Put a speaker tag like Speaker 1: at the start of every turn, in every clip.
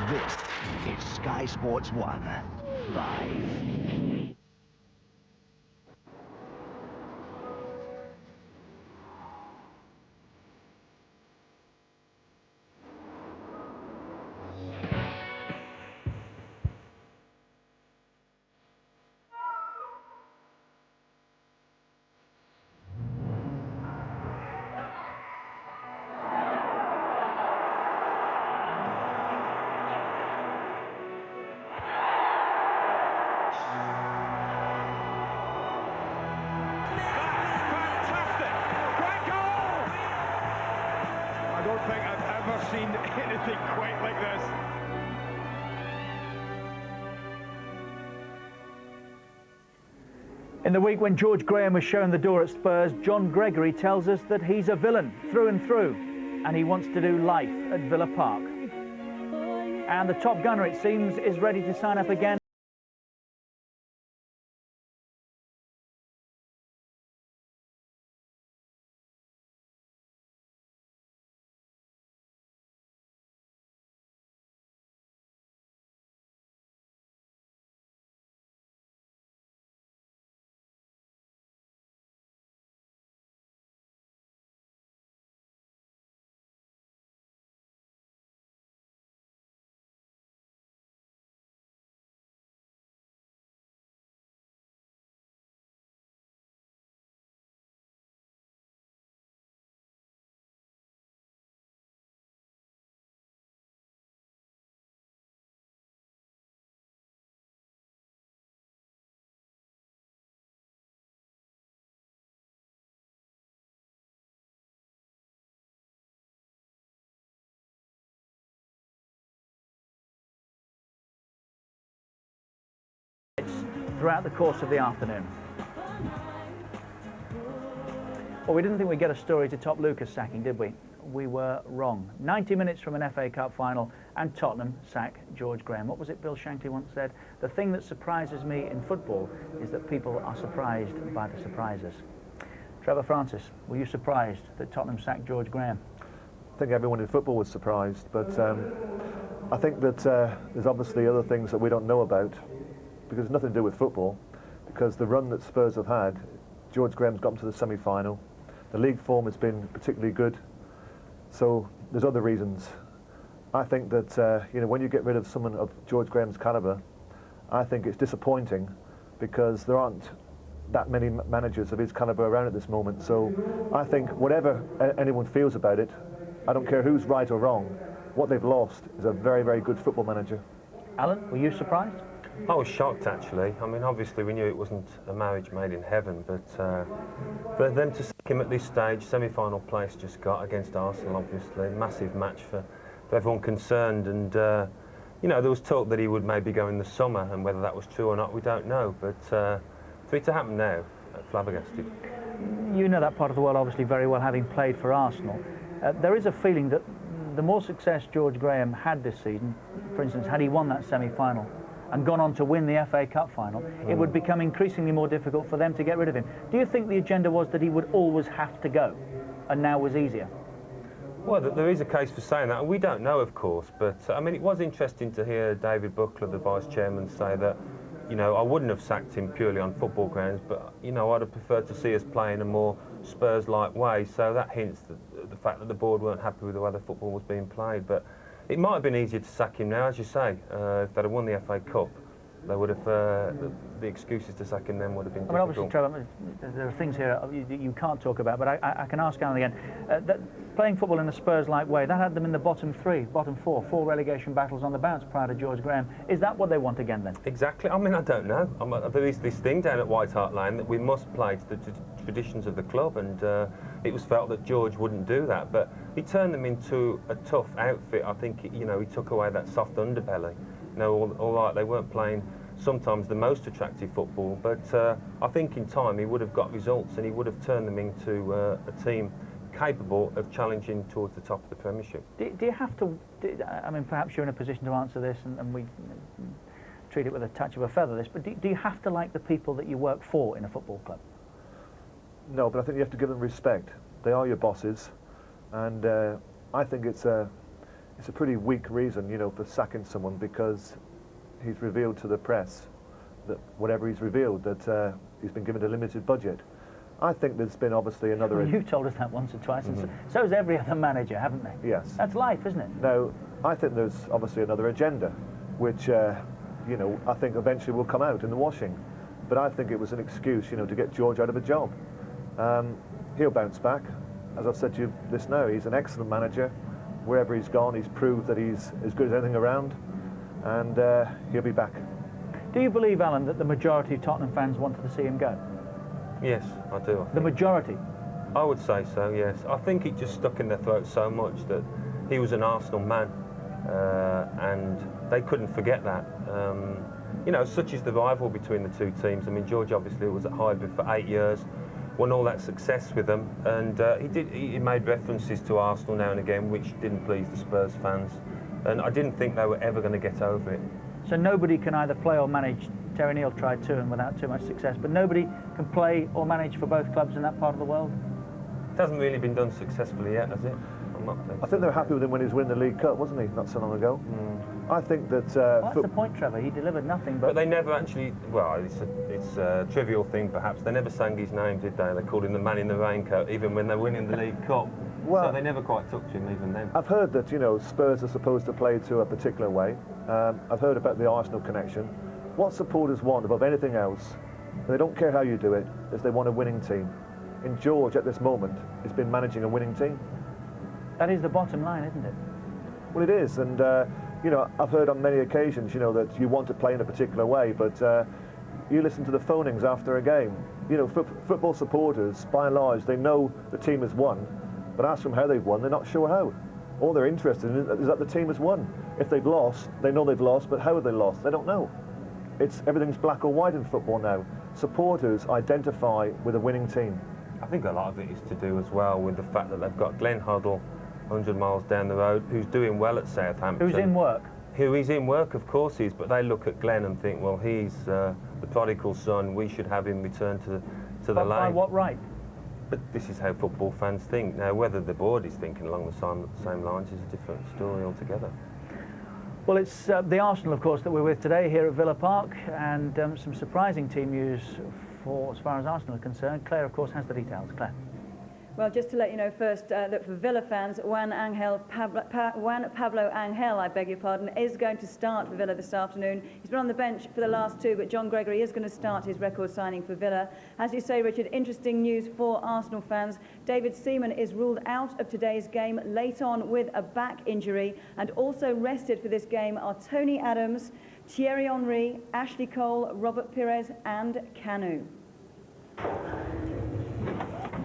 Speaker 1: This is Sky Sports 1 Live.
Speaker 2: I don't think I've ever seen anything quite like this.
Speaker 3: In the week when George Graham was shown the door at Spurs, John Gregory tells us that he's a villain through and through, and he wants to do life at Villa Park. And the top gunner, it seems, is ready to sign up again. Throughout the course of the afternoon. Well, we didn't think we'd get a story to top Lucas sacking, did we? We were wrong. 90 minutes from an FA Cup final and Tottenham sack George Graham. What was it Bill Shankly once said? The thing that surprises me in football is that people are surprised by the surprises. Trevor Francis, were you surprised that Tottenham sacked George Graham?
Speaker 4: I think everyone in football was surprised, but I think that there's obviously other things that we don't know about, because it's nothing to do with football, because the run that Spurs have had, George Graham's gotten to the semi-final, the league form has been particularly good, so there's other reasons. I think that you know, when you get rid of someone of George Graham's calibre, I think it's disappointing, because there aren't that many managers of his calibre around at this moment. So I think whatever anyone feels about it, I don't care who's right or wrong, what they've lost is a very, very good football manager.
Speaker 3: Alan, were you surprised?
Speaker 5: I was shocked, actually. I mean, obviously we knew it wasn't a marriage made in heaven, but for them to sack him at this stage, semi-final place just got against Arsenal, obviously, massive match for everyone concerned, and you know, there was talk that he would maybe go in the summer, and whether that was true or not, we don't know, but for it to happen now, flabbergasted.
Speaker 3: You know that part of the world obviously very well, having played for Arsenal. There is a feeling that the more success George Graham had this season, for instance, had he won that semi-final and gone on to win the FA Cup final, it would become increasingly more difficult for them to get rid of him. Do you think the agenda was that he would always have to go, and now was easier?
Speaker 5: Well, there is a case for saying that, and we don't know, of course, but I mean, it was interesting to hear David Buckler, the vice-chairman, say that, you know, I wouldn't have sacked him purely on football grounds, but, you know, I'd have preferred to see us play in a more Spurs-like way, so that hints that the fact that the board weren't happy with the way the football was being played. But it might have been easier to sack him now, as you say. If they'd have won the FA Cup, they would have, the excuses to sack him then would have been difficult.
Speaker 3: Obviously, Trevor, there are things here you can't talk about, but I can ask Alan again. That playing football in a Spurs-like way, that had them in the bottom four relegation battles on the bounce prior to George Graham. Is that what they want again then?
Speaker 5: Exactly. I mean, I don't know. There is this thing down at White Hart Lane that we must play to the traditions of the club, and it was felt that George wouldn't do that, but he turned them into a tough outfit. I think, you know, he took away that soft underbelly. You know, all right, they weren't playing sometimes the most attractive football, but I think in time he would have got results, and he would have turned them into a team capable of challenging towards the top of the Premiership.
Speaker 3: Do you have to, I mean, perhaps you're in a position to answer this, and we treat it with a touch of a feather, this, but do you have to like the people that you work for in a football club?
Speaker 4: No, but I think you have to give them respect. They are your bosses, and I think it's it's a pretty weak reason, you know, for sacking someone, because he's revealed to the press that whatever he's revealed, that he's been given a limited budget. I think there's been obviously another...
Speaker 3: Well, you've told us that once or twice, and so has every other manager, haven't they?
Speaker 4: Yes.
Speaker 3: That's life, isn't it?
Speaker 4: Now, I think there's obviously another agenda, which, you know, I think eventually will come out in the washing. But I think it was an excuse, you know, to get George out of a job. He'll bounce back. As I've said to you this now, he's an excellent manager. Wherever he's gone, he's proved that he's as good as anything around, and he'll be back.
Speaker 3: Do you believe, Alan, that the majority of Tottenham fans wanted to see him go?
Speaker 5: Yes, I do.
Speaker 3: The majority?
Speaker 5: I would say so, yes. I think it just stuck in their throats so much that he was an Arsenal man, and they couldn't forget that. You know, such is the rivalry between the two teams. I mean, George obviously was at Highbury for 8 years, won all that success with them, and he made references to Arsenal now and again, which didn't please the Spurs fans, and I didn't think they were ever going to get over it.
Speaker 3: So nobody can either play or manage. Terry Neal tried to, and without too much success, but nobody can play or manage for both clubs in that part of the world?
Speaker 5: It hasn't really been done successfully yet, has it?
Speaker 4: I think they were happy with him when he was winning the League Cup, wasn't he, not so long ago? I think that...
Speaker 3: well, that's the point, Trevor. He delivered nothing, but...
Speaker 5: But they never actually... Well, it's a trivial thing, perhaps. They never sang his name, did they? They called him the man in the raincoat, even when they're winning the League Cup. Well, so they never quite took to him, even then. I've
Speaker 4: heard that, you know, Spurs are supposed to play to a particular way. I've heard about the Arsenal connection. What supporters want above anything else, and they don't care how you do it, is they want a winning team. And George, at this moment, has been managing a winning team.
Speaker 3: That is the bottom line, isn't it?
Speaker 4: Well, it is, and you know, I've heard on many occasions, you know, that you want to play in a particular way, but you listen to the phonings after a game. You know, football supporters, by and large, they know the team has won, but ask them how they've won, they're not sure how. All they're interested in is that the team has won. If they've lost, they know they've lost, but how have they lost? They don't know. Everything's black or white in football now. Supporters identify with a winning team.
Speaker 5: I think a lot of it is to do as well with the fact that they've got Glenn Hoddle 100 miles down the road, who's doing well at Southampton.
Speaker 3: Who's in work?
Speaker 5: Who is in work, of course he is, but they look at Glenn and think, well, he's the prodigal son, we should have him return to the lane.
Speaker 3: By what right?
Speaker 5: But this is how football fans think. Now, whether the board is thinking along the same lines is a different story altogether.
Speaker 3: Well, it's the Arsenal, of course, that we're with today here at Villa Park, and some surprising team news for as far as Arsenal are concerned. Claire, of course, has the details. Claire.
Speaker 6: Well, just to let you know first that for Villa fans, Juan Pablo Angel, I beg your pardon, is going to start for Villa this afternoon. He's been on the bench for the last two, but John Gregory is going to start his record signing for Villa. As you say, Richard, interesting news for Arsenal fans. David Seaman is ruled out of today's game late on with a back injury, and also rested for this game are Tony Adams, Thierry Henry, Ashley Cole, Robert Pires and Kanu.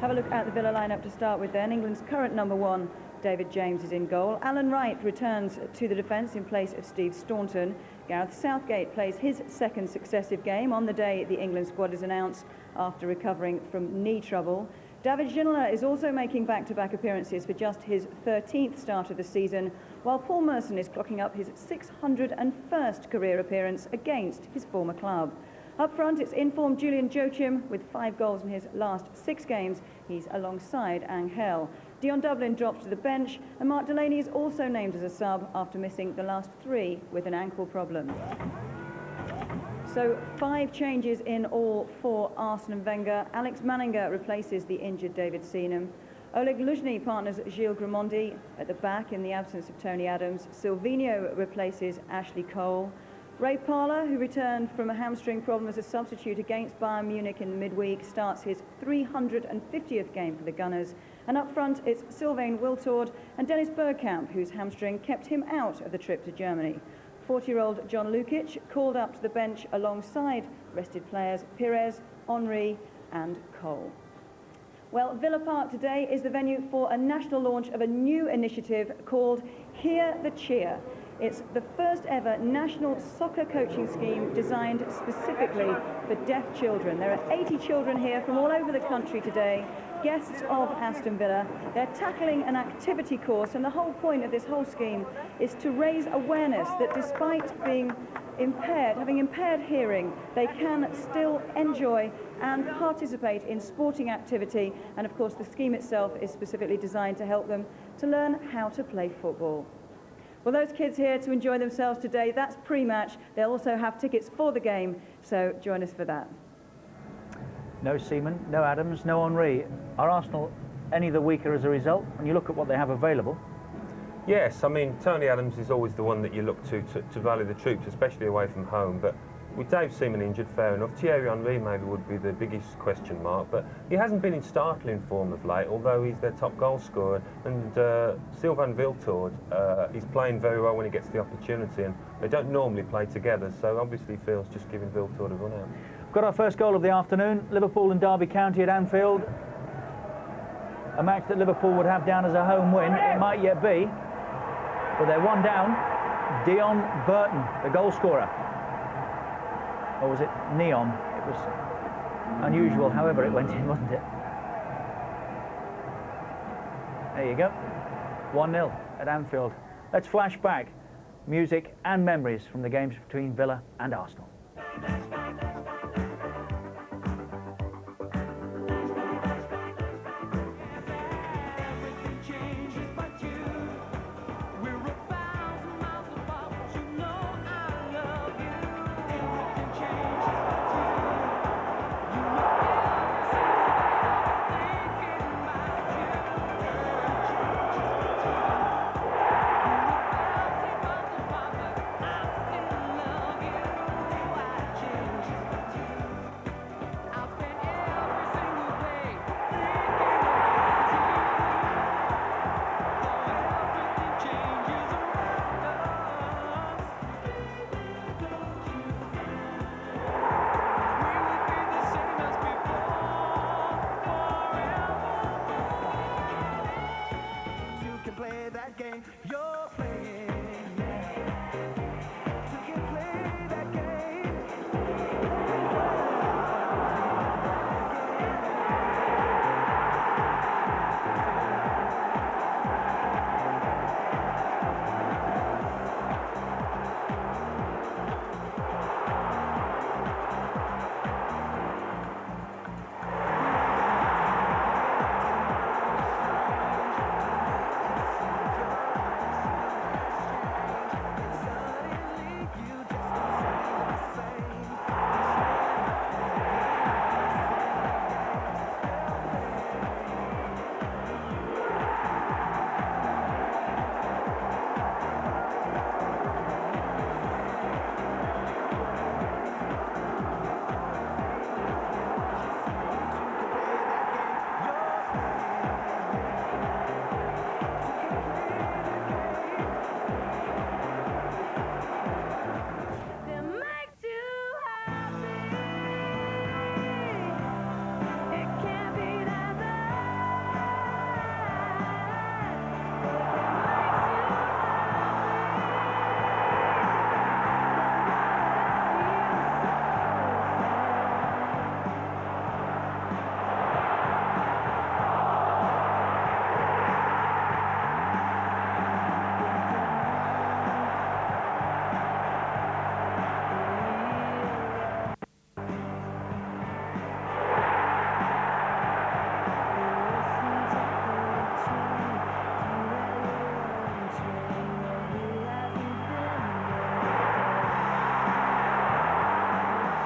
Speaker 6: Have a look at the Villa lineup to start with then. England's current number one, David James, is in goal. Alan Wright returns to the defence in place of Steve Staunton. Gareth Southgate plays his second successive game on the day the England squad is announced after recovering from knee trouble. David Ginola is also making back-to-back appearances for just his 13th start of the season, while Paul Merson is clocking up his 601st career appearance against his former club. Up front, it's informed Julian Joachim with 5 goals in his last 6 games. He's alongside Angel. Dion Dublin drops to the bench, and Mark Delaney is also named as a sub after missing the last 3 with an ankle problem. So 5 changes in all for Arsene Wenger. Alex Manninger replaces the injured David Seaman. Oleg Luzhny partners Gilles Grimandi at the back in the absence of Tony Adams. Silvinho replaces Ashley Cole. Ray Parlour, who returned from a hamstring problem as a substitute against Bayern Munich in the midweek, starts his 350th game for the Gunners. And up front, it's Sylvain Wiltord and Dennis Bergkamp, whose hamstring kept him out of the trip to Germany. 40-year-old John Lukic called up to the bench alongside rested players Pires, Henry and Cole. Well, Villa Park today is the venue for a national launch of a new initiative called Hear the Cheer. It's the first ever national soccer coaching scheme designed specifically for deaf children. There are 80 children here from all over the country today, guests of Aston Villa. They're tackling an activity course, and the whole point of this whole scheme is to raise awareness that despite being impaired, having impaired hearing, they can still enjoy and participate in sporting activity. And of course, the scheme itself is specifically designed to help them to learn how to play football. Well, those kids here to enjoy themselves today, that's pre-match. They'll also have tickets for the game, so join us for that.
Speaker 3: No Seaman, no Adams, no Henry. Are Arsenal any the weaker as a result when you look at what they have available?
Speaker 5: Yes, I mean, Tony Adams is always the one that you look to rally the troops, especially away from home. But with Dave Seaman injured, fair enough. Thierry Henry maybe would be the biggest question mark, but he hasn't been in startling form of late, although he's their top goal scorer. And Sylvain Wiltord is playing very well when he gets the opportunity, and they don't normally play together, so obviously Phil's just giving Wiltord a run out.
Speaker 3: We've got our first goal of the afternoon, Liverpool and Derby County at Anfield. A match that Liverpool would have down as a home win. It might yet be, but they're one down. Dion Burton, the goal scorer. Or was it Neon? It was unusual, however it went in, wasn't it? There you go. 1-0 at Anfield. Let's flash back. Music and memories from the games between Villa and Arsenal.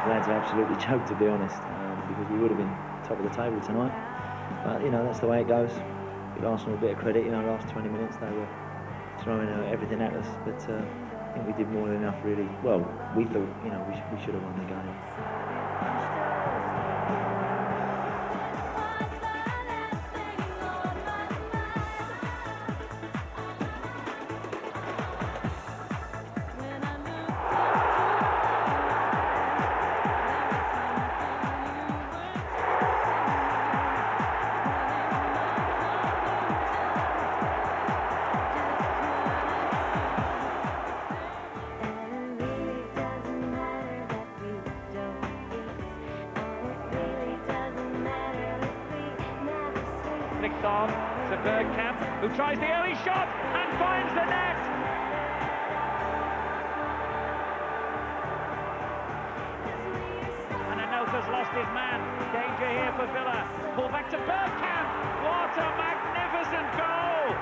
Speaker 7: Lads are absolutely choked, to be honest, because we would have been top of the table tonight. But you know, that's the way it goes. Give Arsenal a bit of credit. You know, last 20 minutes they were throwing everything at us, but I think we did more than enough, really. Well, we thought, you know, we should have won the game.
Speaker 8: On to Bergkamp, who tries the early shot and finds the net. And Anelka's lost his man. Danger here for Villa. Pull back to Bergkamp. What a magnificent goal!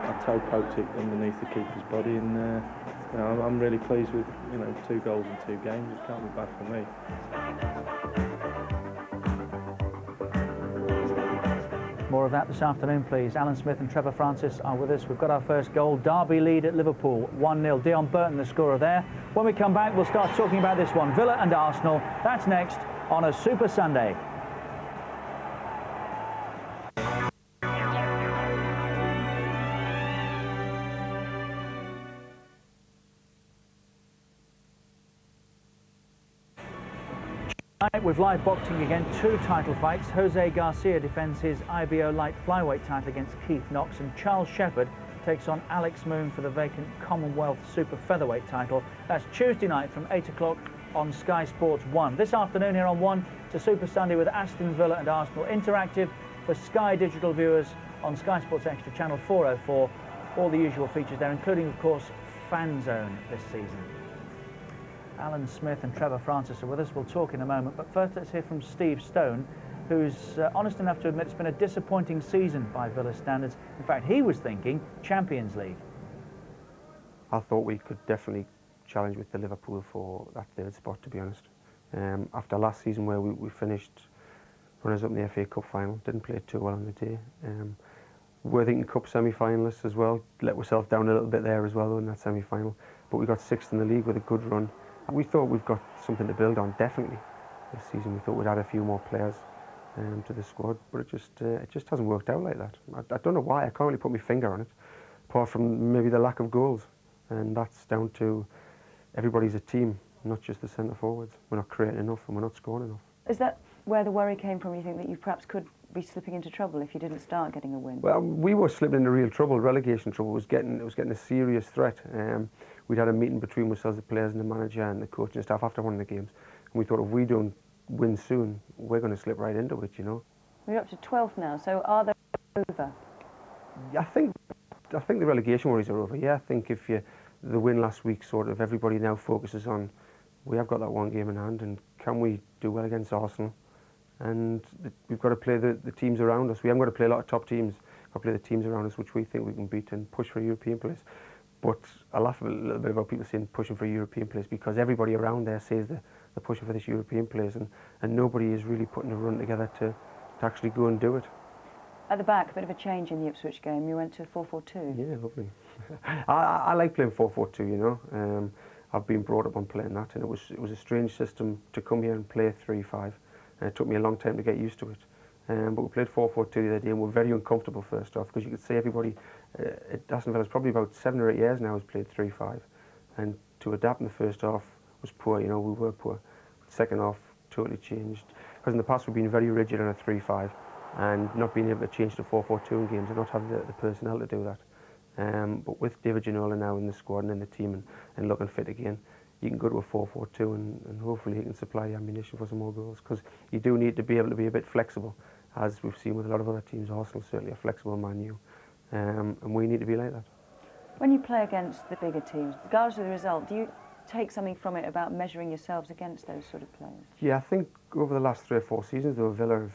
Speaker 9: a toe poked it underneath the keeper's body, and you know, I'm really pleased with 2 goals in 2 games. It can't be bad for me.
Speaker 3: More of that this afternoon, please. Alan Smith and Trevor Francis are with us. We've got our first goal. Derby lead at Liverpool, 1-0. Dion Burton, the scorer there. When we come back, we'll start talking about this one. Villa and Arsenal. That's next on a Super Sunday. With live boxing again, 2 title fights. Jose Garcia defends his IBO light flyweight title against Keith Knox, and Charles Shepherd takes on Alex Moon for the vacant Commonwealth Super Featherweight title. That's Tuesday night from 8 o'clock on Sky Sports 1. This afternoon here on 1, it's a Super Sunday with Aston Villa and Arsenal interactive for Sky Digital viewers on Sky Sports Extra Channel 404. All the usual features there, including, of course, Fan Zone this season. Alan Smith and Trevor Francis are with us. We'll talk in a moment, but first let's hear from Steve Stone, who's honest enough to admit it's been a disappointing season by Villa standards. In fact, he was thinking Champions League.
Speaker 10: I thought we could definitely challenge with the Liverpool for that 3rd spot, to be honest. After last season, where we finished runners-up in the FA Cup final, didn't play too well on the day. Worthington Cup semi-finalists as well, let ourselves down a little bit there as well though, in that semi-final, but we got 6th in the league with a good run. We thought we've got something to build on, definitely, this season. We thought we'd add a few more players to the squad, but it just hasn't worked out like that. I don't know why. I can't really put my finger on it, apart from maybe the lack of goals, and that's down to everybody's a team, not just the centre forwards. We're not creating enough and we're not scoring enough.
Speaker 6: Is that where the worry came from? You think that you perhaps could be slipping into trouble if you didn't start getting a win?
Speaker 10: Well, we were slipping into real trouble. Relegation trouble was getting a serious threat. We'd had a meeting between ourselves, the players and the manager and the coaching staff after one of the games, and we thought if we don't win soon, we're going to slip right into it, you know.
Speaker 6: We're up to 12th now, so are they over?
Speaker 10: I think the relegation worries are over. Yeah, I think if the win last week, sort of everybody now focuses on, we have got that one game in hand, and can we do well against Arsenal? And we've got to play the teams around us. We haven't got to play a lot of top teams. We've got to play the teams around us, which we think we can beat and push for a European place. But I laugh a little bit about people saying pushing for a European place, because everybody around there says they're pushing for this European place, and nobody is really putting a run together to actually go and do it.
Speaker 6: At the back, a bit of a change in the Ipswich game. You went to 4-4-2.
Speaker 10: Yeah, lovely. I like playing 4-4-2, you know. I've been brought up on playing that, and it was a strange system to come here and play 3-5. And it took me a long time to get used to it. But we played 4-4-2 the other day, and we're very uncomfortable first off, because you could see everybody at Aston Villa's probably about 7 or 8 years now has played 3-5, and to adapt in the first half was poor. You know, we were poor. Second half totally changed, because in the past we've been very rigid on a 3-5, and not being able to change to 4-4-2 in games and not have the personnel to do that. But with David Ginola now in the squad and in the team and looking fit again, you can go to a 4-4-2 and hopefully he can supply the ammunition for some more goals, because you do need to be able to be a bit flexible, as we've seen with a lot of other teams. Arsenal certainly a flexible Man U, and we need to be like that.
Speaker 6: When you play against the bigger teams, regardless of the result, do you take something from it about measuring yourselves against those sort of players?
Speaker 10: Yeah, I think over the last 3 or 4 seasons, though, Villa have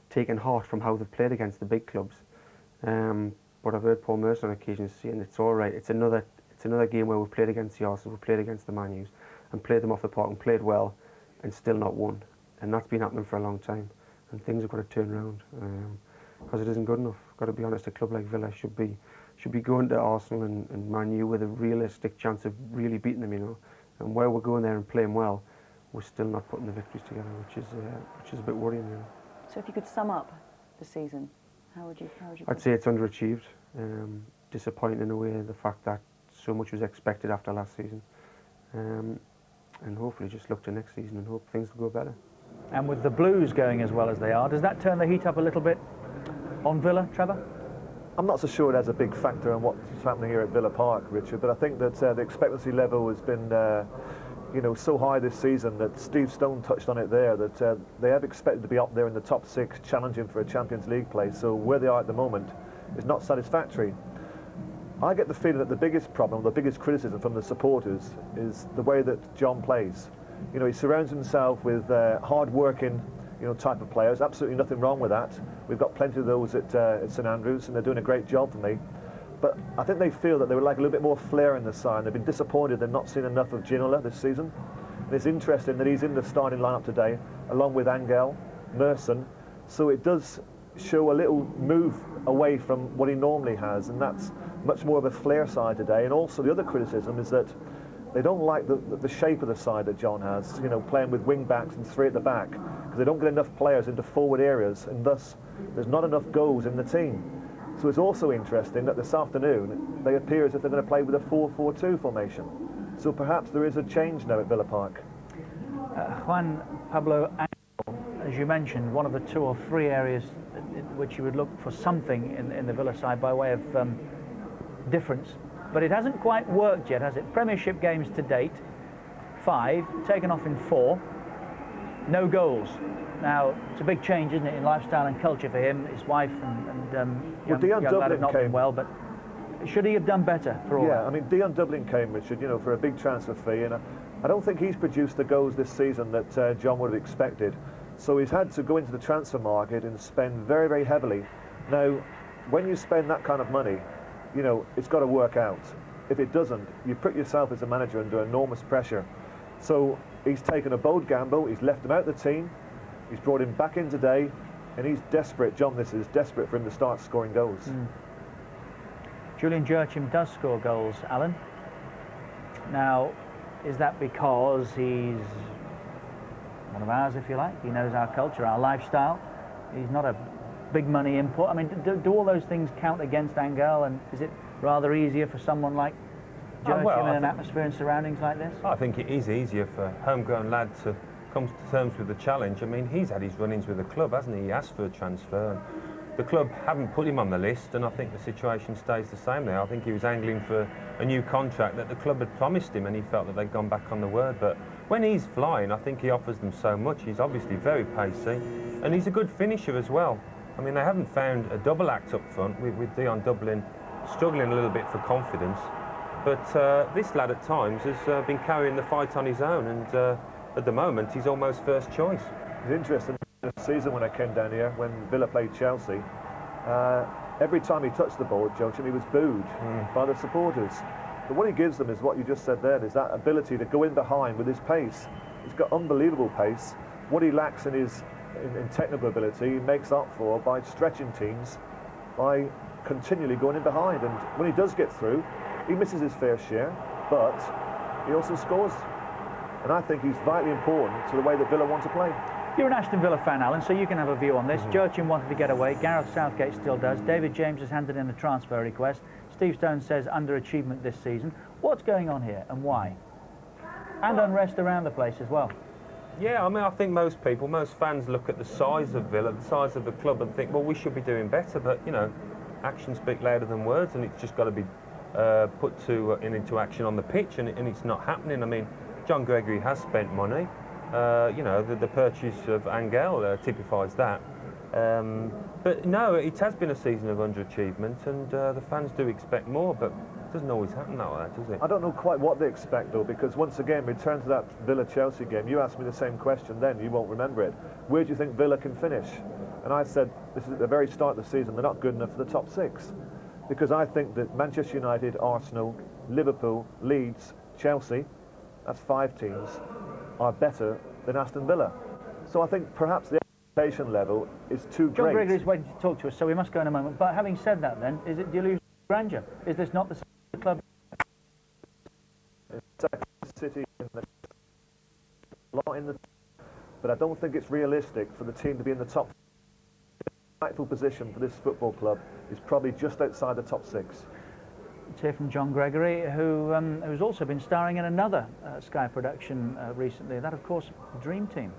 Speaker 10: taken heart from how they've played against the big clubs. But I've heard Paul Merson on occasion saying it's all right. It's another game where we've played against the Arsenal, we've played against the Man U's, and played them off the park and played well, and still not won. And that's been happening for a long time. And things have got to turn around, because it isn't good enough. Got to be honest, a club like Villa should be going to Arsenal and Man U with a realistic chance of really beating them, you know. And where we're going there and playing well, we're still not putting the victories together, which is a bit worrying, you know.
Speaker 6: So if you could sum up the season, how would you
Speaker 10: I'd say it's underachieved. Disappointing in a way, the fact that so much was expected after last season. And hopefully just look to next season and hope things will go better.
Speaker 3: And with the Blues going as well as they are, does that turn the heat up a little bit on Villa, Trevor?
Speaker 4: I'm not so sure it has a big factor in what's happening here at Villa Park, Richard, but I think that the expectancy level has been you know, so high this season that Steve Stone touched on it there, that they have expected to be up there in the top 6 challenging for a Champions League place. So where they are at the moment is not satisfactory. I get the feeling that the biggest problem, the biggest criticism from the supporters is the way that John plays. You know, he surrounds himself with hard-working, you know, type of players. Absolutely nothing wrong with that. We've got plenty of those at St Andrews, and they're doing a great job for me. But I think they feel that they would like a little bit more flair in the side. They've been disappointed they've not seen enough of Ginola this season. And it's interesting that he's in the starting lineup today, along with Angel, Merson. So it does show a little move away from what he normally has, and that's much more of a flair side today. And also the other criticism is that they don't like the shape of the side that John has, you know, playing with wing backs and 3 at the back, because they don't get enough players into forward areas, and thus there's not enough goals in the team. So it's also interesting that this afternoon they appear as if they're going to play with a 4-4-2 formation. So perhaps there is a change now at Villa Park.
Speaker 3: Juan Pablo Angel, as you mentioned, one of the 2 or 3 areas in which you would look for something in the Villa side by way of difference. But it hasn't quite worked yet, has it? Premiership games to date, 5, taken off in 4, no goals. Now, it's a big change, isn't it, in lifestyle and culture for him, his wife and young lad have not been well, but should he have done better for all that?
Speaker 4: Yeah, I mean, Dion Dublin came, Richard, you know, for a big transfer fee, and I don't think he's produced the goals this season that John would have expected. So he's had to go into the transfer market and spend very, very heavily. Now, when you spend that kind of money, you know, it's got to work out. If it doesn't, you put yourself as a manager under enormous pressure. So he's taken a bold gamble, he's left him out of the team, he's brought him back in today, and he's desperate, John, this is desperate for him to start scoring goals.
Speaker 3: Julian Joachim does score goals, Alan. Now, is that because he's one of ours, if you like? He knows our culture, our lifestyle. He's not a big money input. I mean, do all those things count against Angel, and is it rather easier for someone like Joachim in an atmosphere and surroundings like this?
Speaker 5: I think it is easier for a homegrown lad to come to terms with the challenge. I mean, he's had his run-ins with the club, hasn't he? He asked for a transfer, and the club haven't put him on the list, and I think the situation stays the same there. I think he was angling for a new contract that the club had promised him, and he felt that they'd gone back on the word. But when he's flying, I think he offers them so much. He's obviously very pacey, and he's a good finisher as well. I mean, they haven't found a double act up front with Dion Dublin struggling a little bit for confidence. But this lad at times has been carrying the fight on his own, and at the moment he's almost first choice.
Speaker 4: It's interesting, this season when I came down here, when Villa played Chelsea, every time he touched the ball, Joachim, he was booed by the supporters. But what he gives them is what you just said there, is that ability to go in behind with his pace. He's got unbelievable pace. What he lacks in his in technical ability, he makes up for by stretching teams, by continually going in behind. And when he does get through, he misses his fair share, but he also scores. And I think he's vitally important to the way that Villa want to play.
Speaker 3: You're an Aston Villa fan, Alan, so you can have a view on this. Joachim wanted to get away. Gareth Southgate still does. David James has handed in a transfer request. Steve Stone says underachievement this season. What's going on here and why? And unrest around the place as well.
Speaker 5: Yeah, I mean, I think most people, most fans look at the size of Villa, the size of the club, and think, well, we should be doing better. But, you know, actions speak louder than words, and it's just got to be put into action on the pitch, and it's not happening. I mean, John Gregory has spent money. You know, the purchase of Angel typifies that. But no, it has been a season of underachievement, and the fans do expect more, but it doesn't always happen like that, does it?
Speaker 4: I don't know quite what they expect, though, because once again, return to that Villa-Chelsea game. You asked me the same question then, you won't remember it. Where do you think Villa can finish? And I said, this is at the very start of the season, they're not good enough for the top 6. Because I think that Manchester United, Arsenal, Liverpool, Leeds, Chelsea, that's 5 teams, are better than Aston Villa. So I think perhaps the expectation level is too great.
Speaker 3: John Gregory's waiting to talk to us, so we must go in a moment. But having said that then, is it delusional grandeur? Is this not the club?
Speaker 4: City in the lot in the, but I don't think it's realistic for the team to be in the top. The rightful position for this football club is probably just outside the top 6.
Speaker 3: Let's hear from John Gregory, who's also been starring in another Sky production recently. That, of course, Dream Team.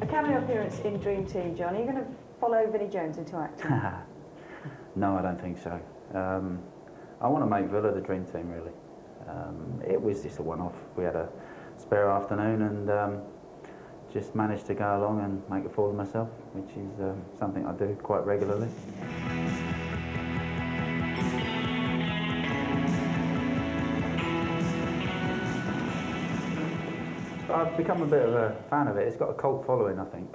Speaker 6: Cameo appearance in Dream Team, John. Are you going to follow Vinnie Jones into acting?
Speaker 11: No, I don't think so. I want to make Villa the Dream Team, really. It was just a one-off. We had a spare afternoon and just managed to go along and make a fool of myself, which is something I do quite regularly. I've become a bit of a fan of it. It's got a cult following, I think.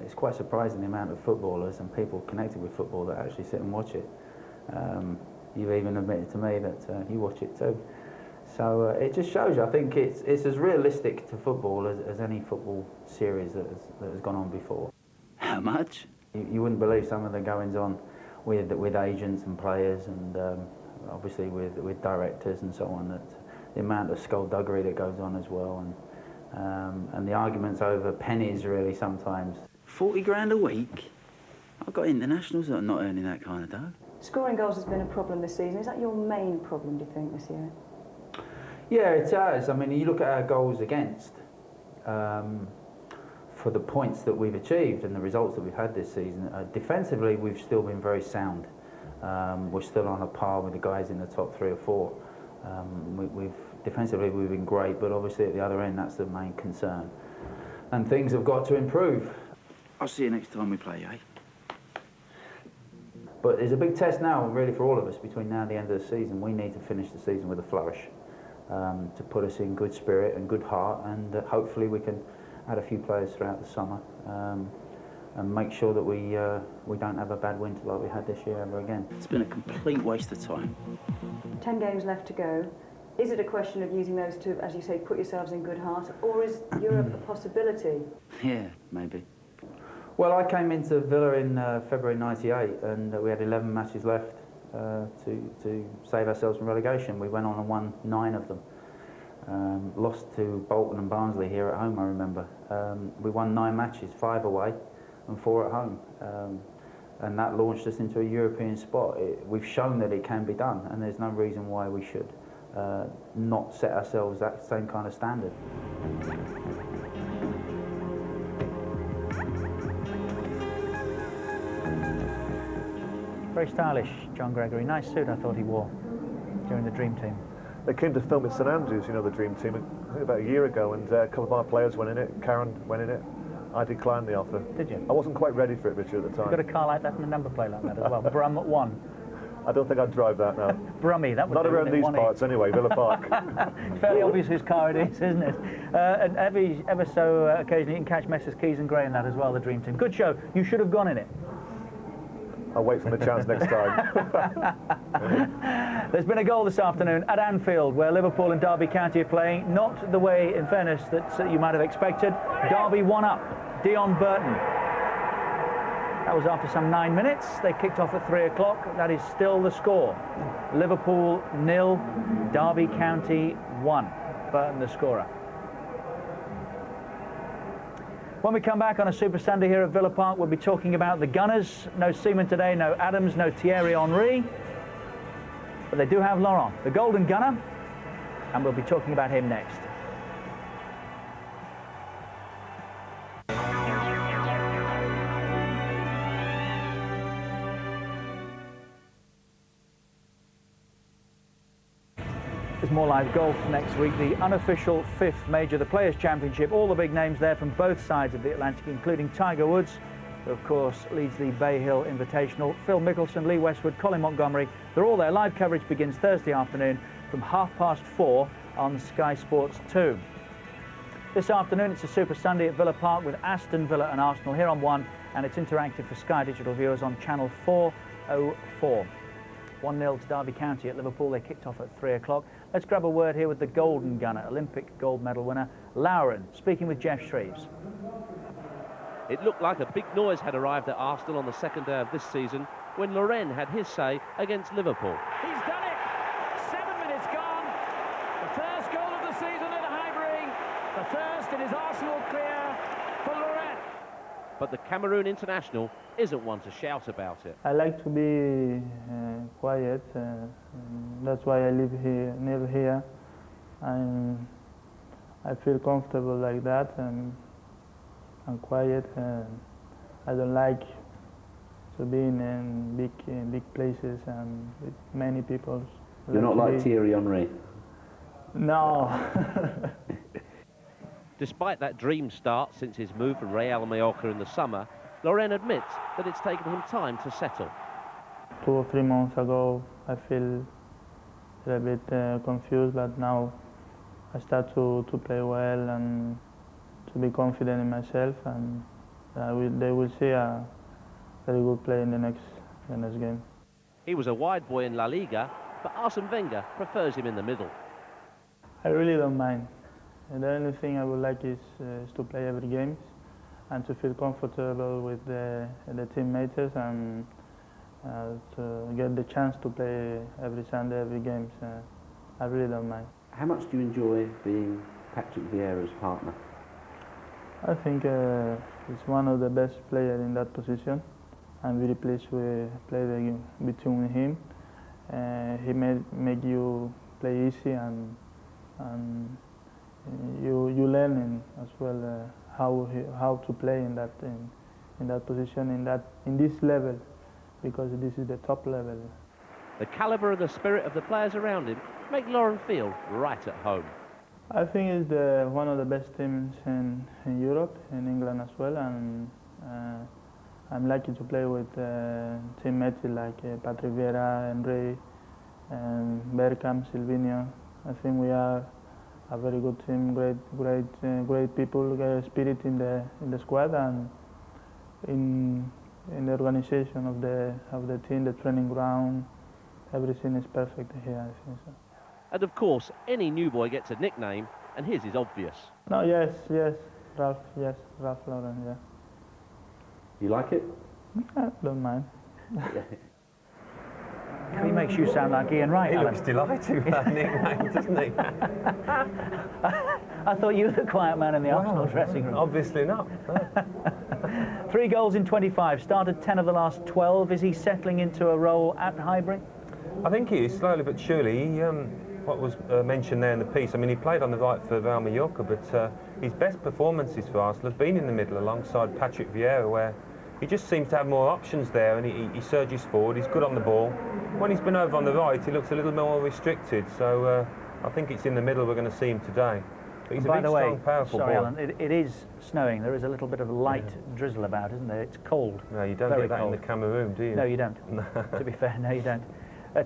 Speaker 11: It's quite surprising the amount of footballers and people connected with football that actually sit and watch it. You've even admitted to me that you watch it too. So it just shows you, I think it's as realistic to football as any football series that has gone on before.
Speaker 12: How much?
Speaker 11: You wouldn't believe some of the goings on with agents and players and obviously with directors and so on, that the amount of skullduggery that goes on as well, and the arguments over pennies really sometimes.
Speaker 12: 40 grand a week? I've got internationals that are not earning that kind of dough.
Speaker 6: Scoring goals has been a problem this season. Is that your main problem, do you think, this year?
Speaker 11: Yeah, it has. I mean, you look at our goals against, for the points that we've achieved and the results that we've had this season, defensively we've still been very sound. We're still on a par with the guys in the top 3 or 4. Defensively we've been great, but obviously at the other end that's the main concern. And things have got to improve.
Speaker 12: I'll see you next time we play, eh?
Speaker 11: But there's a big test now, really, for all of us between now and the end of the season. We need to finish the season with a flourish to put us in good spirit and good heart, and hopefully we can add a few players throughout the summer and make sure that we don't have a bad winter like we had this year ever again.
Speaker 12: It's been a complete waste of time.
Speaker 6: 10 games left to go. Is it a question of using those to, as you say, put yourselves in good heart, or is Europe a possibility?
Speaker 12: Yeah, maybe.
Speaker 11: Well, I came into Villa in February '98, and we had 11 matches left to save ourselves from relegation. We went on and won 9 of them. Lost to Bolton and Barnsley here at home, I remember. We won 9 matches, 5 away and 4 at home. And that launched us into a European spot. We've shown that it can be done, and there's no reason why we should not set ourselves that same kind of standard.
Speaker 3: Very stylish, John Gregory. Nice suit I thought he wore during the Dream Team.
Speaker 4: They came to film at St Andrews, you know, the Dream Team, I think about a year ago, and a couple of our players went in it. Karen went in it. I declined the offer.
Speaker 3: Did you?
Speaker 4: I wasn't quite ready for it, Richard, at the time.
Speaker 3: You've got a car like that and a number plate like that as well. Brum 1.
Speaker 4: I don't think I'd drive that now.
Speaker 3: Brummy, that would
Speaker 4: Not
Speaker 3: do,
Speaker 4: around these
Speaker 3: 1E.
Speaker 4: parts anyway, Villa Park.
Speaker 3: It's fairly obvious whose car it is, isn't it? And ever so occasionally you can catch Messrs Keys and Gray in that as well, the Dream Team. Good show. You should have gone in it.
Speaker 4: I'll wait for the chance next time.
Speaker 3: There's been a goal this afternoon at Anfield where Liverpool and Derby County are playing. Not the way, in fairness, that you might have expected. Derby 1 up. Dion Burton. That was after some 9 minutes. They kicked off at 3 o'clock. That is still the score. Liverpool 0, Derby County 1. Burton the scorer. When we come back on a Super Sunday here at Villa Park, we'll be talking about the Gunners. No Seaman today, no Adams, no Thierry Henry. But they do have Laurent, the Golden Gunner, and we'll be talking about him next. There's more live golf next week, the unofficial 5th major, the Players' Championship. All the big names there from both sides of the Atlantic, including Tiger Woods, who of course leads the Bay Hill Invitational, Phil Mickelson, Lee Westwood, Colin Montgomery. They're all there. Live coverage begins Thursday afternoon from 4:30 on Sky Sports 2. This afternoon it's a Super Sunday at Villa Park with Aston Villa and Arsenal here on 1, and it's interactive for Sky Digital viewers on channel 404. 1-0 to Derby County at Liverpool. They kicked off at 3 o'clock. Let's grab a word here with the Golden Gunner, Olympic gold medal winner, Lauren, speaking with Jeff Shreves.
Speaker 13: It looked like a big noise had arrived at Arsenal on the second day of this season when Loren had his say against Liverpool.
Speaker 8: He's done it. 7 minutes gone. The first goal of the season at Highbury. The first in his Arsenal career for Loren.
Speaker 13: But the Cameroon international isn't one to shout about it.
Speaker 9: I like to be quiet. That's why I live here. I feel comfortable like that, and I'm quiet. I don't like to be in big places and with many people.
Speaker 12: You're not like Thierry Henry?
Speaker 9: No.
Speaker 13: Despite that dream start since his move from Real Mallorca in the summer, Loren admits that it's taken him time to settle.
Speaker 9: 2 or 3 months ago, I feel a bit confused, but now I start to play well and to be confident in myself, and they will see a very good play in the next game.
Speaker 13: He was a wide boy in La Liga, but Arsene Wenger prefers him in the middle.
Speaker 9: I really don't mind. And the only thing I would like is to play every game and to feel comfortable with the teammates and to get the chance to play every Sunday, every game. I really don't mind.
Speaker 12: How much do you enjoy being Patrick Vieira's partner?
Speaker 9: I think he's one of the best players in that position. I'm very pleased with play the game between him. He make you play easy and you learn as well how to play in that position in this level, because this is the top level.
Speaker 13: The calibre and the spirit of the players around him make Lauren feel right at home.
Speaker 9: I think it's one of the best teams in Europe, in England as well, and I'm lucky to play with teammates like Patrick Vieira, Henry, Bergkamp, Silvinho. I think we are a very good team, great people, great spirit in the squad and in the organization of the team, the training ground. Everything is perfect here, I think so.
Speaker 13: And of course, any new boy gets a nickname, and his is obvious.
Speaker 9: No, yes, Ralph Lauren, yeah.
Speaker 12: You like it?
Speaker 9: I don't mind.
Speaker 3: He makes you sound like Ian Wright,
Speaker 5: He
Speaker 3: Alan.
Speaker 5: looks delighted with that nickname, doesn't he?
Speaker 3: I thought you were the quiet man in the Arsenal dressing room.
Speaker 5: Obviously not.
Speaker 3: 3 goals in 25, started 10 of the last 12. Is he settling into a role at Highbury?
Speaker 5: I think he is, slowly but surely. What was mentioned there in the piece, I mean, he played on the right for Real Mallorca, but his best performances for Arsenal have been in the middle alongside Patrick Vieira, where he just seems to have more options there, and he surges forward, he's good on the ball. When he's been over on the right, he looks a little more restricted, so I think it's in the middle we're going to see him today. But he's a big, strong, powerful
Speaker 3: sorry,
Speaker 5: boy.
Speaker 3: Alan, it is snowing. There is a little bit of light drizzle about, isn't there? It's cold.
Speaker 5: No, you don't
Speaker 3: Very
Speaker 5: get that
Speaker 3: cold.
Speaker 5: in the Cameroon, do you?
Speaker 3: No, you don't. To be fair, no, you don't.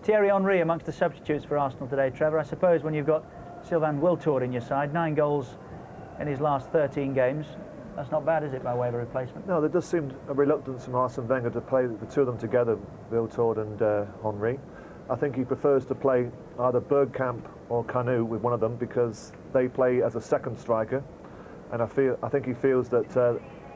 Speaker 3: Thierry Henry amongst the substitutes for Arsenal today, Trevor. I suppose when you've got Sylvain Wiltord in your side, 9 goals in his last 13 games, that's not bad, is it, by way of a replacement?
Speaker 4: No, there does seem a reluctance from Arsene Wenger to play the two of them together, Wiltord and Henry. I think he prefers to play either Bergkamp or Kanu with one of them because they play as a second striker, and I think he feels that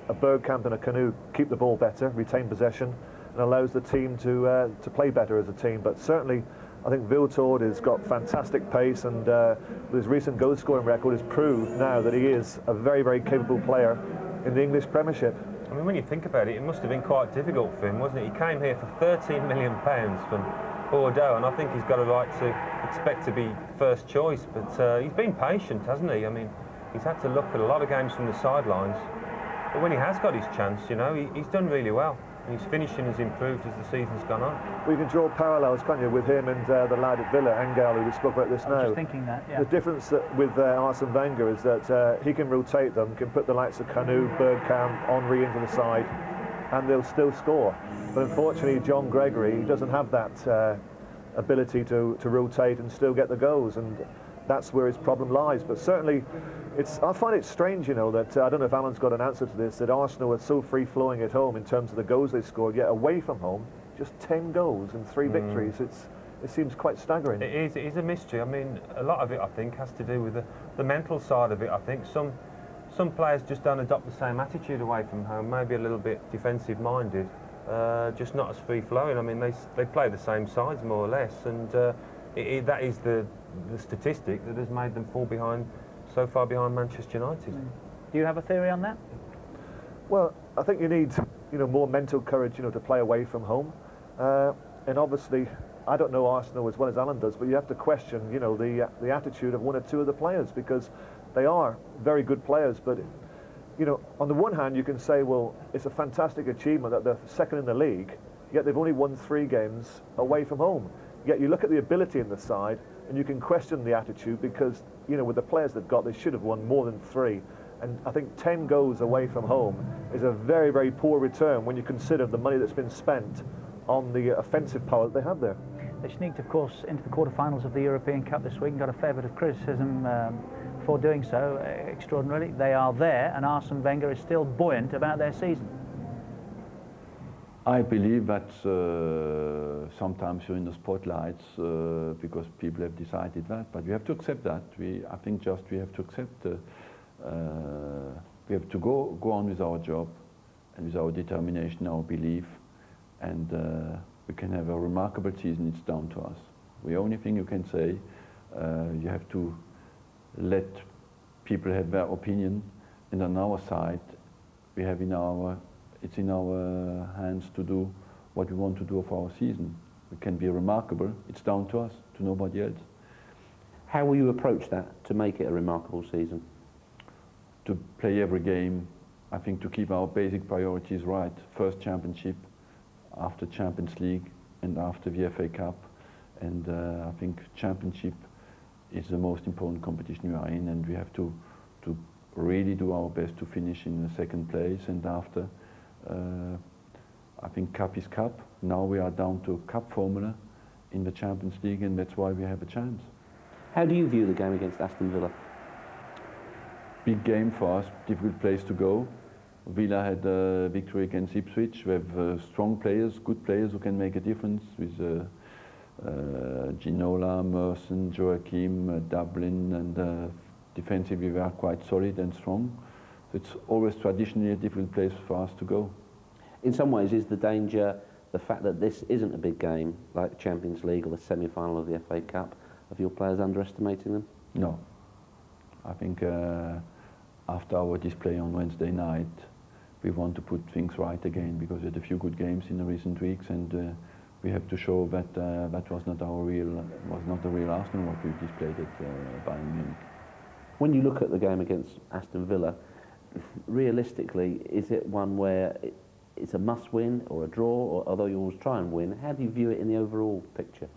Speaker 4: a Bergkamp and a Kanu keep the ball better, retain possession, and allows the team to play better as a team. But certainly, I think Wiltord has got fantastic pace, and with his recent goal-scoring record has proved now that he is a very, very capable player in the English Premiership.
Speaker 5: I mean, when you think about it, it must have been quite difficult for him, wasn't it? He came here for £13 million from Bordeaux, and I think he's got a right to expect to be first choice, but he's been patient, hasn't he? I mean, he's had to look at a lot of games from the sidelines, but when he has got his chance, you know, he's done really well. And his finishing has improved as the season's gone on.
Speaker 4: Well, you can draw parallels, can't you, with him and the lad at Villa, Engel, who we spoke about this now.
Speaker 3: I was just thinking that, yeah.
Speaker 4: The difference with Arsene Wenger is that he can rotate them, can put the likes of Kanu, Bergkamp, Henry into the side, and they'll still score. But unfortunately, John Gregory, he doesn't have that ability to rotate and still get the goals, and that's where his problem lies. But certainly, I find it strange, you know, that I don't know if Alan's got an answer to this, that Arsenal are so free-flowing at home in terms of the goals they scored, yet away from home, just 10 goals and 3 victories. It seems quite staggering.
Speaker 5: It is a mystery. I mean, a lot of it, I think, has to do with the mental side of it. I think some players just don't adopt the same attitude away from home, maybe a little bit defensive-minded, just not as free-flowing. I mean, they play the same sides, more or less, and that is the statistic that has made them fall behind, so far behind Manchester United.
Speaker 3: Do you have a theory on that?
Speaker 4: Well, I think you need, you know, more mental courage, you know, to play away from home. And obviously, I don't know Arsenal as well as Alan does, but you have to question, you know, the attitude of one or two of the players, because they are very good players. But, you know, on the one hand, you can say, well, it's a fantastic achievement that they're second in the league, yet they've only won 3 games away from home. Yet you look at the ability in the side, and you can question the attitude because, you know, with the players they've got, they should have won more than 3. And I think 10 goals away from home is a very, very poor return when you consider the money that's been spent on the offensive power that they have there.
Speaker 3: They sneaked, of course, into the quarterfinals of the European Cup this week and got a fair bit of criticism for doing so, extraordinarily. They are there, and Arsene Wenger is still buoyant about their season.
Speaker 14: I believe that sometimes you're in the spotlights because people have decided that, but we have to accept that. I think just we have to accept, we have to go on with our job and with our determination, our belief, and we can have a remarkable season. It's down to us. The only thing you can say, you have to let people have their opinion, and on our side, we have it's in our hands to do what we want to do for our season. It can be remarkable. It's down to us, to nobody else.
Speaker 13: How will you approach that to make it a remarkable season?
Speaker 14: To play every game, I think to keep our basic priorities right. First Championship, after Champions League, and after the FA Cup. And I think Championship is the most important competition we are in, and we have to really do our best to finish in the second place. And after, I think Cup is Cup. Now we are down to a Cup formula in the Champions League, and that's why we have a chance.
Speaker 13: How do you view the game against Aston Villa?
Speaker 14: Big game for us, difficult place to go. Villa had a victory against Ipswich. We have strong players, good players who can make a difference with Ginola, Merson, Joachim, Dublin, and defensively we are quite solid and strong. So it's always traditionally a difficult place for us to go.
Speaker 13: In some ways, is the danger the fact that this isn't a big game like the Champions League or the semi-final of the FA Cup, of your players underestimating them?
Speaker 14: No. I think after our display on Wednesday night, we want to put things right again, because we had a few good games in the recent weeks, and we have to show that that was not the real Arsenal what we displayed at Bayern Munich.
Speaker 13: When you look at the game against Aston Villa, realistically, is it one where it's a must-win or a draw, or although you always try and win, how do you view it in the overall picture?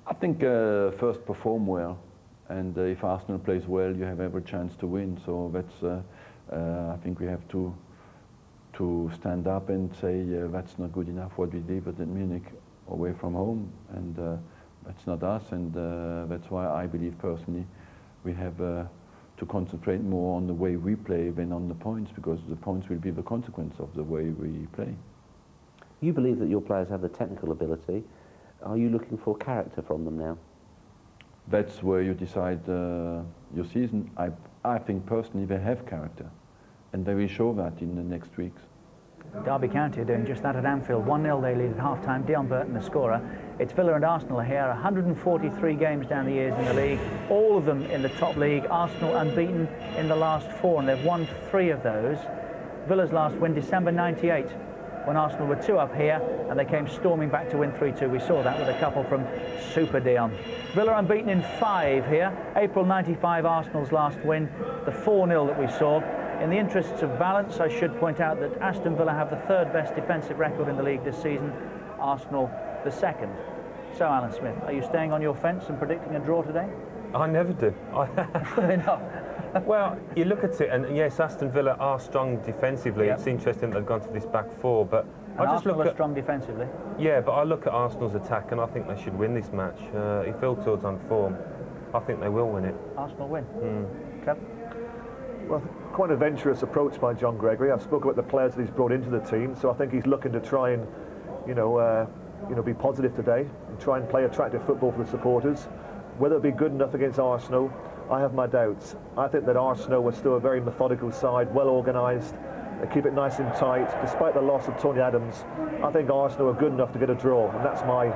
Speaker 14: I think first perform well, and if Arsenal plays well, you have every chance to win. So that's I think we have to stand up and say that's not good enough what we did at Munich away from home, and that's not us, and that's why I believe personally we have to concentrate more on the way we play than on the points, because the points will be the consequence of the way we play.
Speaker 13: You believe that your players have the technical ability. Are you looking for character from them now?
Speaker 14: That's where you decide your season. I think personally they have character, and they will show that in the next weeks.
Speaker 3: Derby County are doing just that at Anfield. 1-0 they lead at half-time. Dion Burton the scorer. It's Villa and Arsenal here. 143 games down the years in the league, all of them in the top league. Arsenal unbeaten in the last 4, and they've won 3 of those. Villa's last win December '98, when Arsenal were 2 up here and they came storming back to win 3-2. We saw that with a couple from Super Dion. Villa unbeaten in 5 here. April '95, Arsenal's last win, the 4-0 that we saw. In the interests of balance, I should point out that Aston Villa have the 3rd best defensive record in the league this season, Arsenal the 2nd. So, Alan Smith, are you staying on your fence and predicting a draw today?
Speaker 5: I never do. Well, you look at it, and yes, Aston Villa are strong defensively. Yep. It's interesting that they've gone to this back 4, but
Speaker 3: I just look at strong defensively.
Speaker 5: Yeah, but I look at Arsenal's attack, and I think they should win this match. If Iltord's on form, I think they will win it.
Speaker 3: Arsenal win. Trev?
Speaker 4: Well, quite an adventurous approach by John Gregory. I've spoken about the players that he's brought into the team, so I think he's looking to try and, be positive today and try and play attractive football for the supporters. Whether it'll be good enough against Arsenal, I have my doubts. I think that Arsenal was still a very methodical side, well organised. They keep it nice and tight. Despite the loss of Tony Adams, I think Arsenal are good enough to get a draw, and that's my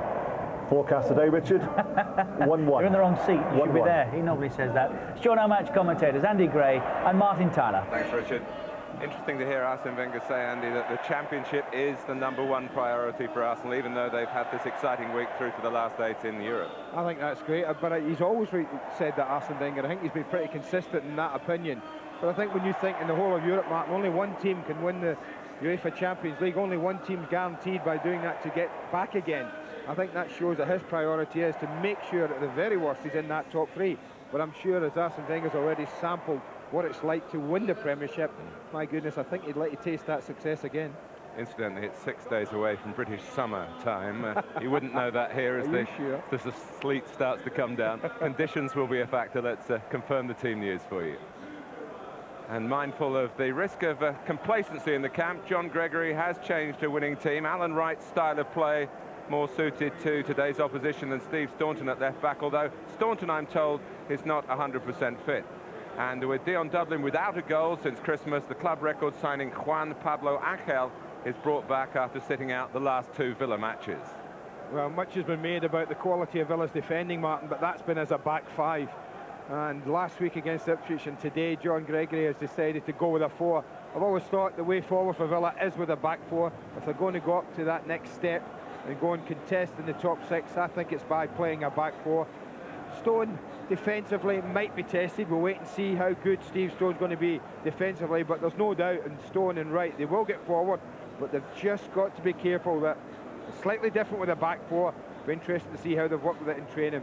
Speaker 4: forecast today, Richard. 1-1.
Speaker 3: You're in the wrong seat. You should be there. He normally says that. It's Join Our Match commentators Andy Gray and Martin Tyler.
Speaker 15: Thanks, Richard. Interesting to hear Arsene Wenger say, Andy, that the Championship is the #1 priority for Arsenal, even though they've had this exciting week through to the last 8 in Europe.
Speaker 2: I think that's great, but he's always said that, Arsene Wenger. I think he's been pretty consistent in that opinion. But I think when you think in the whole of Europe, Martin, only one team can win the UEFA Champions League. Only one team's guaranteed by doing that to get back again. I think that shows that his priority is to make sure at the very worst he's in that top 3. But I'm sure, as Arsene Wenger's already sampled what it's like to win the Premiership, my goodness, I think he'd like to taste that success again.
Speaker 15: Incidentally, it's 6 days away from British summer time. You wouldn't know that here as the sleet starts to come down. Conditions will be a factor. Let's confirm the team news for you. And mindful of the risk of complacency in the camp, John Gregory has changed a winning team. Alan Wright's style of play more suited to today's opposition than Steve Staunton at left back, although Staunton, I'm told, is not 100% fit. And with Dion Dublin without a goal since Christmas, the club record signing Juan Pablo Angel is brought back after sitting out the last 2 Villa matches.
Speaker 2: Well, much has been made about the quality of Villa's defending, Martin, but that's been as a back 5. And last week against Ipswich and today, John Gregory has decided to go with a 4. I've always thought the way forward for Villa is with a back 4. If they're going to go up to that next step and go and contest in the top 6, I think it's by playing a back 4. Stone defensively might be tested. We'll wait and see how good Steve Stone's going to be defensively, but there's no doubt in Stone and Wright they will get forward, but they've just got to be careful that it's slightly different with a back 4. Be interested to see how they've worked with it in training.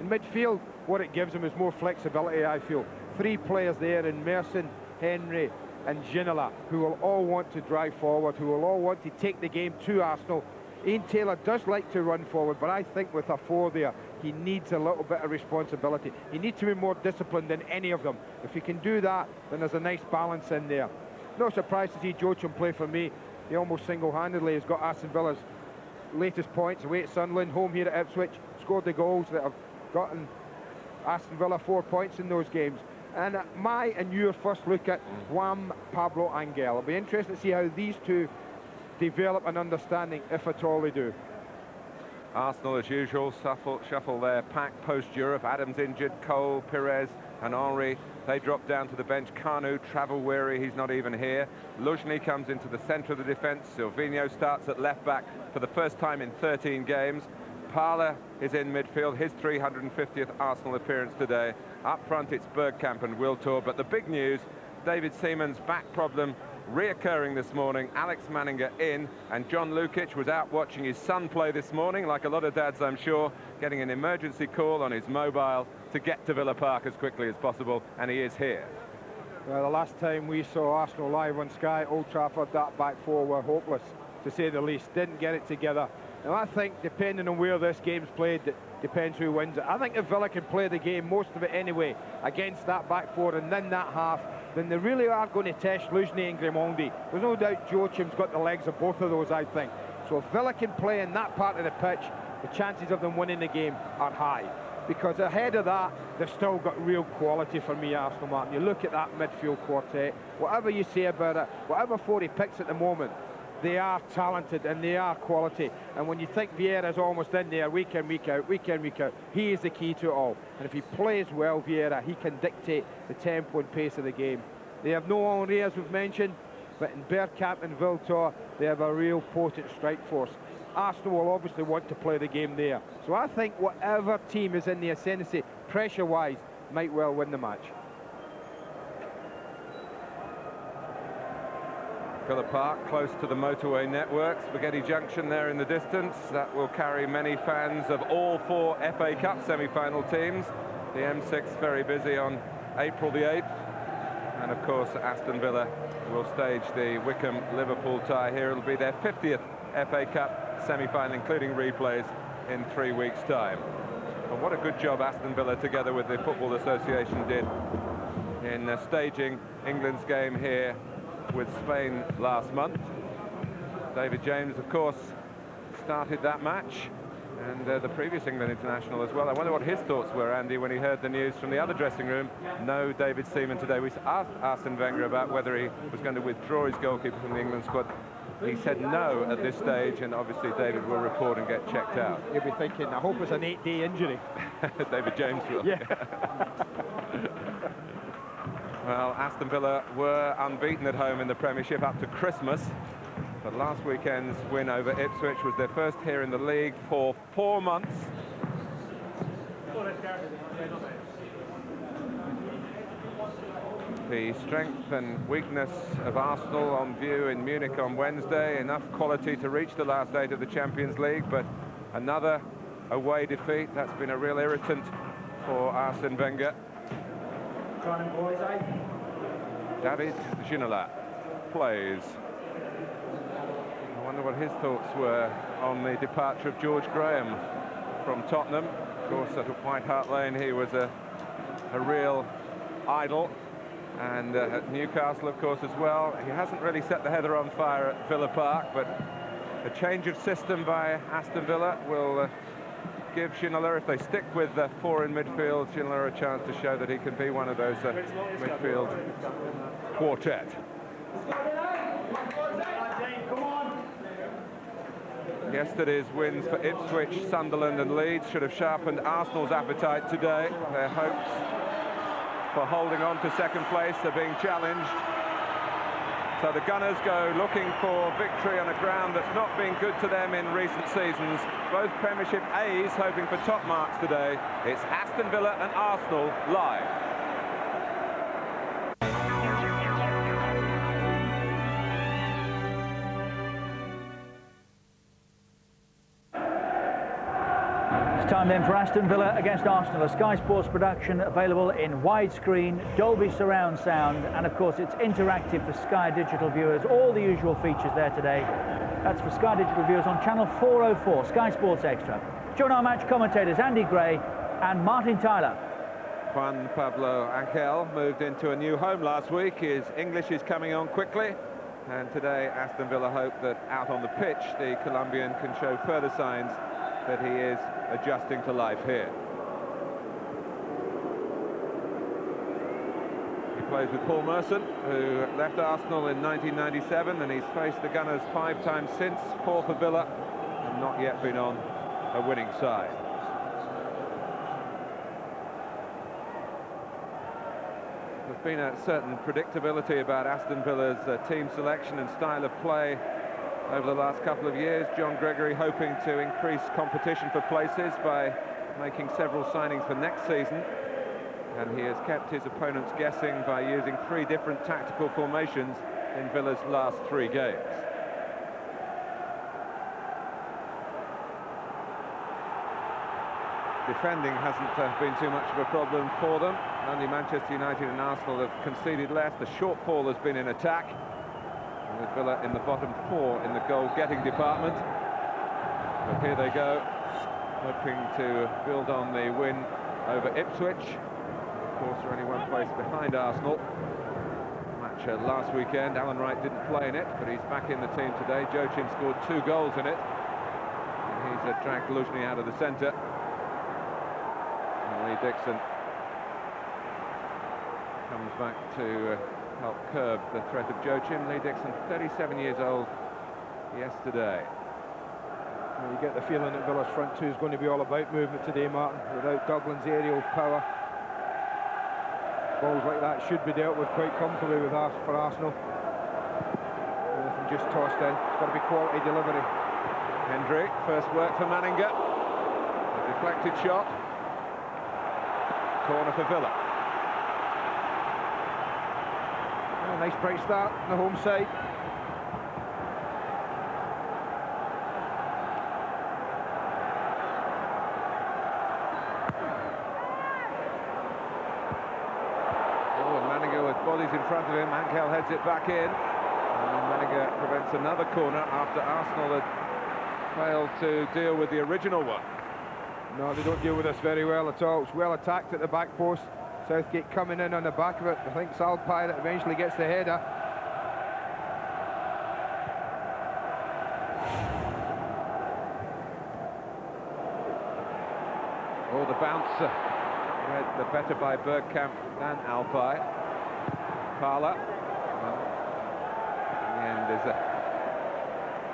Speaker 2: In midfield, what it gives them is more flexibility, I feel. 3 players there in Merson, Henry and Ginola, who will all want to drive forward, who will all want to take the game to Arsenal. Ian Taylor does like to run forward, but I think with a 4 there, he needs a little bit of responsibility. He needs to be more disciplined than any of them. If he can do that, then there's a nice balance in there. Not surprised to see Joachim play for me. He almost single-handedly has got Aston Villa's latest points away at Sunderland, home here at Ipswich, scored the goals that have gotten Aston Villa 4 points in those games. And my and your first look at Juan Pablo Angel. It'll be interesting to see how these two develop an understanding, if at all they do.
Speaker 15: Arsenal, as usual, shuffle their pack post-Europe. Adams injured, Cole, Perez and Henry, they drop down to the bench. Kanu, travel-weary, he's not even here. Luzhny comes into the centre of the defence. Silvino starts at left-back for the first time in 13 games. Parler is in midfield, his 350th Arsenal appearance today. Up front, it's Bergkamp and Wiltor. But the big news, David Seaman's back problem reoccurring this morning. Alex Manninger in, and John Lukic was out watching his son play this morning, like a lot of dads, I'm sure, getting an emergency call on his mobile to get to Villa Park as quickly as possible, and he is here.
Speaker 2: Well, the last time we saw Arsenal live on Sky, Old Trafford, that back 4 were hopeless, to say the least. Didn't get it together. And I think, depending on where this game's played, it depends who wins it. I think if Villa can play the game, most of it anyway, against that back 4 and then that half, then they really are going to test Luzhny and Grimondi. There's no doubt Joachim's got the legs of both of those, I think. So if Villa can play in that part of the pitch, the chances of them winning the game are high. Because ahead of that, they've still got real quality for me, Arsenal, Martin. You look at that midfield quartet, whatever you say about it, whatever 4 he picks at the moment, they are talented and they are quality. And when you think Vieira's almost in there week in, week out, he is the key to it all. And if he plays well, Vieira, he can dictate the tempo and pace of the game. They have no Henry, as we've mentioned, but in Bergkamp and Wiltor, they have a real potent strike force. Arsenal will obviously want to play the game there. So I think whatever team is in the ascendancy, pressure-wise, might well win the match.
Speaker 15: Villa Park, close to the motorway network. Spaghetti Junction there in the distance. That will carry many fans of all 4 FA Cup semi-final teams. The M6 very busy on April the 8th. And of course, Aston Villa will stage the Wycombe-Liverpool tie here. It'll be their 50th FA Cup semi-final, including replays, in 3 weeks' time. And what a good job Aston Villa, together with the Football Association, did in staging England's game here with Spain last month. David James, of course, started that match, and the previous England international as well. I wonder what his thoughts were, Andy, when he heard the news from the other dressing room. No David Seaman today. We asked Arsene Wenger about whether he was going to withdraw his goalkeeper from the England squad. He said no at this stage, and obviously David will report and get checked out.
Speaker 2: You'll be thinking, I hope it's an 8-day injury.
Speaker 15: David James will.
Speaker 2: Yeah.
Speaker 15: Well, Aston Villa were unbeaten at home in the Premiership up to Christmas, but last weekend's win over Ipswich was their first here in the league for 4 months. The strength and weakness of Arsenal on view in Munich on Wednesday. Enough quality to reach the last 8 of the Champions League, but another away defeat. That's been a real irritant for Arsene Wenger. David Ginola plays. wonder what his thoughts were on the departure of George Graham from Tottenham. Of course, at White Hart Lane, he was a real idol. And at Newcastle, of course, as well. He hasn't really set the heather on fire at Villa Park, but a change of system by Aston Villa will give Ginola, if they stick with 4 in midfield, Ginola a chance to show that he can be one of those midfield quartet. Yesterday's wins for Ipswich, Sunderland and Leeds should have sharpened Arsenal's appetite today. Their hopes for holding on to second place are being challenged. So the Gunners go looking for victory on a ground that's not been good to them in recent seasons. Both Premiership A's hoping for top marks today. It's Aston Villa and Arsenal live.
Speaker 3: Time then for Aston Villa against Arsenal, a Sky Sports production available in widescreen, Dolby surround sound, and of course it's interactive for Sky Digital viewers. All the usual features there today. That's for Sky Digital viewers on channel 404, Sky Sports Extra. Join our match commentators Andy Gray and Martin Tyler.
Speaker 15: Juan Pablo Angel moved into a new home last week. His English is coming on quickly, and today Aston Villa hope that out on the pitch the Colombian can show further signs that he is adjusting to life here. He plays with Paul Merson, who left Arsenal in 1997, and he's faced the Gunners 5 times since, 4 for Villa, and not yet been on a winning side. There's been a certain predictability about Aston Villa's team selection and style of play over the last couple of years. John Gregory hoping to increase competition for places by making several signings for next season, and he has kept his opponents guessing by using 3 different tactical formations in Villa's last 3 games. Defending hasn't been too much of a problem for them. Only Manchester United and Arsenal have conceded less. The shortfall has been in attack, with Villa in the bottom 4 in the goal-getting department. But here they go, hoping to build on the win over Ipswich. Of course, they're only 1 place behind Arsenal. Match last weekend, Alan Wright didn't play in it, but he's back in the team today. Joachim scored 2 goals in it, and he's dragged Luzhny out of the centre. And Lee Dixon comes back to help curb the threat of Joachim. Lee Dixon, 37 years old yesterday.
Speaker 2: Well, you get the feeling that Villa's front 2 is going to be all about movement today, Martin, without Duglin's aerial power. Balls like that should be dealt with quite comfortably for Arsenal. Anything just tossed in. It's got to be quality delivery.
Speaker 15: Hendry, first work for Manninger. A deflected shot. Corner for Villa.
Speaker 2: Nice bright start on the home side.
Speaker 15: Oh, and Manninger with bodies in front of him. Angel heads it back in. And Manninger prevents another corner after Arsenal had failed to deal with the original one.
Speaker 2: No, they don't deal with this very well at all. It's well attacked at the back post. Southgate coming in on the back of it. I think Salpai that eventually gets the header.
Speaker 15: Oh, the bounce read the better by Bergkamp than Alpai. Parla. In the end is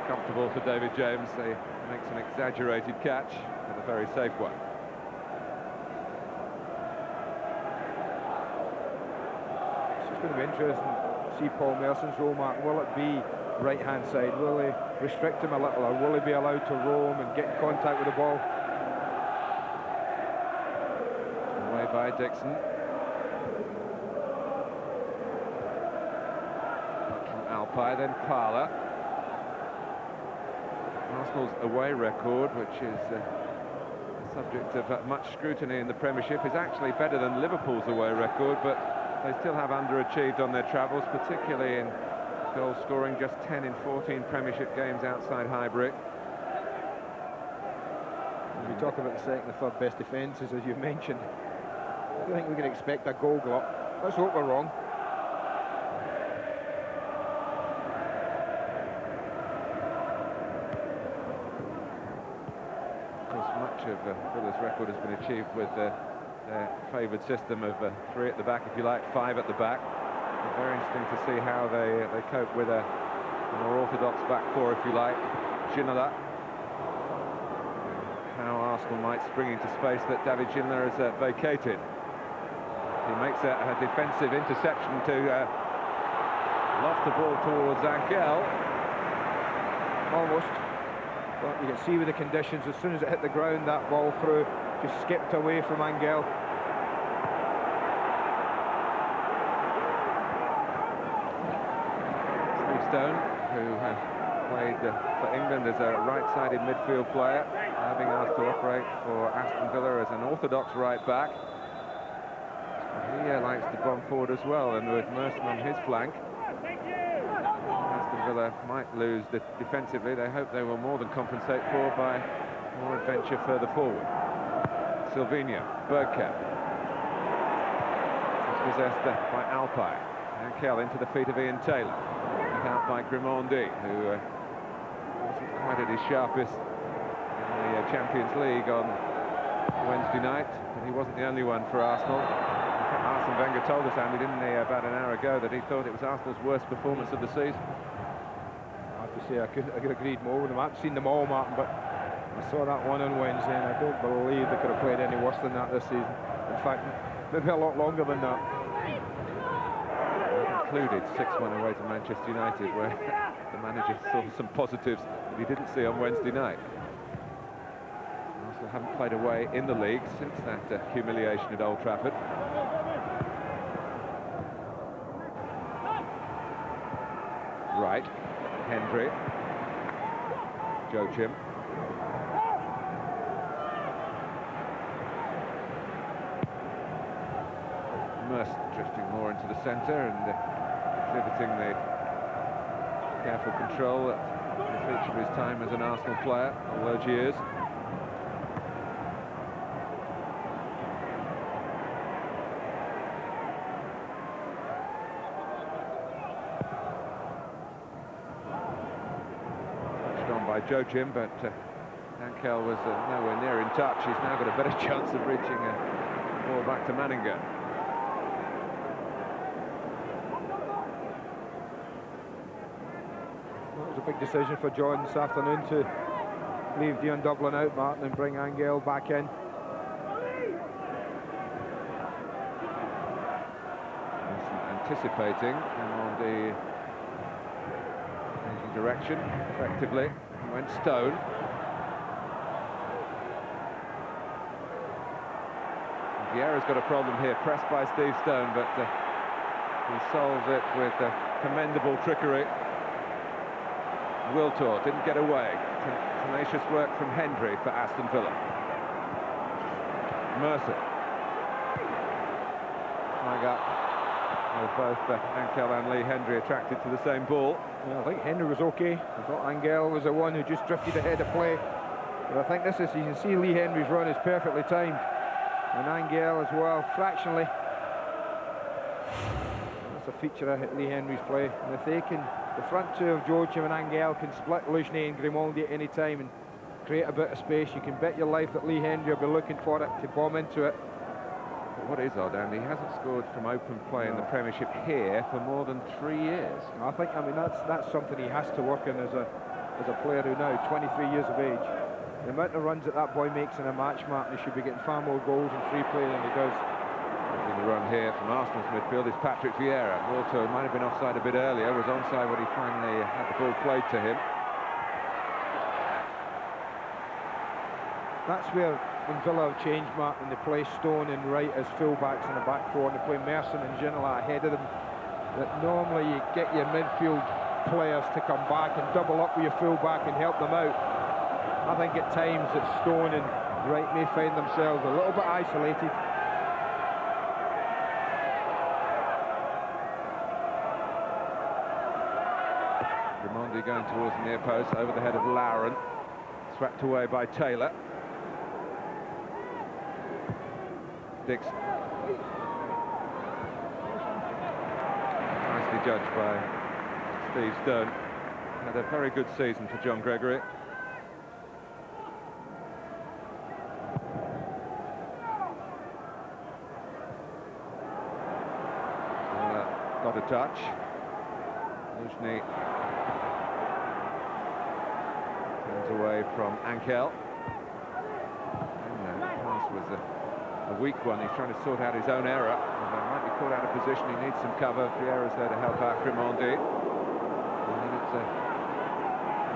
Speaker 15: comfortable for David James. He makes an exaggerated catch, but a very safe one.
Speaker 2: It's going to be interesting to see Paul Merson's role, Mark. Will it be right-hand side? Will he restrict him a little, or will he be allowed to roam and get in contact with the ball?
Speaker 15: Away by Dixon. From Alpai, then Parla. Arsenal's away record, which is the subject of much scrutiny in the Premiership, is actually better than Liverpool's away record, but they still have underachieved on their travels, particularly in Goal scoring, just 10 in 14 Premiership games outside Highbury.
Speaker 2: We talk about the second and third best defences, as you mentioned. I don't think we can expect a goal glut. Let's hope we're wrong.
Speaker 15: Much of Villa's record has been achieved with their favoured system of 3 at the back, if you like, 5 at the back. It's very interesting to see how they cope with a more orthodox back 4, if you like. Ginola. How Arsenal might spring into space that David Ginola has vacated. He makes a defensive interception to loft the ball towards Angel.
Speaker 2: Almost. But you can see with the conditions, as soon as it hit the ground, that ball through just skipped away from Angel.
Speaker 15: Steve Stone, who played for England as a right-sided midfield player, having asked to operate for Aston Villa as an orthodox right back. He likes to bomb forward as well, and with Merson on his flank, Aston Villa might lose defensively. They hope they will more than compensate for by more adventure further forward. Silvino, Bergkamp. It's possessed by Alpay. Ankel into the feet of Ian Taylor. Picked out by Grimondi, who wasn't quite at his sharpest in the Champions League on Wednesday night, but he wasn't the only one for Arsenal. Arsene Wenger told us, Andy, didn't he, about an hour ago, that he thought it was Arsenal's worst performance of the season.
Speaker 2: I have to say, I could agreed more with them. I haven't seen them all, Martin, but I saw that one on Wednesday, and I don't believe they could have played any worse than that this season. In fact, maybe a lot longer than that.
Speaker 15: Included 6-1 away to Manchester United, where the manager saw some positives that he didn't see on Wednesday night. Arsenal haven't played away in the league since that humiliation at Old Trafford. Right, Hendry, Joachim. Merson drifting more into the centre and exhibiting the careful control that is feature of his time as an Arsenal player all those years. Joachim, but Ankel was nowhere near in touch. He's now got a better chance of reaching a ball back to Manninger.
Speaker 2: That was a big decision for John this afternoon to leave Dion Dublin out, Martin, and bring Angel back in.
Speaker 15: Anticipating on the direction effectively. Went Stone. Vieira's got a problem here, pressed by Steve Stone, but he solves it with commendable trickery. Wiltor didn't get away. Tenacious work from Hendry for Aston Villa. Mercer. Flag up. Both Ankel and Lee Hendry attracted to the same ball.
Speaker 2: Yeah, I think Henry was okay. I thought Angel was the one who just drifted ahead of play. But I think this is, you can see Lee Henry's run is perfectly timed. And Angel as well, fractionally. That's a feature of Lee Henry's play. And if they can, the front two of Joachim and Angel can split Lushney and Grimondi at any time and create a bit of space, you can bet your life that Lee Hendry will be looking for it to bomb into it.
Speaker 15: What is odd, Andy, he hasn't scored from open play in the Premiership here for more than 3 years.
Speaker 2: I think, I mean, that's something he has to work on as a player who now 23 years of age. The amount of runs that boy makes in a match, Martin, he should be getting far more goals in free play than he does.
Speaker 15: In the run here from Arsenal's midfield is Patrick Vieira. Walter might have been offside a bit earlier, was onside when he finally had the ball played to him.
Speaker 2: That's where, when Villa have changed, Martin, they play Stone and Wright as full-backs in the back four, and they play Merson and Ginola ahead of them. That normally you get your midfield players to come back and double up with your full-back and help them out. I think at times that Stone and Wright may find themselves a little bit isolated.
Speaker 15: Andy going towards the near post, over the head of Lauren. Swept away by Taylor. Dixon. Nicely judged by Steve Stone. Had a very good season for John Gregory. Got a touch. Luzhny turns away from Ankel. And the pass was a weak one. He's trying to sort out his own error. Might be caught out of position. He needs some cover. Vieira's there to help out Grimaldi. And then it's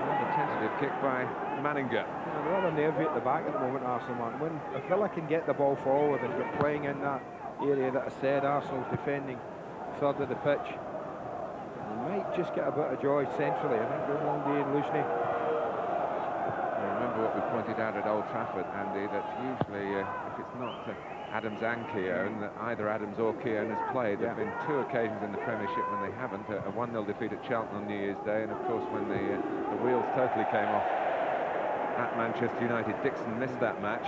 Speaker 15: another tentative kick by Manninger.
Speaker 2: They're rather nervy at the back at the moment, Arsenal. When if Villa can get the ball forward and get playing in that area that I said, Arsenal's defending third of the pitch, they might just get a bit of joy centrally. I think Grimaldi and Luzhny.
Speaker 15: Remember what we pointed out at Old Trafford, Andy, that usually if it's not Adams and Keown, that either Adams or Keown has played. There have been 2 occasions in the Premiership when they haven't. A 1-0 defeat at Charlton on New Year's Day, and of course when the wheels totally came off at Manchester United. Dixon missed that match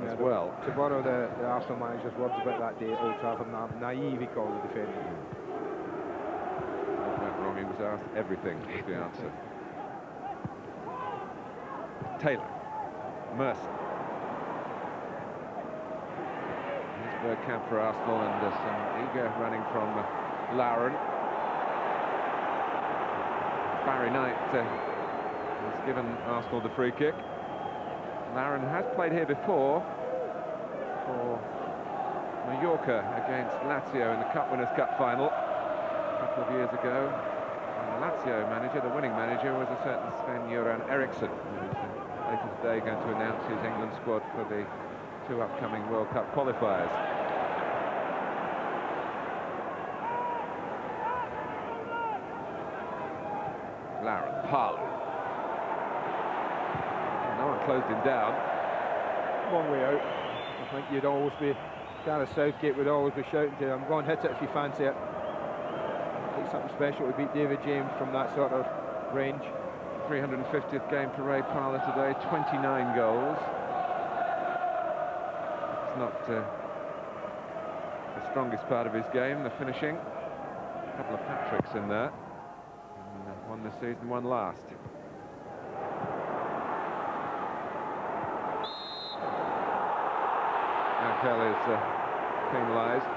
Speaker 15: as well.
Speaker 2: To borrow the Arsenal manager's words about that day at Old Trafford, naive he called the defender.
Speaker 15: What went wrong? He was asked everything was the answer. Taylor. Merson. Here's Bergkamp for Arsenal, and some eager running from Lauren. Barry Knight has given Arsenal the free kick. Lauren has played here before for Mallorca against Lazio in the Cup Winners' Cup final a couple of years ago. And the Lazio manager, the winning manager, was a certain Sven-Göran Eriksson, who's later today going to announce his England squad for the 2 upcoming World Cup qualifiers. Lauren, Parlour. No one closed him down.
Speaker 2: Long way out. I think you'd always be, Gareth Southgate would always be shouting to him, go and hit it if you fancy it. Take something special to beat David James from that sort of range.
Speaker 15: 350th game for Ray Parlour today, 29 goals. It's not the strongest part of his game, the finishing. A couple of hat-tricks in there. And, one this season, one last. Ankel is penalised.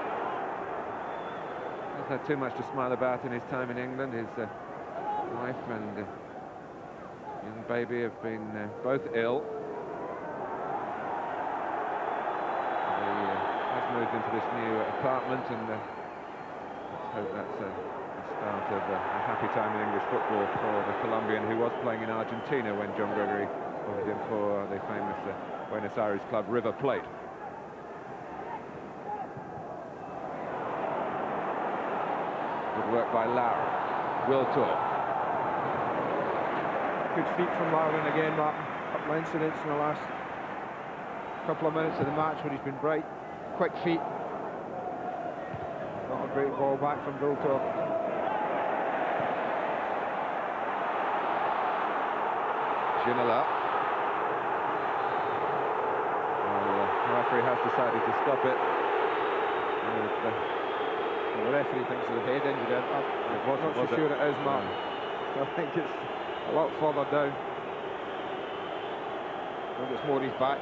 Speaker 15: Hasn't had too much to smile about in his time in England. His wife and young baby have been both ill. He has moved into this new apartment, and let's hope that's the start of a happy time in English football for the Colombian, who was playing in Argentina when John Gregory wanted him for the famous Buenos Aires club River Plate. Good work by Lauren. Wiltor.
Speaker 2: Good feet from Lauren again, Martin. A couple of incidents in the last couple of minutes of the match where he's been bright. Quick feet. Not a great ball back from Wiltor.
Speaker 15: Ginola. Well, the referee has decided to stop it.
Speaker 2: Well, the referee thinks there's a head injury. I'm not so sure it is, Mark. I think it's a lot further down. I think it's more his back.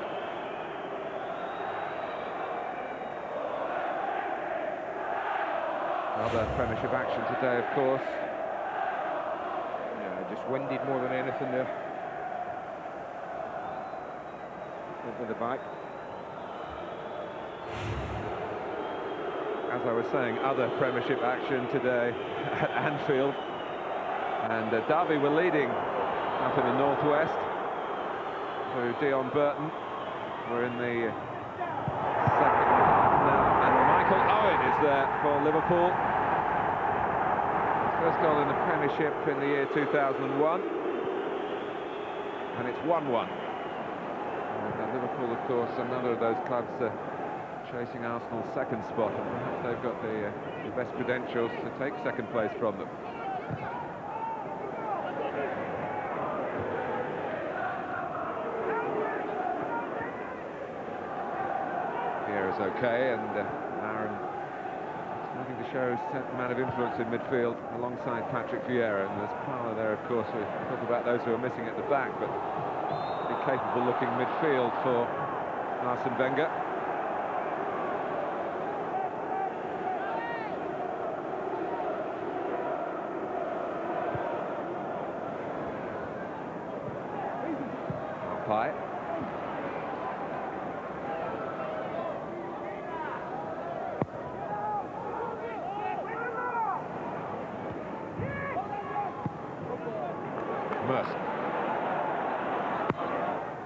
Speaker 15: Another Premiership action today, of course.
Speaker 2: Yeah, just winded more than anything there. Over the back.
Speaker 15: As I was saying, other Premiership action today at Anfield. And Derby were leading up in the northwest through Dion Burton. We're in the second half now, and Michael Owen is there for Liverpool. His first goal in the Premiership in the year 2001. And it's 1-1. Liverpool, of course, another of those clubs chasing Arsenal's second spot, and perhaps they've got the best credentials to take second place from them. Vieira's okay, and Aaron starting to show a certain amount of influence in midfield alongside Patrick Vieira, and there's power there, of course. We talk about those who are missing at the back, but a capable-looking midfield for Arsene Wenger. Alpai. Merson.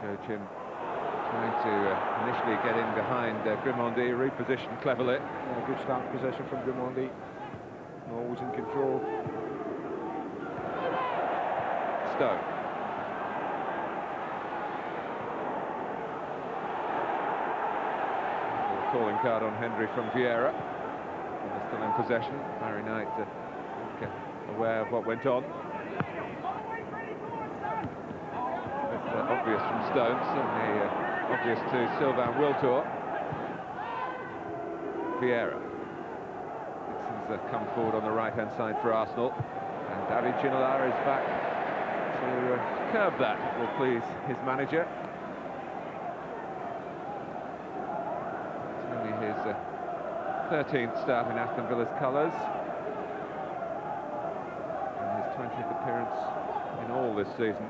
Speaker 15: Joachim trying to initially get in behind Grimandi, repositioned cleverly.
Speaker 2: Yeah, good start position from Grimandi. Always in control.
Speaker 15: Stone. Calling card on Henry from Vieira. And they're still in possession. Barry Knight aware of what went on. Obvious from Stone, certainly obvious to Sylvain Wiltor. Vieira. Dixon's come forward on the right-hand side for Arsenal, and David Ginola is back to curb that. Will please his manager. It's only his 13th start in Aston Villa's colours, and his 20th appearance in all this season.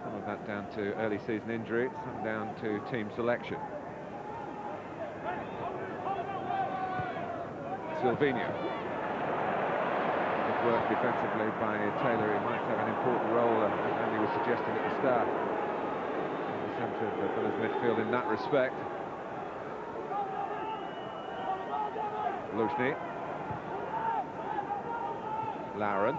Speaker 15: Some of that down to early season injury, some down to team selection. Silvinho. Good work defensively by Taylor. He might have an important role, as Andy was suggesting at the start, in the centre of Villa's midfield in that respect. Lushny. Lauren.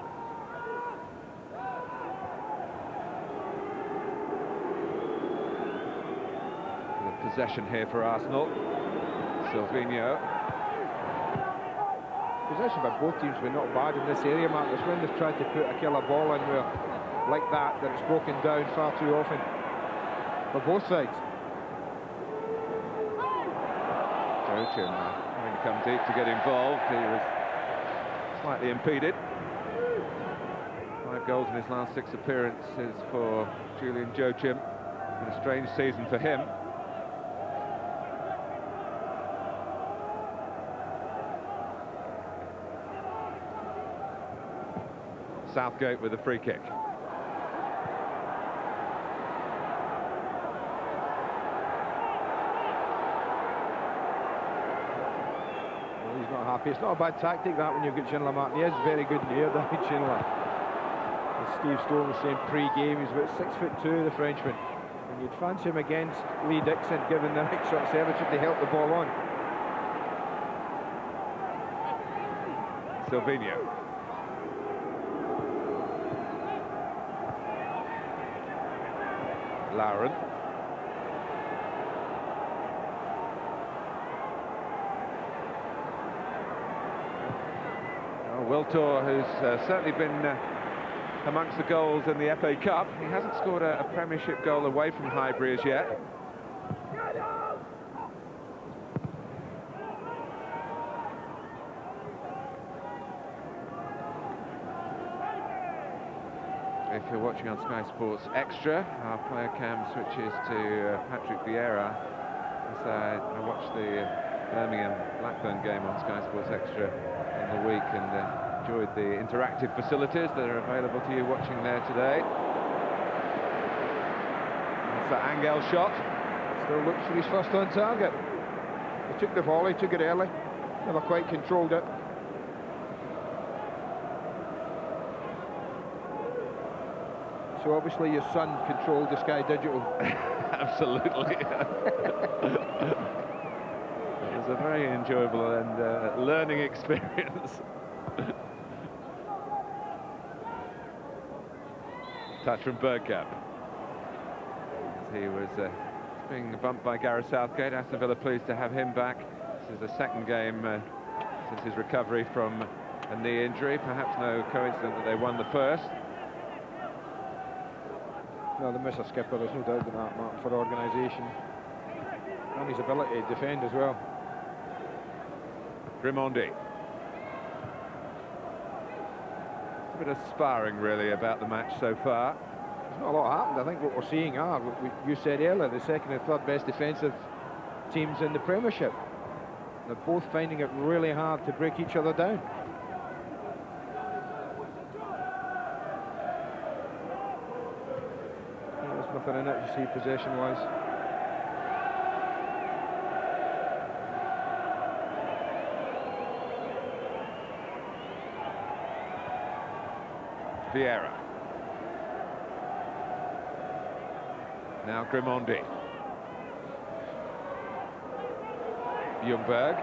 Speaker 15: Possession here for Arsenal. Silvinho.
Speaker 2: Possession by both teams were not bad in this area, Mark. It's when they've tried to put a killer ball in where, like that it's broken down far too often for both sides.
Speaker 15: Joachim having to come deep to get involved. He was slightly impeded. 5 goals in his last 6 appearances for Julian Joachim. Been a strange season for him. Southgate with a free kick.
Speaker 2: Well, he's not happy. It's not a bad tactic, that, when you've got Ginola, Martin. He is very good in the air, David Ginola. As Steve Stone was saying pre-game, he's about 6'2", the Frenchman. And you'd fancy him against Lee Dixon, given the right sort of service if they help the ball on.
Speaker 15: Silvinho. Lauren. Wiltor, who's certainly been amongst the goals in the FA Cup. He hasn't scored a Premiership goal away from Highbury as yet. If you're watching on Sky Sports Extra, our player cam switches to Patrick Vieira. As I watched the Birmingham-Blackburn game on Sky Sports Extra in the week and enjoyed the interactive facilities that are available to you watching there today. That's that Angel shot.
Speaker 2: Still looks for his first on target. He took the volley, took it early, never quite controlled it. So obviously your son controlled the Sky Digital.
Speaker 15: Absolutely. It was a very enjoyable and learning experience. Touch from Bergkamp. He was being bumped by Gareth Southgate. Aston Villa pleased to have him back. This is the second game since his recovery from a knee injury. Perhaps no coincidence that they won the first.
Speaker 2: No, they miss a skipper, there's no doubt about that, Martin, for organisation. And his ability to defend as well.
Speaker 15: Grimondi. A bit of sparring, really, about the match so far.
Speaker 2: There's not a lot happened. I think what we're seeing are, you said earlier, the second and third best defensive teams in the Premiership. They're both finding it really hard to break each other down. There's nothing in it, you see, possession-wise.
Speaker 15: Vieira. Now Grimondi. Ljungberg.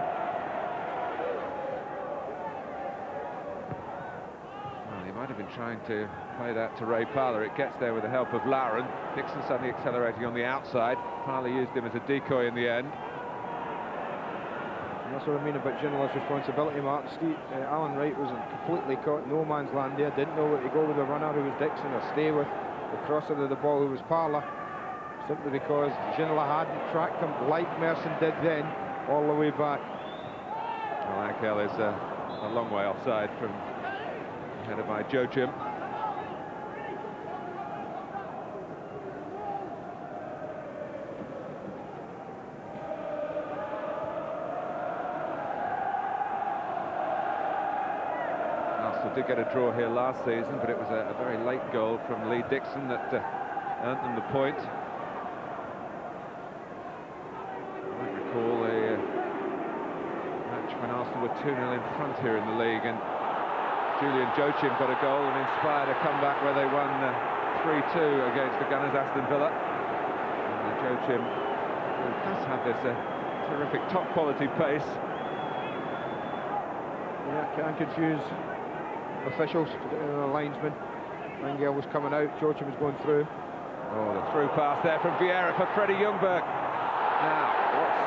Speaker 15: Well, he might have been trying to play that to Ray Parlour. It gets there with the help of Lauren. Dixon suddenly accelerating on the outside. Parlour used him as a decoy in the end.
Speaker 2: And that's what I mean about Ginola's responsibility, Martin. Alan Wright was completely caught in no man's land there, didn't know where to go with the runner, who was Dixon, or stay with the crosser of the ball, who was Parlour, simply because Ginola hadn't tracked him like Merson did then, all the way back.
Speaker 15: Well, Ankel is a long way offside from headed by Joachim. Did get a draw here last season, but it was a very late goal from Lee Dixon that earned them the point. I might recall a match when Arsenal were 2-0 in front here in the league, and Julian Joachim got a goal and inspired a comeback where they won 3-2 against the Gunners, Aston Villa. And Joachim does have this terrific top-quality pace.
Speaker 2: Yeah, can't confuse officials, the linesman. Angel was coming out, Joachim was going through.
Speaker 15: Oh, the through pass there from Vieira for Freddie Ljungberg. Now, what's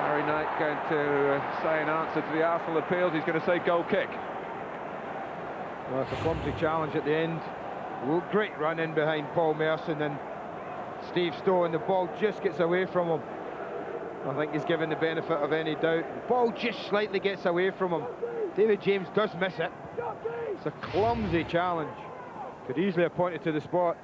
Speaker 15: Harry Knight going to say in answer to the Arsenal appeals? He's going to say goal kick.
Speaker 2: Well, it's a clumsy challenge at the end. Great run in behind Paul Merson and Steve Stowe, and the ball just gets away from him. I think he's given the benefit of any doubt. The ball just slightly gets away from him. David James does miss it. It's a clumsy challenge. Could easily have pointed to the spot.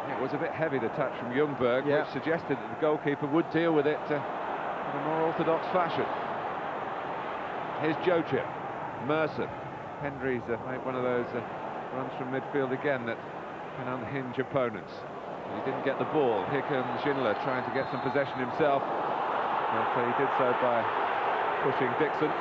Speaker 15: It was a bit heavy, the touch from Ljungberg, which suggested that the goalkeeper would deal with it in a more orthodox fashion. Here's Joachim. Merson. Hendry's made one of those runs from midfield again that can unhinge opponents. He didn't get the ball. Here comes Ginola trying to get some possession himself. But he did so by pushing Dixon.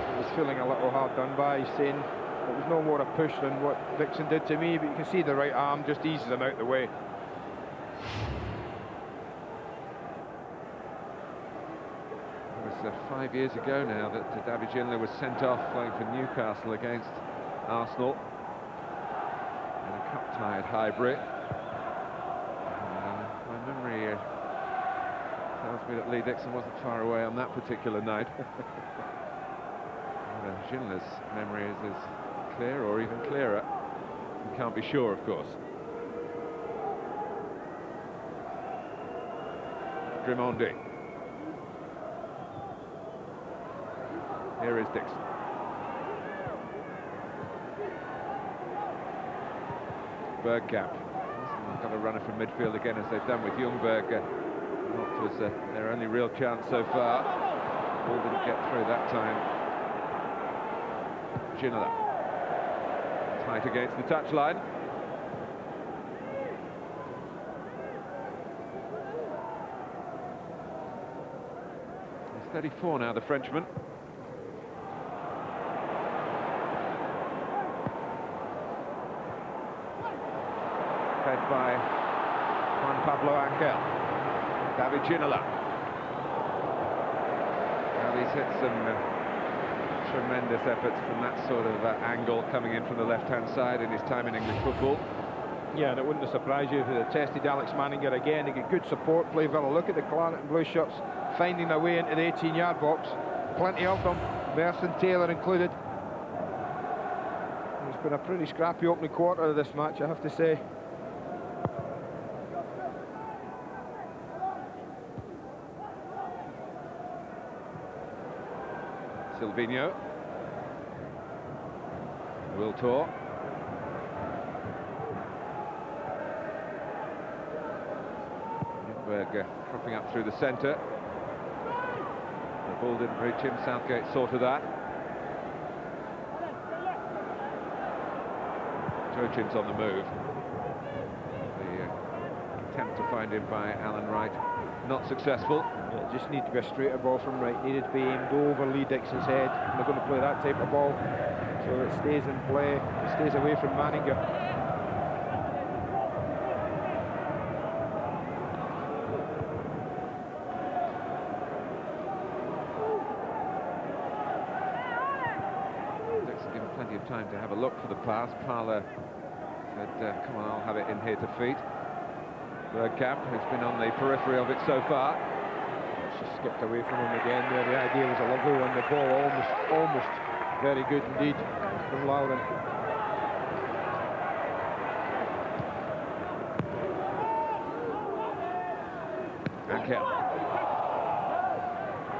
Speaker 2: He was feeling a little hard done by. He's saying it was no more a push than what Dixon did to me, but you can see the right arm just eases him out the way.
Speaker 15: It was 5 years ago now that David Ginola was sent off playing for Newcastle against Arsenal in a cup-tie at Highbury. My memory tells me that Lee Dixon wasn't far away on that particular night. Ginola's memory is as clear or even clearer. You can't be sure, of course. Grimondi. Here is Dixon. Bergkamp. Got a runner from midfield again, as they've done with Ljungberg. Not was their only real chance so far. Ball didn't get through that time. Ginola. Tight against the touchline. He's 34 now, the Frenchman. Fed by Juan Pablo Angel. David Ginola. Well, he's hit some Tremendous efforts from that sort of angle coming in from the left-hand side in his time in English football.
Speaker 2: Yeah, and it wouldn't surprise you if it had tested Alex Manninger again. He got good support play. Villa, look at the Claret and Blue shirts finding their way into the 18-yard box. Plenty of them, Merson, Taylor included. It's been a pretty scrappy opening quarter of this match, I have to say.
Speaker 15: Silvinho. Wiltor. Ljungberg cropping up through the centre. The ball didn't reach him. Southgate sorted that. Jochin's on the move. The attempt to find him by Alan Wright, not successful.
Speaker 2: Yeah, just need to be a straighter ball from Wright. Needed to be aimed over Lee Dixon's head. And they're going to play that type of ball so it stays in play. It stays away from Manninger.
Speaker 15: Dixon given plenty of time to have a look for the pass. Parler said, come on, I'll have it in here to feet. Bergkamp, who's been on the periphery of it so far.
Speaker 2: Just skipped away from him again there. The idea was a lovely one. The ball almost very good indeed from Lauren.
Speaker 15: Ankel.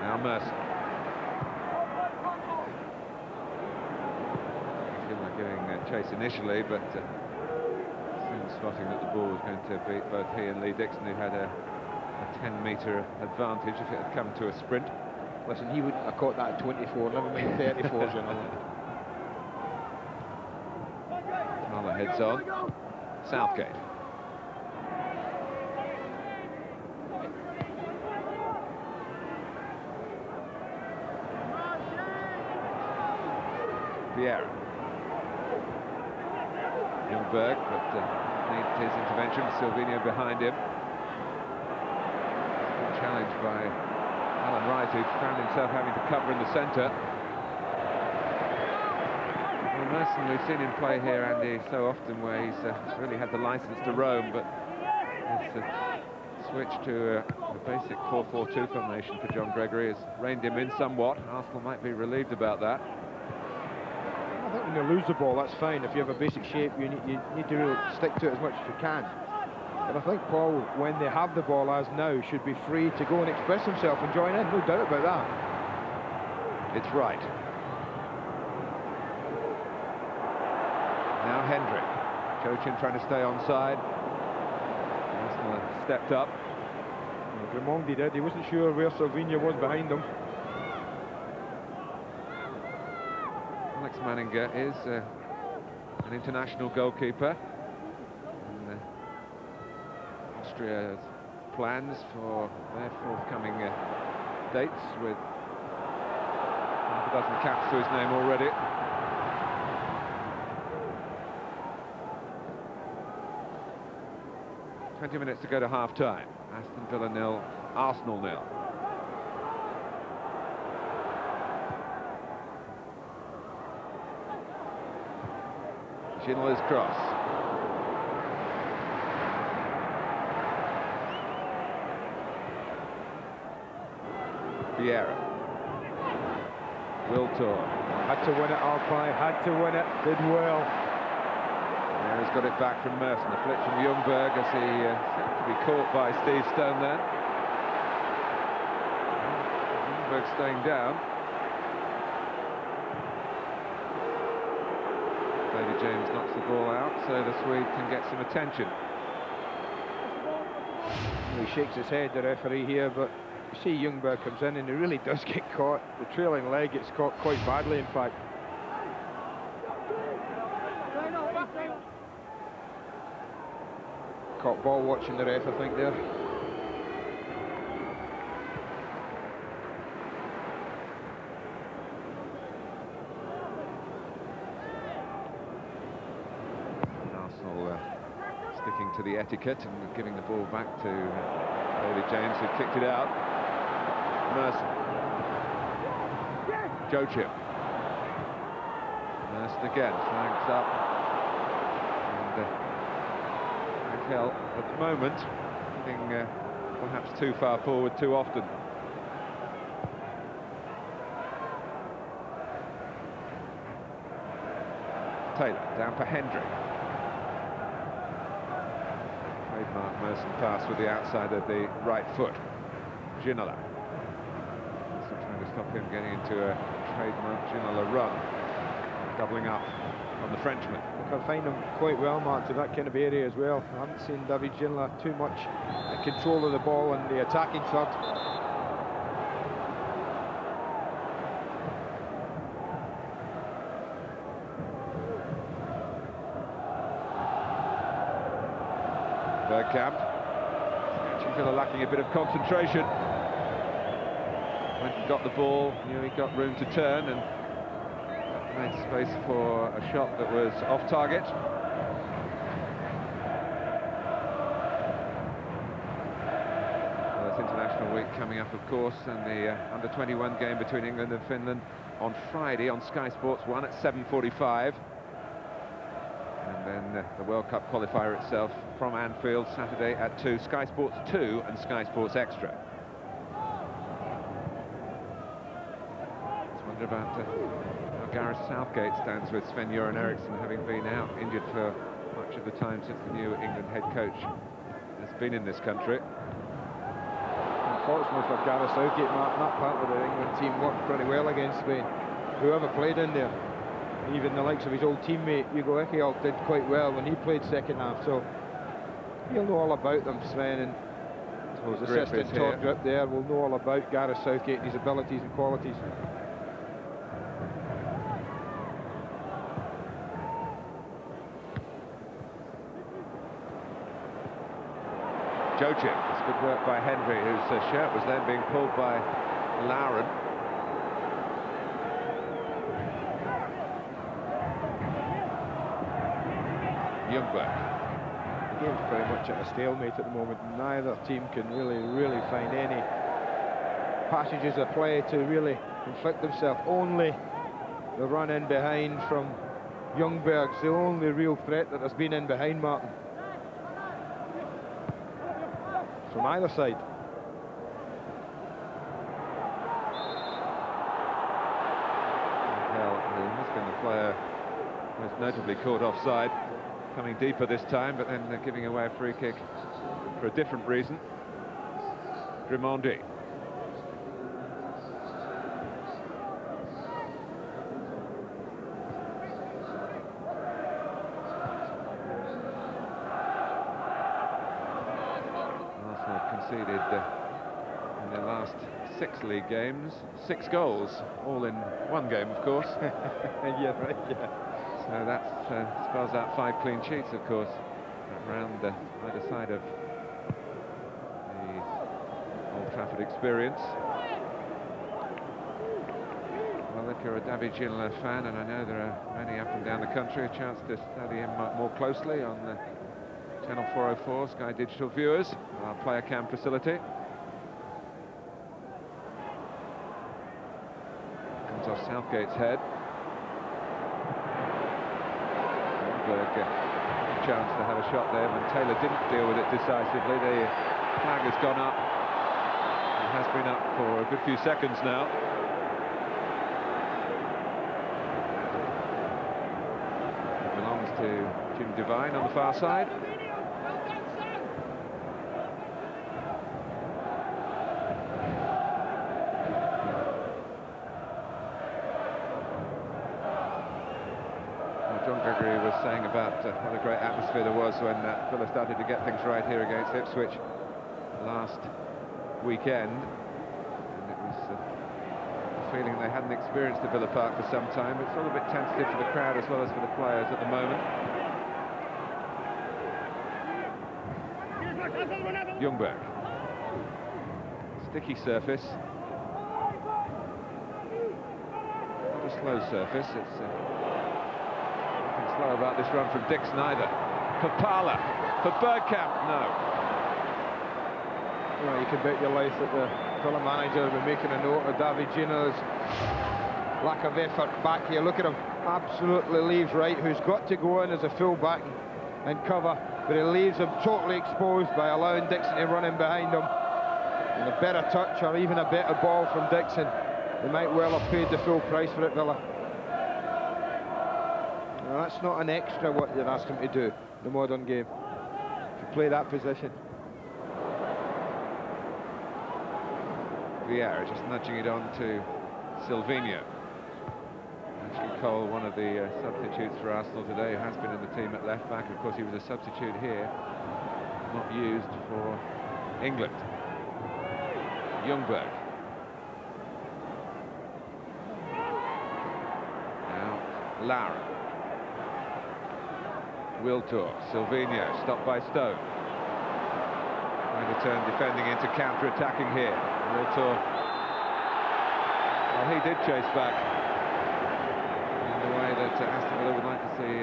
Speaker 15: Now Merson. He was giving chase initially, but soon spotting that the ball was going to beat both he and Lee Dixon, who had a 10-metre advantage if it had come to a sprint.
Speaker 2: Listen, he wouldn't have caught that at 24, never mind 34s, you know.
Speaker 15: Marler heads on. Southgate. Vieira. Ljungberg, but needs his intervention. Silvinho behind him. Challenged by Alan Wright, who found himself having to cover in the centre. Well, Merson, we've seen him play here, Andy, so often where he's really had the licence to roam, but it's switched to a basic 4-4-2 formation for John Gregory has reined him in somewhat. Arsenal might be relieved about that.
Speaker 2: I think when you lose the ball, that's fine. If you have a basic shape, you need to really stick to it as much as you can. But I think Paul, when they have the ball as now, should be free to go and express himself and join in. No doubt about that.
Speaker 15: It's right. Now Hendrick. Jochin trying to stay onside. Arsenal stepped up.
Speaker 2: Ramondi did. He wasn't sure where Silvinho was behind him.
Speaker 15: Alex Manninger is an international goalkeeper. Austria's plans for their forthcoming dates with half a dozen caps to his name already. "20 minutes to go to half-time. Aston Villa 0, Arsenal 0. Schindler's cross. Vieira. Wiltor.
Speaker 2: Had to win it, Alpine, had to win it, did well.
Speaker 15: Vieira's got it back from Merson. A flick from Ljungberg as he seemed to be caught by Steve Stone then. Ljungberg staying down. David James knocks the ball out, so the Swede can get some attention.
Speaker 2: He shakes his head, the referee here, but you see Ljungberg comes in and he really does get caught. The trailing leg gets caught quite badly, in fact. Caught ball watching the ref, I think, there.
Speaker 15: Arsenal sticking to the etiquette and giving the ball back to David James, who kicked it out. Merson. Jochin. again, flags up. And Angel, at the moment, getting perhaps too far forward too often. Taylor, down for Hendry. Trademark Merson pass with the outside of the right foot. Ginola. Still trying to stop him getting into a trademark Ginola run. Doubling up on the Frenchman.
Speaker 2: I find him quite well marked in that kind of area as well. I haven't seen David Ginola too much in control of the ball in the attacking third.
Speaker 15: Bergkamp. Villa lacking a bit of concentration. Went and got the ball, knew he got room to turn and made space for a shot that was off target. Well, it's International Week coming up, of course, and the under-21 game between England and Finland on Friday on Sky Sports 1 at 7:45. And then the World Cup qualifier itself from Anfield Saturday at 2, Sky Sports 2 and Sky Sports Extra. Let's wonder about how Gareth Southgate stands with Sven-Göran Eriksson, having been out injured for much of the time since the new England head coach has been in this country.
Speaker 2: Unfortunately for Gareth Southgate, Martin, that part of the England team worked pretty well against Spain. Whoever played in there, even the likes of his old teammate Hugo Echeal did quite well when he played second half, so he'll know all about them, Sven, and his assistant Todd Grip there will know all about Gareth Southgate and his abilities and qualities.
Speaker 15: Joachim, it's good work by Henry, whose shirt was then being pulled by Lauren. Ljungberg.
Speaker 2: The game's very much at a stalemate at the moment. Neither team can really find any passages of play to really inflict themselves. Only the run in behind from Ljungberg's the only real threat that has been in behind, Martin. From either side.
Speaker 15: Well, he has been the player most notably caught offside, coming deeper this time, but then giving away a free kick for a different reason. Drimondi. Arsenal conceded in their last 6 league games, 6 goals, all in one game, of course.
Speaker 2: Yeah, right, yeah.
Speaker 15: So that spells out 5 clean sheets, of course, around either side of the Old Trafford experience. Well, if you're a David Ginola fan, and I know there are many up and down the country, a chance to study him more closely on the Channel 404 Sky Digital viewers, our player cam facility. Comes off Southgate's head. A chance to have a shot there, but Taylor didn't deal with it decisively. The flag has gone up. It has been up for a good few seconds now. It belongs to Jim Devine on the far side. Saying about what a great atmosphere there was when Villa started to get things right here against Ipswich last weekend, and it was a feeling they hadn't experienced at Villa Park for some time. It's all a bit tentative for the crowd as well as for the players at the moment. Ljungberg, sticky surface, not a slow surface. It's slow about this run from Dixon either. Papala for Bergkamp, no.
Speaker 2: Well, you can bet your life that the Villa manager will be making a note of David Ginola's lack of effort back here. Look at him absolutely leaves Wright, who's got to go in as a full-back and cover, but he leaves him totally exposed by allowing Dixon to run in behind him. And a better touch or even a better ball from Dixon, they might well have paid the full price for it, Villa. Now, that's not an extra what you'd ask him to do in the modern game, to play that position.
Speaker 15: Vieira just nudging it on to Silvinho. Ashley Cole, one of the substitutes for Arsenal today, who has been in the team at left back. Of course, he was a substitute here, not used for England. Ljungberg. Now Lara. Wiltor. Silvinho, stopped by Stone. Trying to turn defending into counter-attacking here. Wiltor. Well, he did chase back in the way that Aston Villa would like to see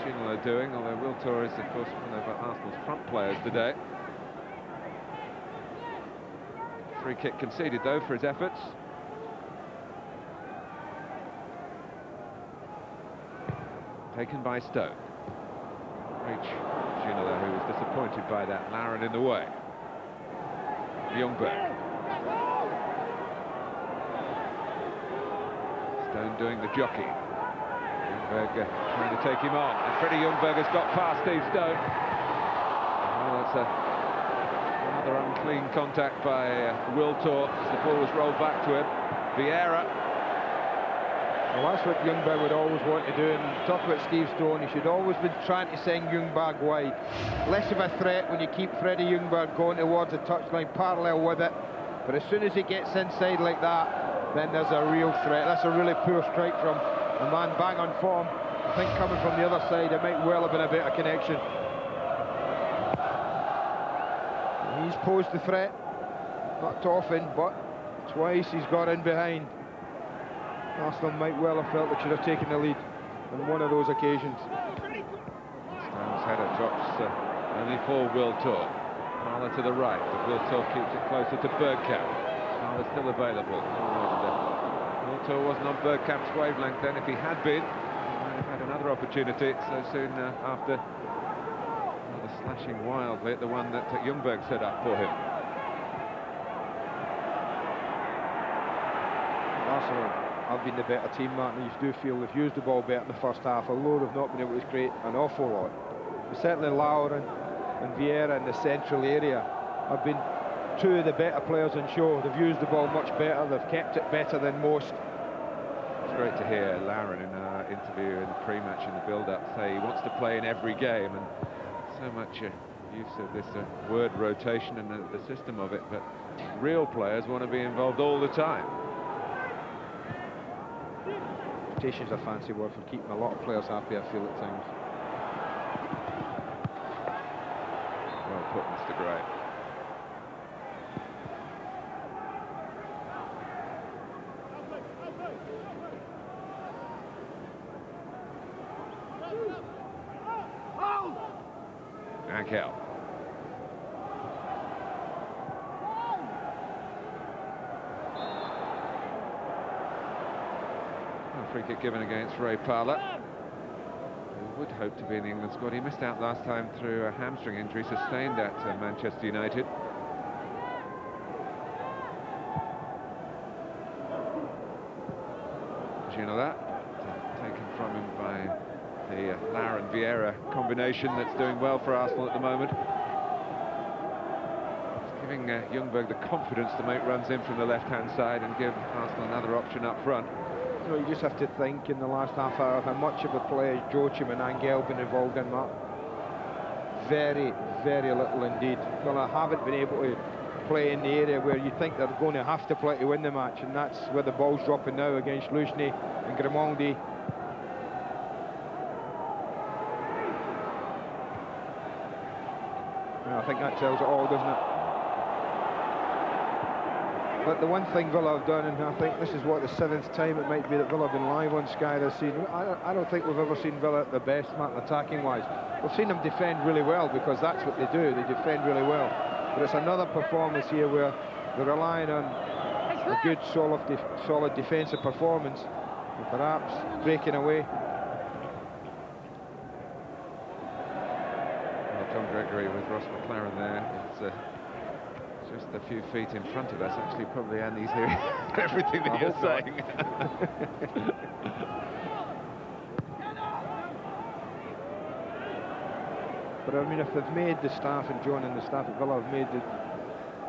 Speaker 15: Schindler doing, although Wiltor is, of course, one of Arsenal's front players today. Free kick conceded, though, for his efforts. Taken by Stone. Reach Schindler, who was disappointed by that. Laren in the way. Ljungberg. Stone doing the jockey. Ljungberg trying to take him on. And Freddie Ljungberg has got past Steve Stone. Well, that's another unclean contact by Wiltor as the ball was rolled back to him. Vieira.
Speaker 2: Well, that's what Ljungberg would always want to do. And talk about Steve Stone, he should always be trying to send Ljungberg wide. Less of a threat when you keep Freddie Ljungberg going towards the touchline, parallel with it. But as soon as he gets inside like that, then there's a real threat. That's a really poor strike from a man bang on form. I think coming from the other side, it might well have been a better connection. He's posed the threat, not often, but twice he's got in behind. Arsenal might well have felt they should have taken the lead on one of those occasions.
Speaker 15: Stone's header drops only for Wiltor. Parler to the right, but Wiltor keeps it closer to Bergkamp. Parler's still available. Wiltor wasn't on Bergkamp's wavelength then. If he had been, he might have had another opportunity so soon after slashing wildly at the one that Ljungberg set up for him.
Speaker 2: Arsenal have been the better team, Martin. You do feel they've used the ball better in the first half, although they've not been able to create an awful lot. But certainly Lauren and Vieira in the central area have been two of the better players on show. They've used the ball much better, they've kept it better than most.
Speaker 15: It's great to hear Lauren in our interview in the pre-match in the build-up say he wants to play in every game, and so much use of this word rotation and the system of it, but real players want to be involved all the time.
Speaker 2: Rotation's a fancy word for keeping a lot of players happy, I feel at times.
Speaker 15: Well put, Mr. Gray. Ankel. Free kick given against Ray Parler, who would hope to be in the England squad. He missed out last time through a hamstring injury sustained at Manchester United. Ginola, taken from him by the Lara and Vieira combination that's doing well for Arsenal at the moment. It's giving Ljungberg the confidence to make runs in from the left-hand side and give Arsenal another option up front.
Speaker 2: You know, you just have to think in the last half hour how much of the players Joachim and Angel have been involved in that. Very, very little indeed. Well, I haven't been able to play in the area where you think they're going to have to play to win the match, and that's where the ball's dropping now against Lushney and Grimaldi. I think that tells it all, doesn't it? But the one thing Villa have done, and I think this is what the 7th time it might be that Villa have been live on Sky this season. I don't think we've ever seen Villa at their best, Martin, attacking-wise. We've seen them defend really well because that's what they do. They defend really well. But it's another performance here where they're relying on a good, solid defensive performance Perhaps breaking away.
Speaker 15: Well, John Gregory with Ross McLaren there. It's just a few feet in front of us. Actually, probably Andy's hearing everything that you're saying.
Speaker 2: But I mean, if they've made the staff, and John and the staff at Villa have made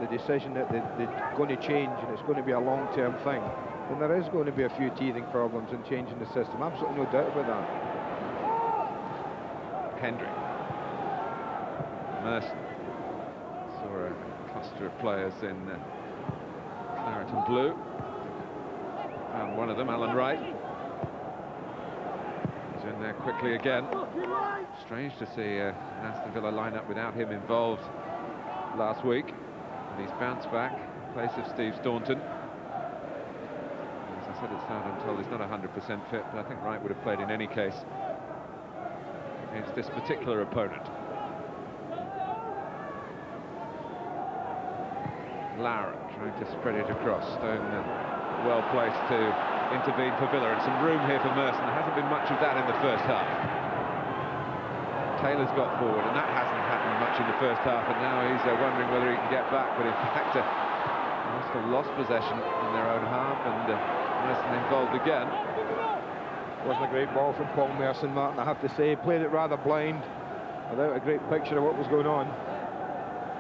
Speaker 2: the decision that they're going to change and it's going to be a long-term thing, then there is going to be a few teething problems in changing the system. Absolutely no doubt about that.
Speaker 15: Hendry. Merson. Saw a cluster of players in claret and blue. And one of them, Alan Wright. He's in there quickly again. Strange to see an Aston Villa lineup without him involved last week. And he's bounced back in place of Steve Staunton. As I said at the start, I'm told he's not 100% fit, but I think Wright would have played in any case against this particular opponent. Lara trying to spread it across. Stone well placed to intervene for Villa, and some room here for Merson. There hasn't been much of that in the first half. Taylor's got forward, and that hasn't happened much in the first half, and now he's wondering whether he can get back, but in fact Arsenal lost possession in their own half, and Merson involved again.
Speaker 2: Wasn't a great ball from Paul Merson, Martin, I have to say. Played it rather blind, without a great picture of what was going on.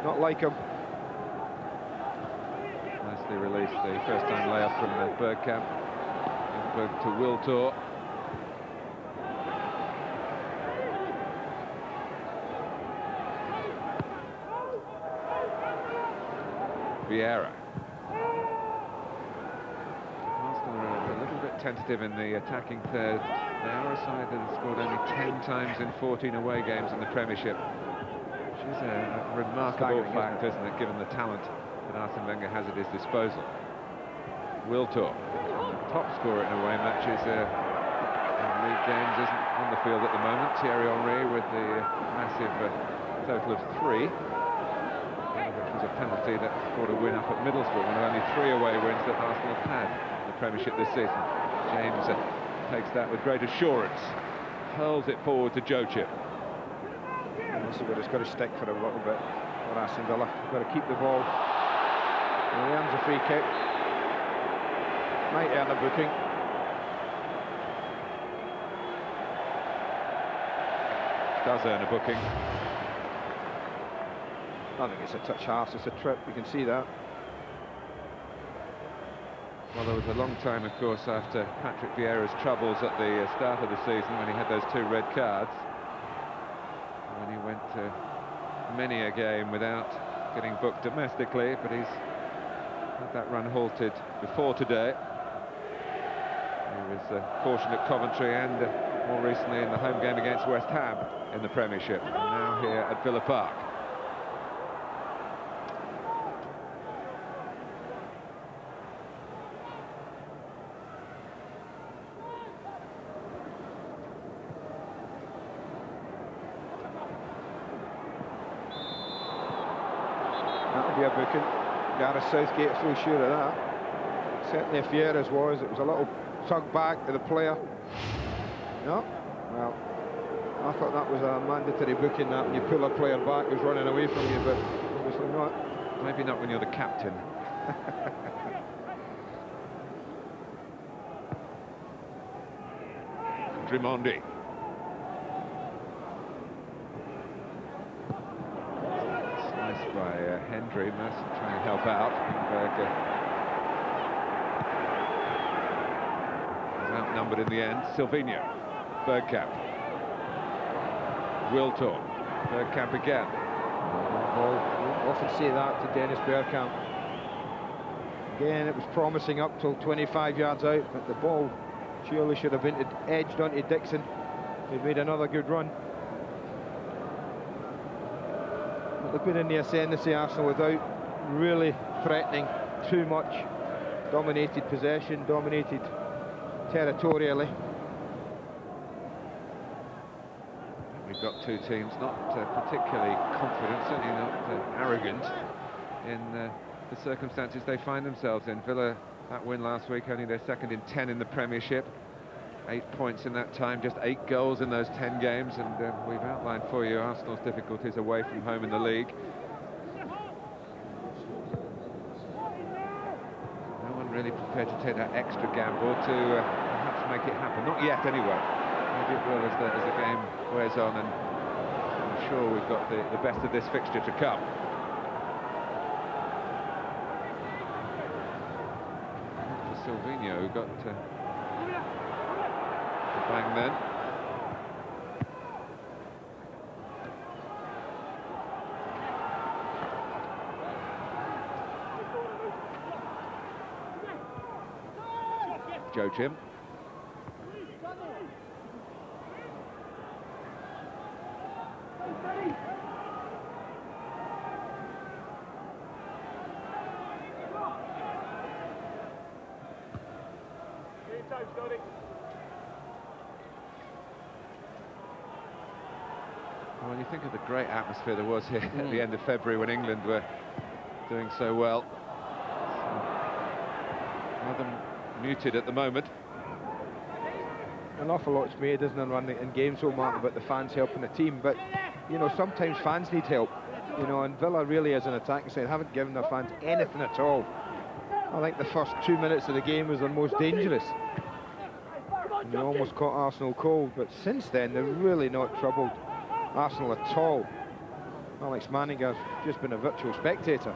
Speaker 2: Not like him.
Speaker 15: Nicely released, the first-time layup from Bergkamp. To Wiltor. Vieira. Arsenal are a little bit tentative in the attacking third. They are a side that has scored only 10 times in 14 away games in the Premiership, which is a remarkable fact, isn't it, given the talent that Arsene Wenger has at his disposal. Wiltor, top scorer in away matches in league games, isn't on the field at the moment. Thierry Henry with the massive total of 3, which was a penalty that scored a win up at Middlesbrough, one of only 3 away wins that Arsenal have had in the Premiership this season. James takes that with great assurance, hurls it forward to Joe Chip.
Speaker 2: This is where it's got to stick for a little bit for Aston Villa. Got to keep the ball. And he earns a free kick. Might earn a booking.
Speaker 15: Does earn a booking.
Speaker 2: I think it's a touch harsh, it's a trip, you can see that.
Speaker 15: Well, there was a long time, of course, after Patrick Vieira's troubles at the start of the season when he had those 2 red cards, when he went to many a game without getting booked domestically, but he's had that run halted before today. He was fortunate at Coventry and more recently in the home game against West Ham in the Premiership, and now here at Villa Park.
Speaker 2: That'll be a booking. Gareth Southgate is so sure of that. Certainly if Vieira's was, it was a little tug back to the player. No? Well, I thought that was a mandatory booking, that when you pull a player back who's running away from you, but obviously not.
Speaker 15: Maybe not when you're the captain. Drimondi. Sliced by Hendry. Merson trying to help out. He's outnumbered in the end. Silvinho. Bergkamp. Wiltor. Bergkamp again.
Speaker 2: We'll often say that to Dennis Bergkamp. Again, it was promising up till 25 yards out, but the ball surely should have been edged onto Dixon. He'd made another good run. But they've been in the ascendancy, Arsenal, without really threatening too much. Dominated possession, dominated territorially.
Speaker 15: We've got 2 teams not particularly confident, certainly not arrogant in the circumstances they find themselves in. Villa, that win last week, only their second in 10 in the Premiership. 8 points in that time, just 8 goals in those 10 games, and we've outlined for you Arsenal's difficulties away from home in the league. No one really prepared to take that extra gamble to perhaps make it happen. Not yet, anyway. Maybe it will as the game wears on, and I'm sure we've got the best of this fixture to come. Silvinho, who got the bang then. Joachim. Well, when you think of the great atmosphere there was here at the end of February when England were doing so well, rather muted at the moment.
Speaker 2: An awful lot's made, isn't it, in games, so Martin, about the fans helping the team, but you know, sometimes fans need help, you know, and Villa really, as an attacking side, haven't given their fans anything at all. I think the first 2 minutes of the game was their most dangerous. And they almost caught Arsenal cold, but since then they're really not troubled Arsenal at all. Alex Manninger's just been a virtual spectator.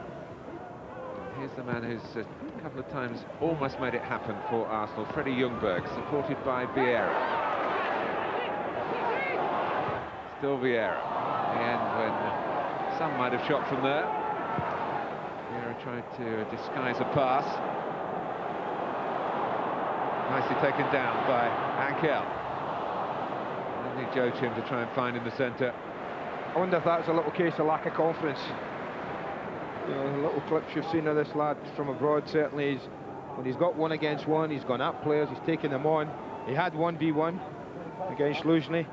Speaker 15: Here's the man who's a couple of times almost made it happen for Arsenal, Freddie Ljungberg, supported by Vieira. Still Vieira. In the end, when some might have shot from there, Vieira tried to disguise a pass. Nicely taken down by Ankel. Only Joachim to try and find in the centre.
Speaker 2: I wonder if that's a little case of lack of confidence. You know, the little clips you've seen of this lad from abroad, certainly, when he's got 1 against 1, he's gone at players, he's taken them on. He had 1v1 against Luzhny,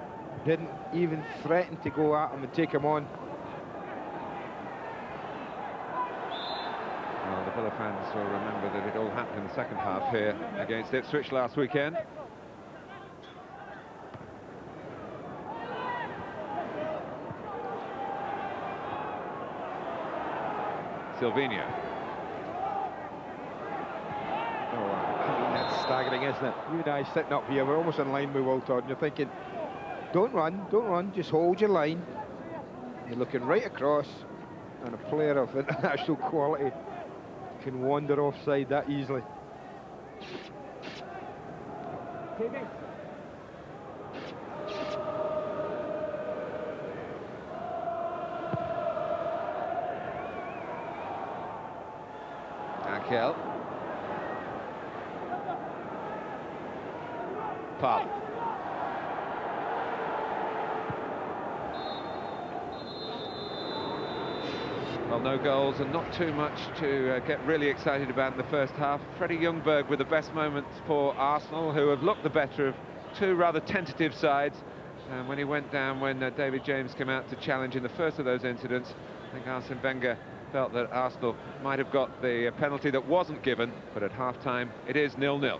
Speaker 2: didn't even threaten to go at him and take him on.
Speaker 15: Well, the Villa fans will remember that it all happened in the second half here against Ipswich last weekend. Silvinho.
Speaker 2: Oh, I mean, that's staggering, isn't it? You and I sitting up here, we're almost in line with Wiltord, and you're thinking, don't run, just hold your line. You're looking right across, and a player of international quality can wander offside that easily.
Speaker 15: Ankel. Pal. Well, no goals and not too much to get really excited about in the first half. Freddie Ljungberg with the best moments for Arsenal, who have looked the better of 2 rather tentative sides. And when he went down, when David James came out to challenge in the first of those incidents, I think Arsene Wenger felt that Arsenal might have got the penalty that wasn't given, but at half-time it is 0-0.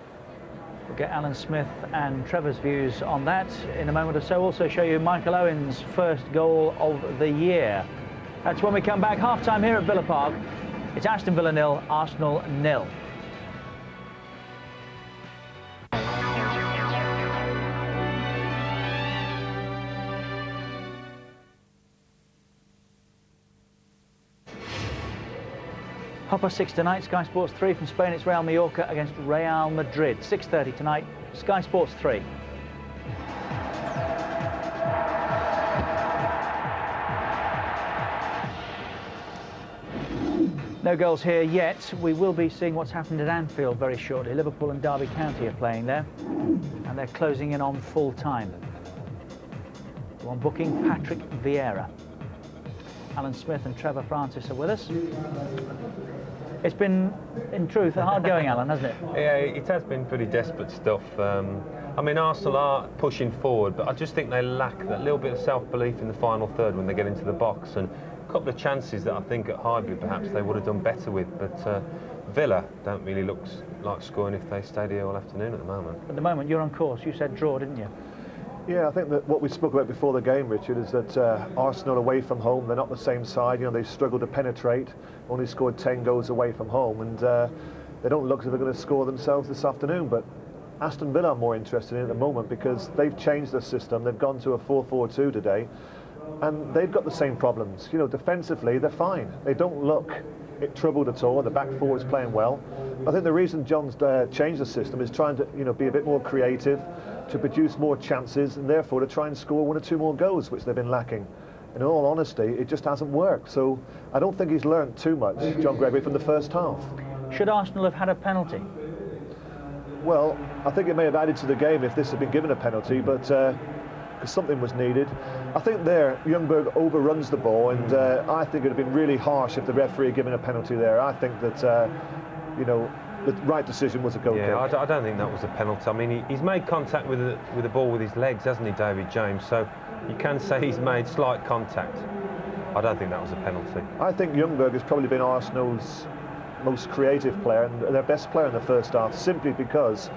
Speaker 3: We'll get Alan Smith and Trevor's views on that in a moment or so. Also show you Michael Owen's first goal of the year. That's when we come back. Half-time here at Villa Park. It's Aston Villa 0, Arsenal 0. £6:30 tonight, Sky Sports 3 from Spain. It's Real Mallorca against Real Madrid. 6:30 tonight, Sky Sports 3. No goals here yet. We will be seeing what's happened at Anfield very shortly. Liverpool and Derby County are playing there, and they're closing in on full time. One booking, Patrick Vieira. Alan Smith and Trevor Francis are with us. It's been, in truth, a hard going, Alan, hasn't it?
Speaker 5: Yeah, it has been pretty desperate stuff. I mean, Arsenal are pushing forward, but I just think they lack that little bit of self-belief in the final third when they get into the box, and a couple of chances that I think at Highbury perhaps they would have done better with, but Villa don't really look like scoring if they stayed here all afternoon at the moment.
Speaker 3: At the moment, you're on course. You said draw, didn't you?
Speaker 4: Yeah, I think that what we spoke about before the game, Richard, is that Arsenal away from home, they're not the same side. You know, they struggle to penetrate, only scored 10 goals away from home, and they don't look as if they're going to score themselves this afternoon. But Aston Villa I'm more interested in at the moment because they've changed their system. They've gone to a 4-4-2 today, and they've got the same problems. You know, defensively, they're fine. They don't look troubled at all. The back four is playing well. I think the reason John's changed the system is trying to, you know, be a bit more creative, to produce more chances, and therefore to try and score 1 or 2 more goals, which they've been lacking. In all honesty, it just hasn't worked. So I don't think he's learnt too much, John Gregory, from the first half.
Speaker 3: Should Arsenal have had a penalty?
Speaker 4: Well, I think it may have added to the game if this had been given a penalty, but because something was needed. I think there, Ljungberg overruns the ball, and I think it would have been really harsh if the referee had given a penalty there. I think that, you know, the right decision was a goal kick.
Speaker 5: Yeah, I don't think that was a penalty. I mean, he's made contact with the ball with his legs, hasn't he, David James? So you can say he's made slight contact. I don't think that was a penalty.
Speaker 4: I think Ljungberg has probably been Arsenal's most creative player and their best player in the first half, simply because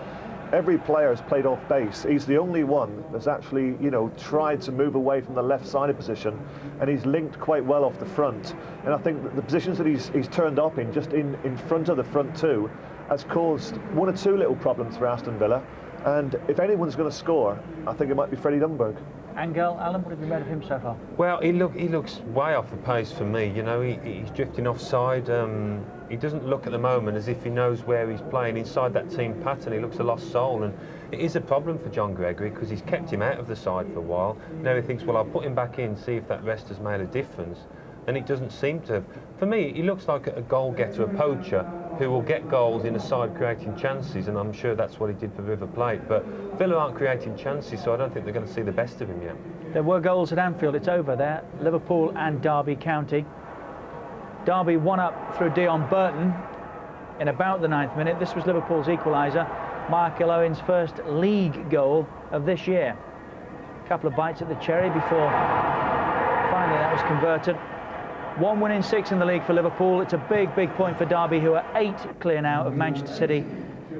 Speaker 4: every player has played off base. He's the only one that's actually, you know, tried to move away from the left-sided position, and he's linked quite well off the front. And I think that the positions that he's turned up in, just in front of the front two, has caused 1 or 2 little problems for Aston Villa. And if anyone's going to score, I think it might be Freddie Ljungberg.
Speaker 3: Angel, Alan, what have you made of him so far?
Speaker 5: Well, he looks way off the pace for me. You know, he's drifting offside. He doesn't look at the moment as if he knows where he's playing inside that team pattern. He looks a lost soul, and it is a problem for John Gregory because he's kept him out of the side for a while. Now he thinks, well, I'll put him back in, see if that rest has made a difference. And it doesn't seem to have. For me, he looks like a goal-getter, a poacher, who will get goals in a side creating chances, and I'm sure that's what he did for River Plate. But Villa aren't creating chances, so I don't think they're going to see the best of him yet.
Speaker 3: There were goals at Anfield. It's over there. Liverpool and Derby County. Derby 1 up through Dion Burton in about the 9th minute. This was Liverpool's equaliser. Michael Owen's first league goal of this year. A couple of bites at the cherry before finally that was converted. 1 win in 6 in the league for Liverpool. It's a big, big point for Derby, who are 8 clear now of Manchester City,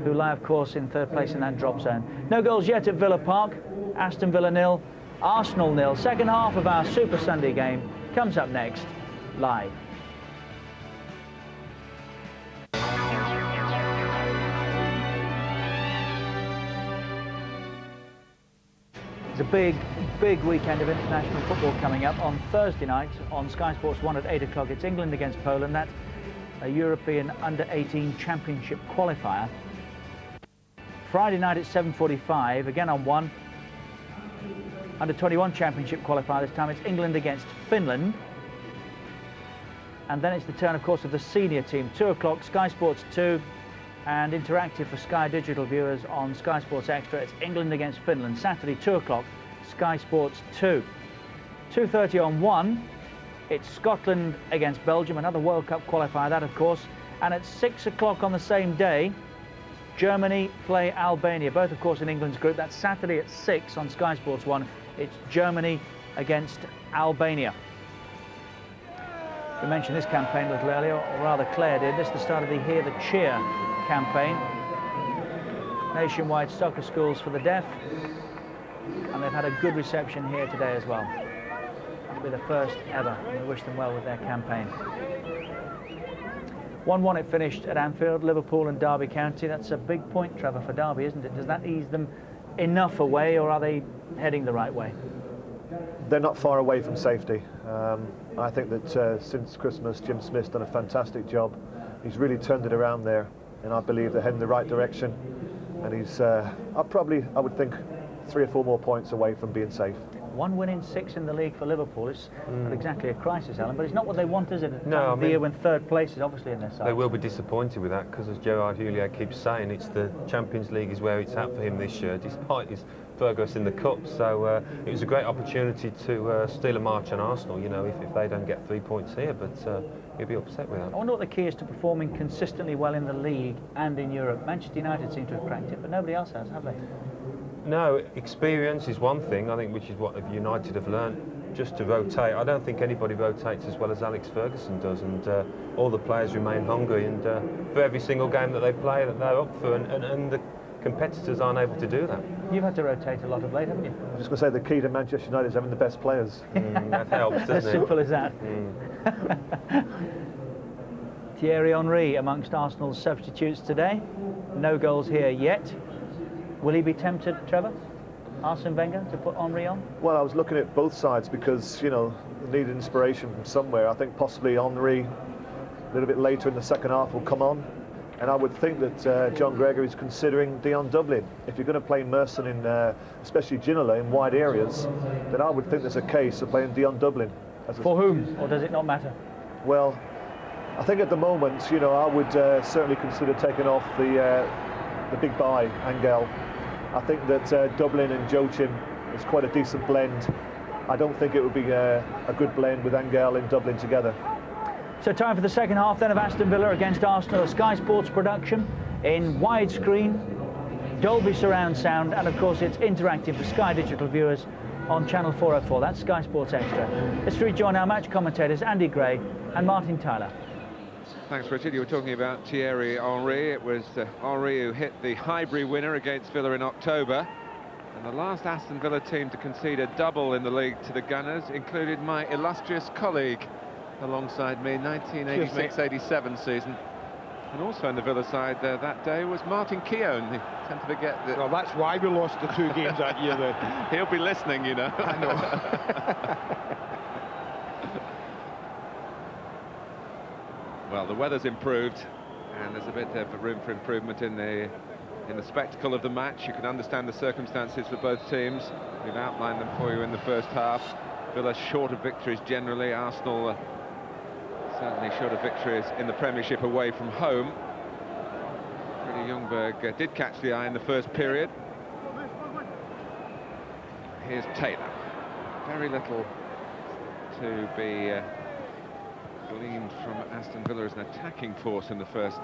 Speaker 3: who lie, of course, in 3rd place in that drop zone. No goals yet at Villa Park. Aston Villa 0, Arsenal 0. Second half of our Super Sunday game comes up next, live. It's a big, big weekend of international football coming up. On Thursday night on Sky Sports 1 at 8 o'clock, it's England against Poland. That's a European Under-18 Championship qualifier. Friday night at 7:45, again on 1, Under-21 Championship qualifier. This time it's England against Finland. And then it's the turn, of course, of the senior team. 2 o'clock, Sky Sports 2. And interactive for Sky Digital viewers on Sky Sports Extra. It's England against Finland. Saturday, 2 o'clock, Sky Sports 2. 2:30 on 1, it's Scotland against Belgium, another World Cup qualifier, that of course. And at 6 o'clock on the same day, Germany play Albania, both of course in England's group. That's Saturday at 6 on Sky Sports 1. It's Germany against Albania. We mentioned this campaign a little earlier, or rather Claire did. This is the start of the Hear the Cheer campaign. Nationwide soccer schools for the deaf, and they've had a good reception here today as well. It'll be the first ever, and we wish them well with their campaign. 1-1 it finished at Anfield, Liverpool and Derby County. That's a big point, Trevor, for Derby, isn't it? Does that ease them enough away, or are they heading the right way?
Speaker 4: They're not far away from safety. I think that since Christmas, Jim Smith's done a fantastic job. He's really turned it around there, and I believe they're heading the right direction. And he's, I would think, 3 or 4 more points away from being safe.
Speaker 3: 1 win in 6 in the league for Liverpool. It's not exactly a crisis, Alan, but it's not what they want, is it?
Speaker 5: No, I mean,
Speaker 3: the year when 3rd place is obviously in their side.
Speaker 5: They will be disappointed with that because, as Gerard Houllier keeps saying, it's the Champions League is where it's at for him this year, despite his progress in the Cup. So it was a great opportunity to steal a march on Arsenal, you know, if they don't get 3 points here, but he'll be upset with that.
Speaker 3: I wonder what the key is to performing consistently well in the league and in Europe. Manchester United seem to have cracked it, but nobody else has, have they?
Speaker 5: No, experience is one thing, I think, which is what United have learned, just to rotate. I don't think anybody rotates as well as Alex Ferguson does, and all the players remain hungry, and for every single game that they play, that they're up for, and the competitors aren't able to do that.
Speaker 3: You've had to rotate a lot of late, haven't you?
Speaker 4: I was just going to say the key to Manchester United is having the best players.
Speaker 5: That helps, doesn't it?
Speaker 3: As simple as that. Thierry Henry amongst Arsenal's substitutes today. No goals here yet. Will he be tempted, Trevor, Arsene Wenger, to put Henry on?
Speaker 4: Well, I was looking at both sides because, you know, they needed inspiration from somewhere. I think possibly Henry, a little bit later in the second half, will come on. And I would think that John Gregory is considering Dion Dublin. If you're going to play Merson in, especially Ginola, in wide areas, then I would think there's a case of playing Dion Dublin.
Speaker 3: For whom, or does it not matter?
Speaker 4: Well, I think at the moment, you know, I would certainly consider taking off the big boy, Angel. I think that Dublin and Joachim is quite a decent blend. I don't think it would be a good blend with Angel and Dublin together.
Speaker 3: So time for the second half then of Aston Villa against Arsenal, a Sky Sports production in widescreen, Dolby surround sound, and of course it's interactive for Sky Digital viewers on channel 404. That's Sky Sports Extra. Let's rejoin our match commentators Andy Gray and Martin Tyler.
Speaker 15: Thanks, Richard. You were talking about Thierry Henry. It was Henry who hit the Highbury winner against Villa in October. And the last Aston Villa team to concede a double in the league to the Gunners included my illustrious colleague alongside me, 1986-87 season. And also in the Villa side that day was Martin Keown. You tend to forget that.
Speaker 2: Well, that's why we lost the 2 games that year, though.
Speaker 15: He'll be listening, you know.
Speaker 2: I know.
Speaker 15: Well, the weather's improved, and there's a bit of room for improvement in the spectacle of the match. You can understand the circumstances for both teams. We've outlined them for you in the first half. Villa short of victories generally. Arsenal certainly short of victories in the Premiership away from home. Freddie Ljungberg did catch the eye in the first period. Here's Taylor. Very little to be gleaned from Aston Villa as an attacking force in the first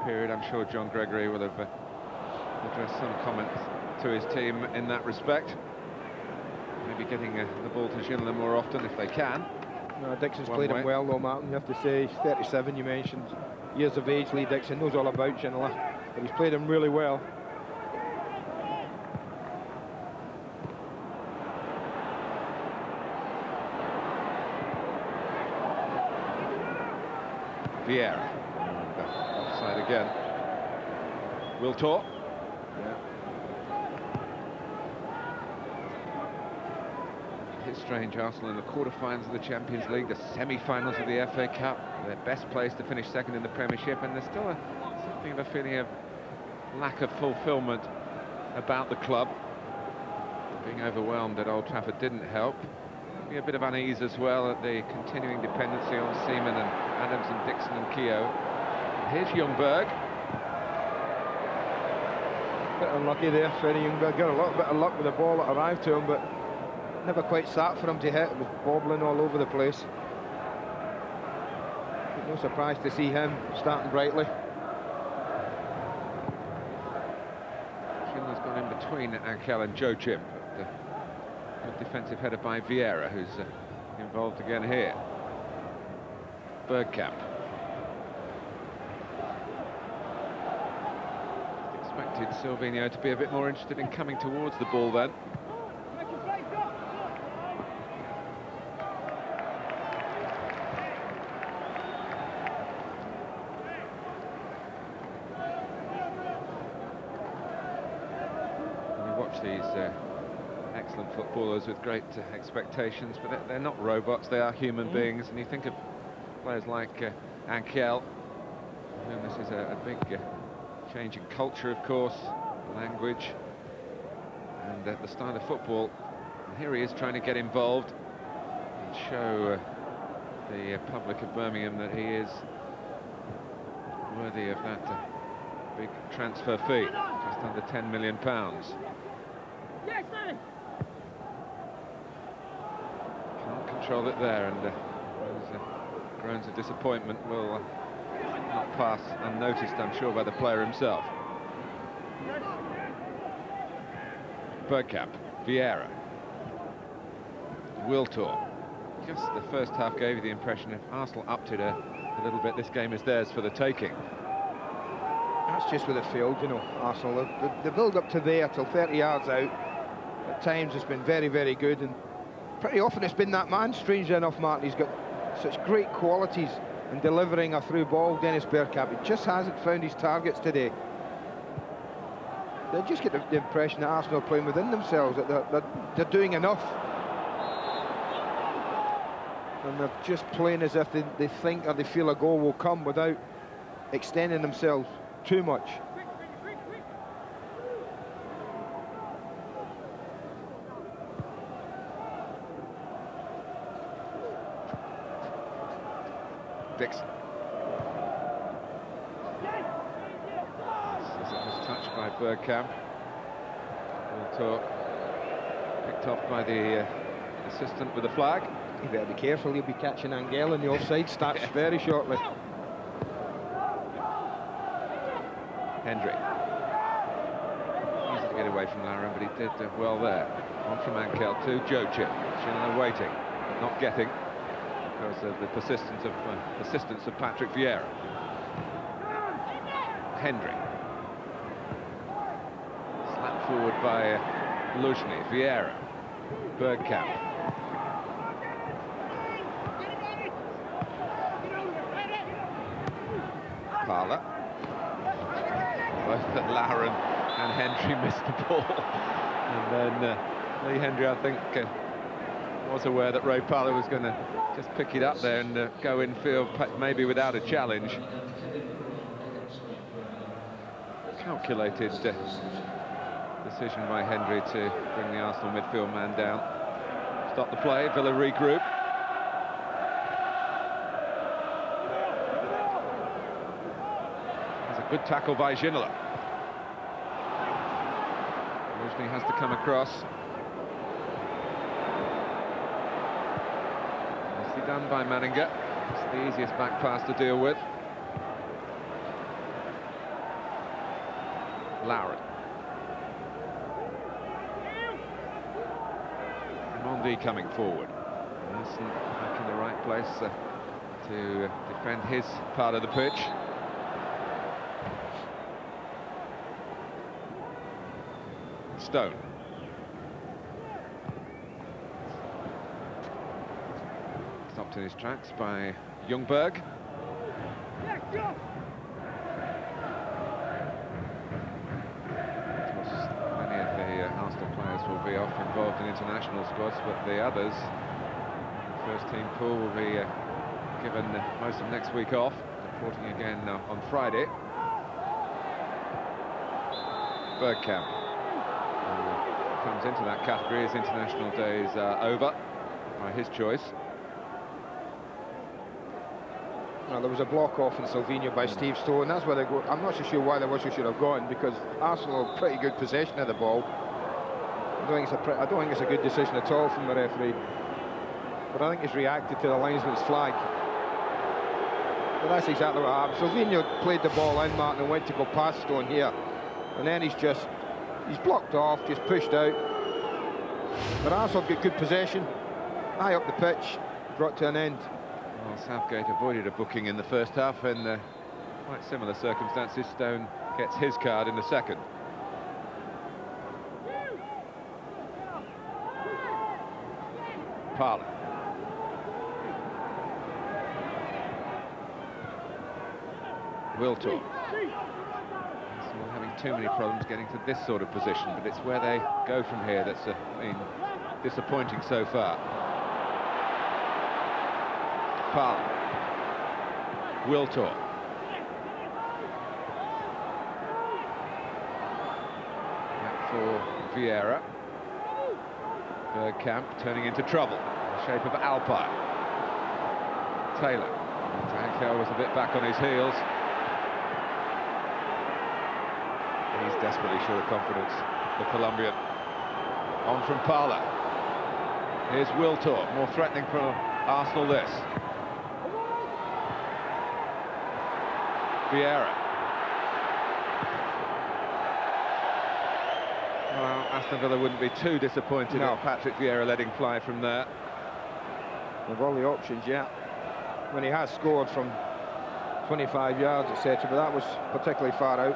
Speaker 15: period. I'm sure John Gregory will have addressed some comments to his team in that respect. Maybe getting the ball to Ginola more often if they can.
Speaker 2: No, Dixon's played him well though, Martin. You have to say, he's 37, you mentioned. Years of age, Lee Dixon knows all about Ginola, but he's played him really well.
Speaker 15: Vieira. Offside again. Wiltor. It's strange, Arsenal in the quarter-finals of the Champions League, the semi-finals of the FA Cup, their best place to finish second in the Premiership, and there's still something of a feeling of lack of fulfilment about the club. Being overwhelmed at Old Trafford didn't help. Maybe a bit of unease as well at the continuing dependency on Seaman and Adams and Dixon and Keogh. Here's Ljungberg.
Speaker 2: Bit unlucky there, Freddie Ljungberg. Got a little bit of luck with the ball that arrived to him, but never quite sat for him to hit. It was bobbling all over the place. No surprise to see him starting brightly.
Speaker 15: Schindler's gone in between Ankel and Joachim. Good defensive header by Vieira, who's involved again here. Bergkamp. Expected Silvino to be a bit more interested in coming towards the ball then. We watch these excellent footballers with great expectations, but they're not robots, they are human beings. And you think of players like Ankel, for whom this is a big change in culture, of course, language, and the style of football. And here he is trying to get involved and show the public of Birmingham that he is worthy of that big transfer fee, just under £10 million. Can't control it there, and those groans of disappointment will not pass unnoticed, I'm sure, by the player himself. Bergkamp, Vieira, Wiltor. Just the first half gave you the impression if Arsenal upped it a little bit, this game is theirs for the taking.
Speaker 2: That's just with it failed, you know, Arsenal. The build-up to there, till 30 yards out, at times it's been very, very good, and pretty often it's been that man, strangely enough, Martin. He's got such great qualities in delivering a through ball, Dennis Bergkamp. He just hasn't found his targets today. They just get the impression that Arsenal are playing within themselves, that they're doing enough. And they're just playing as if they think or they feel a goal will come without extending themselves too much.
Speaker 15: Dixon. As it was touched by Bergkamp. Wiltor picked off by the assistant with the flag.
Speaker 2: You better be careful, you'll be catching Angel in the offside stats very shortly.
Speaker 15: Hendry. Easy to get away from Lauren, but he did well there. On from Ankel to Jocic. Schindler waiting, not getting, because of the persistence of Patrick Vieira. Hendry. Slapped forward by Luzhny. Vieira. Bergkamp. Parler. Both that Lauren and Hendry missed the ball. And then Lee Hendry, I think, was aware that Ray Parler was going to just pick it up there and go in field, maybe without a challenge. Calculated decision by Hendry to bring the Arsenal midfield man down. Stop the play, Villa regroup. Good tackle by Ginola. Luzhny has to come across. Nicely done by Manninger. It's the easiest back pass to deal with. Lauren. Mondi coming forward. Nelson back in the right place to defend his part of the pitch. Stone. Stopped in his tracks by Ljungberg. Many of the Arsenal players will be off involved in international squads, but the others, the first team pool, will be given most of next week off, reporting again on Friday. Bergkamp. Comes into that category as international days are over by his choice.
Speaker 2: Well, there was a block off in Slovenia by Steve Stone. That's where they go. I'm not so sure why the whistle should have gone, because Arsenal have pretty good possession of the ball. I don't think it's a good decision at all from the referee, but I think he's reacted to the linesman's flag. But that's exactly what happened. Slovenia played the ball in, Martin, and went to go past Stone here, and then he's blocked off, just pushed out. But Arsenal have got good possession, high up the pitch, brought to an end.
Speaker 15: Well, Southgate avoided a booking in the first half, and quite similar circumstances. Stone gets his card in the second. Parler. Wiltor. Having too many problems getting to this sort of position, but it's where they go from here that's been disappointing so far. Parler. Wiltor. Back for Vieira. Bergkamp turning into trouble in the shape of Alpine. Taylor. Ankel was a bit back on his heels. He's desperately short of confidence, the Colombian. On from Parler. Here's Wiltor, more threatening for Arsenal this. Vieira. Well, Aston Villa wouldn't be too disappointed
Speaker 2: No.
Speaker 15: if Patrick Vieira letting fly from there.
Speaker 2: With all the options, yeah. When he has scored from 25 yards, etc., but that was particularly far out.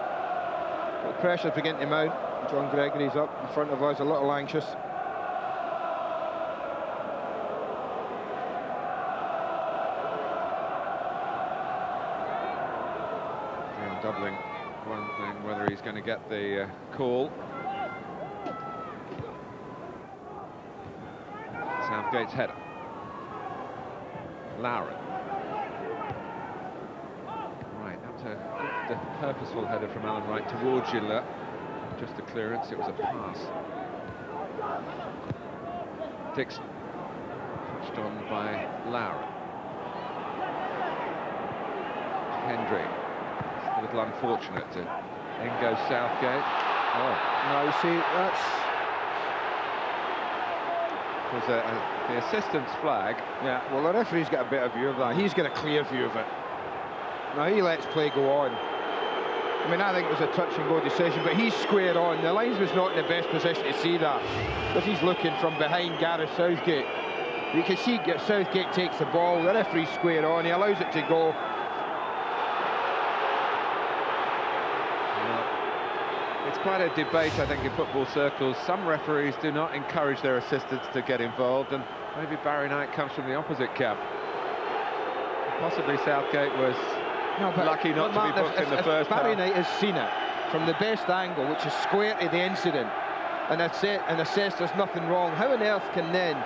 Speaker 2: The pressure's beginning to mount. John Gregory's up in front of us, a little anxious.
Speaker 15: Now doubling wondering whether he's going to get the call. Southgate's header. Lauren. Right, that was a good, purposeful header from Alan Wright towards Gillett. Just a clearance, it was a pass. Dixon. Touched on by Lauren. Hendry. It's a little unfortunate to in goes Southgate. Oh.
Speaker 2: No, you see, that's...
Speaker 15: Was the assistant's flag.
Speaker 2: Yeah, well, the referee's got a better view of that. He's got a clear view of it. Now, he lets play go on. I mean, I think it was a touch-and-go decision, but he's square on. The linesman's not in the best position to see that, because he's looking from behind Gareth Southgate. You can see Southgate takes the ball, the referee's square on, he allows it to go.
Speaker 15: It's quite a debate, I think, in football circles. Some referees do not encourage their assistants to get involved, and maybe Barry Knight comes from the opposite camp. Possibly Southgate was lucky not to be booked in the first half.
Speaker 2: Barry Knight has seen it from the best angle, which is square to the incident, and assessed there's nothing wrong. How on earth can then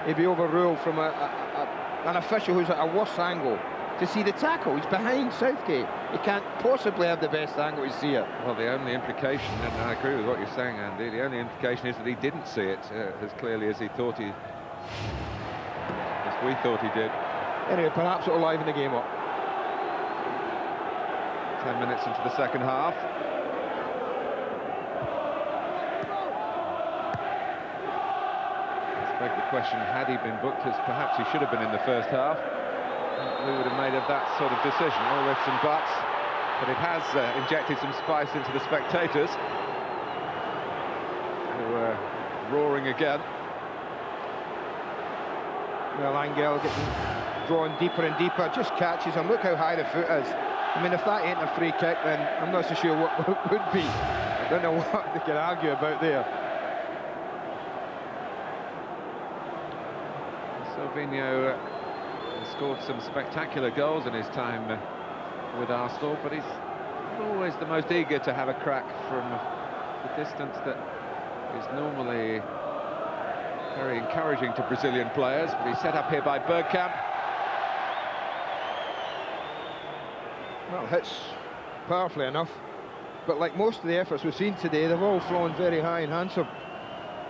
Speaker 2: he be overruled from an official who's at a worse angle to see the tackle? He's behind Southgate. He can't possibly have the best angle to see it.
Speaker 15: Well, the only implication, and I agree with what you're saying, Andy, the only implication is that he didn't see it as clearly as we thought he did.
Speaker 2: Anyway, perhaps it'll liven the game up.
Speaker 15: 10 minutes into the second half. Let's beg the question, had he been booked as perhaps he should have been in the first half, we would have made of that sort of decision. All ifs and buts, but it has injected some spice into the spectators, who are roaring again.
Speaker 2: Well, Angel getting drawn deeper and deeper, just catches him. Look how high the foot is. I mean, if that ain't a free kick, then I'm not so sure what would be. I don't know what they can argue about there.
Speaker 15: Silvino scored some spectacular goals in his time with Arsenal, but he's always the most eager to have a crack from the distance that is normally very encouraging to Brazilian players, but he's set up here by Bergkamp.
Speaker 2: Well, hits powerfully enough, but like most of the efforts we've seen today, they've all flown very high and handsome.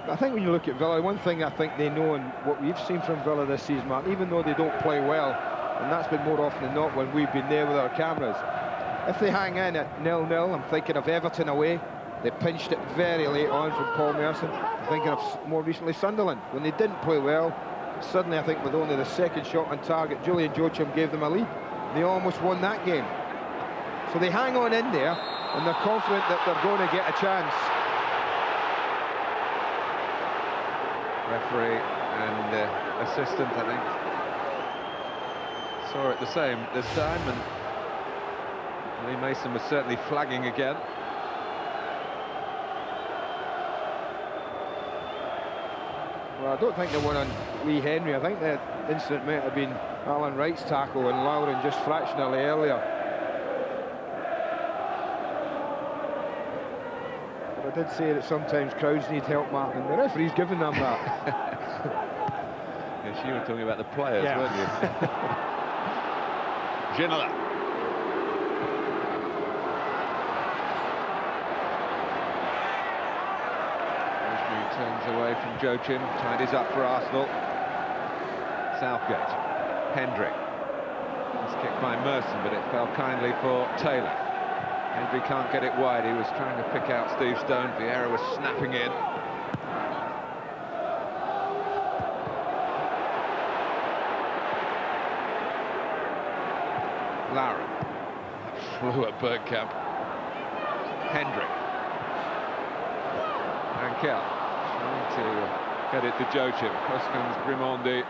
Speaker 2: I think when you look at Villa, one thing I think they know, and what we've seen from Villa this season, Mark, even though they don't play well, and that's been more often than not when we've been there with our cameras, if they hang in at 0-0, I'm thinking of Everton away, they pinched it very late on from Paul Merson. I'm thinking of more recently Sunderland, when they didn't play well, suddenly I think with only the second shot on target, Julian Joachim gave them a lead. They almost won that game. So they hang on in there, and they're confident that they're going to get a chance.
Speaker 15: Referee and assistant, I think, saw it the same this time, and Lee Mason was certainly flagging again.
Speaker 2: Well, I don't think the one on Lee Henry. I think the incident might have been Alan Wright's tackle and Lauren just fractionally earlier. I did say that sometimes crowds need help, Martin. The referee's given them that.
Speaker 15: Yes, you were talking about the players,
Speaker 2: yeah.
Speaker 15: weren't you? Ginola. Rosemary turns away from Joachim, tidies up for Arsenal. Southgate. Hendry. It's kicked by Merson, but it fell kindly for Taylor. Hendry can't get it wide. He was trying to pick out Steve Stone. Vieira was snapping in. Lauren. Flew at Bergkamp. Hendry. Ankel trying to get it to Joachim. Hoskins, Grimondi.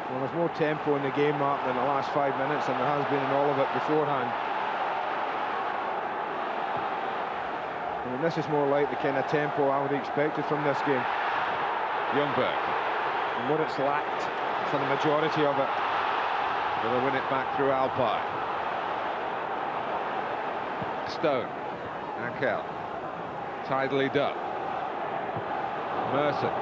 Speaker 2: Well, there's more tempo in the game, Martin, in the last 5 minutes than there has been in all of it beforehand. I mean, this is more like the kind of tempo I would have expected from this game.
Speaker 15: Ljungberg.
Speaker 2: And what it's lacked for the majority of it.
Speaker 15: Will they win it back through Alpine? Stone. Ankel. Tidally done. Merson.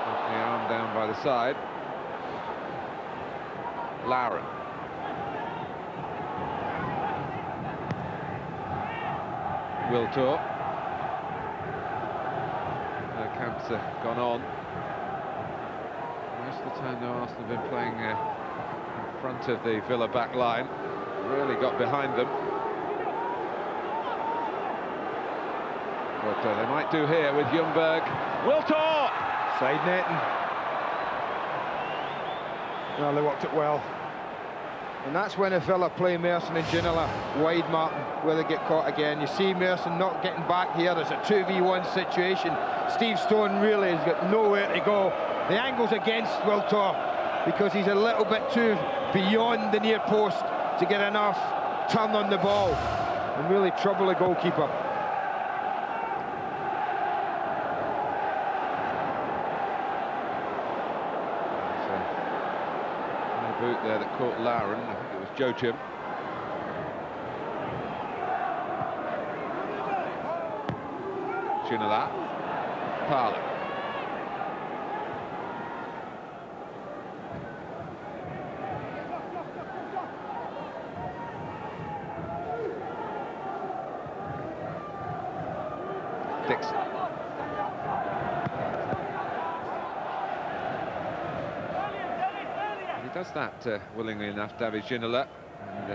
Speaker 15: Put the arm down by the side. Lauren. Wiltor. Camp's gone on. Most of the time, though, Arsenal have been playing in front of the Villa back line. Really got behind them. What they might do here with Ljungberg. Wiltor!
Speaker 2: Side netting. Well, they worked it well. And that's when if Villa play Merson and Ginola wide, Martin, where they get caught again. You see Merson not getting back here. There's a 2v1 situation. Steve Stone really has got nowhere to go. The angle's against Wiltor because he's a little bit too beyond the near post to get enough turn on the ball and really trouble the goalkeeper.
Speaker 15: Boot there that caught Lauren. I think it was Joachim. Ginola. Parler. Dixon. He does that willingly enough, David Ginola, and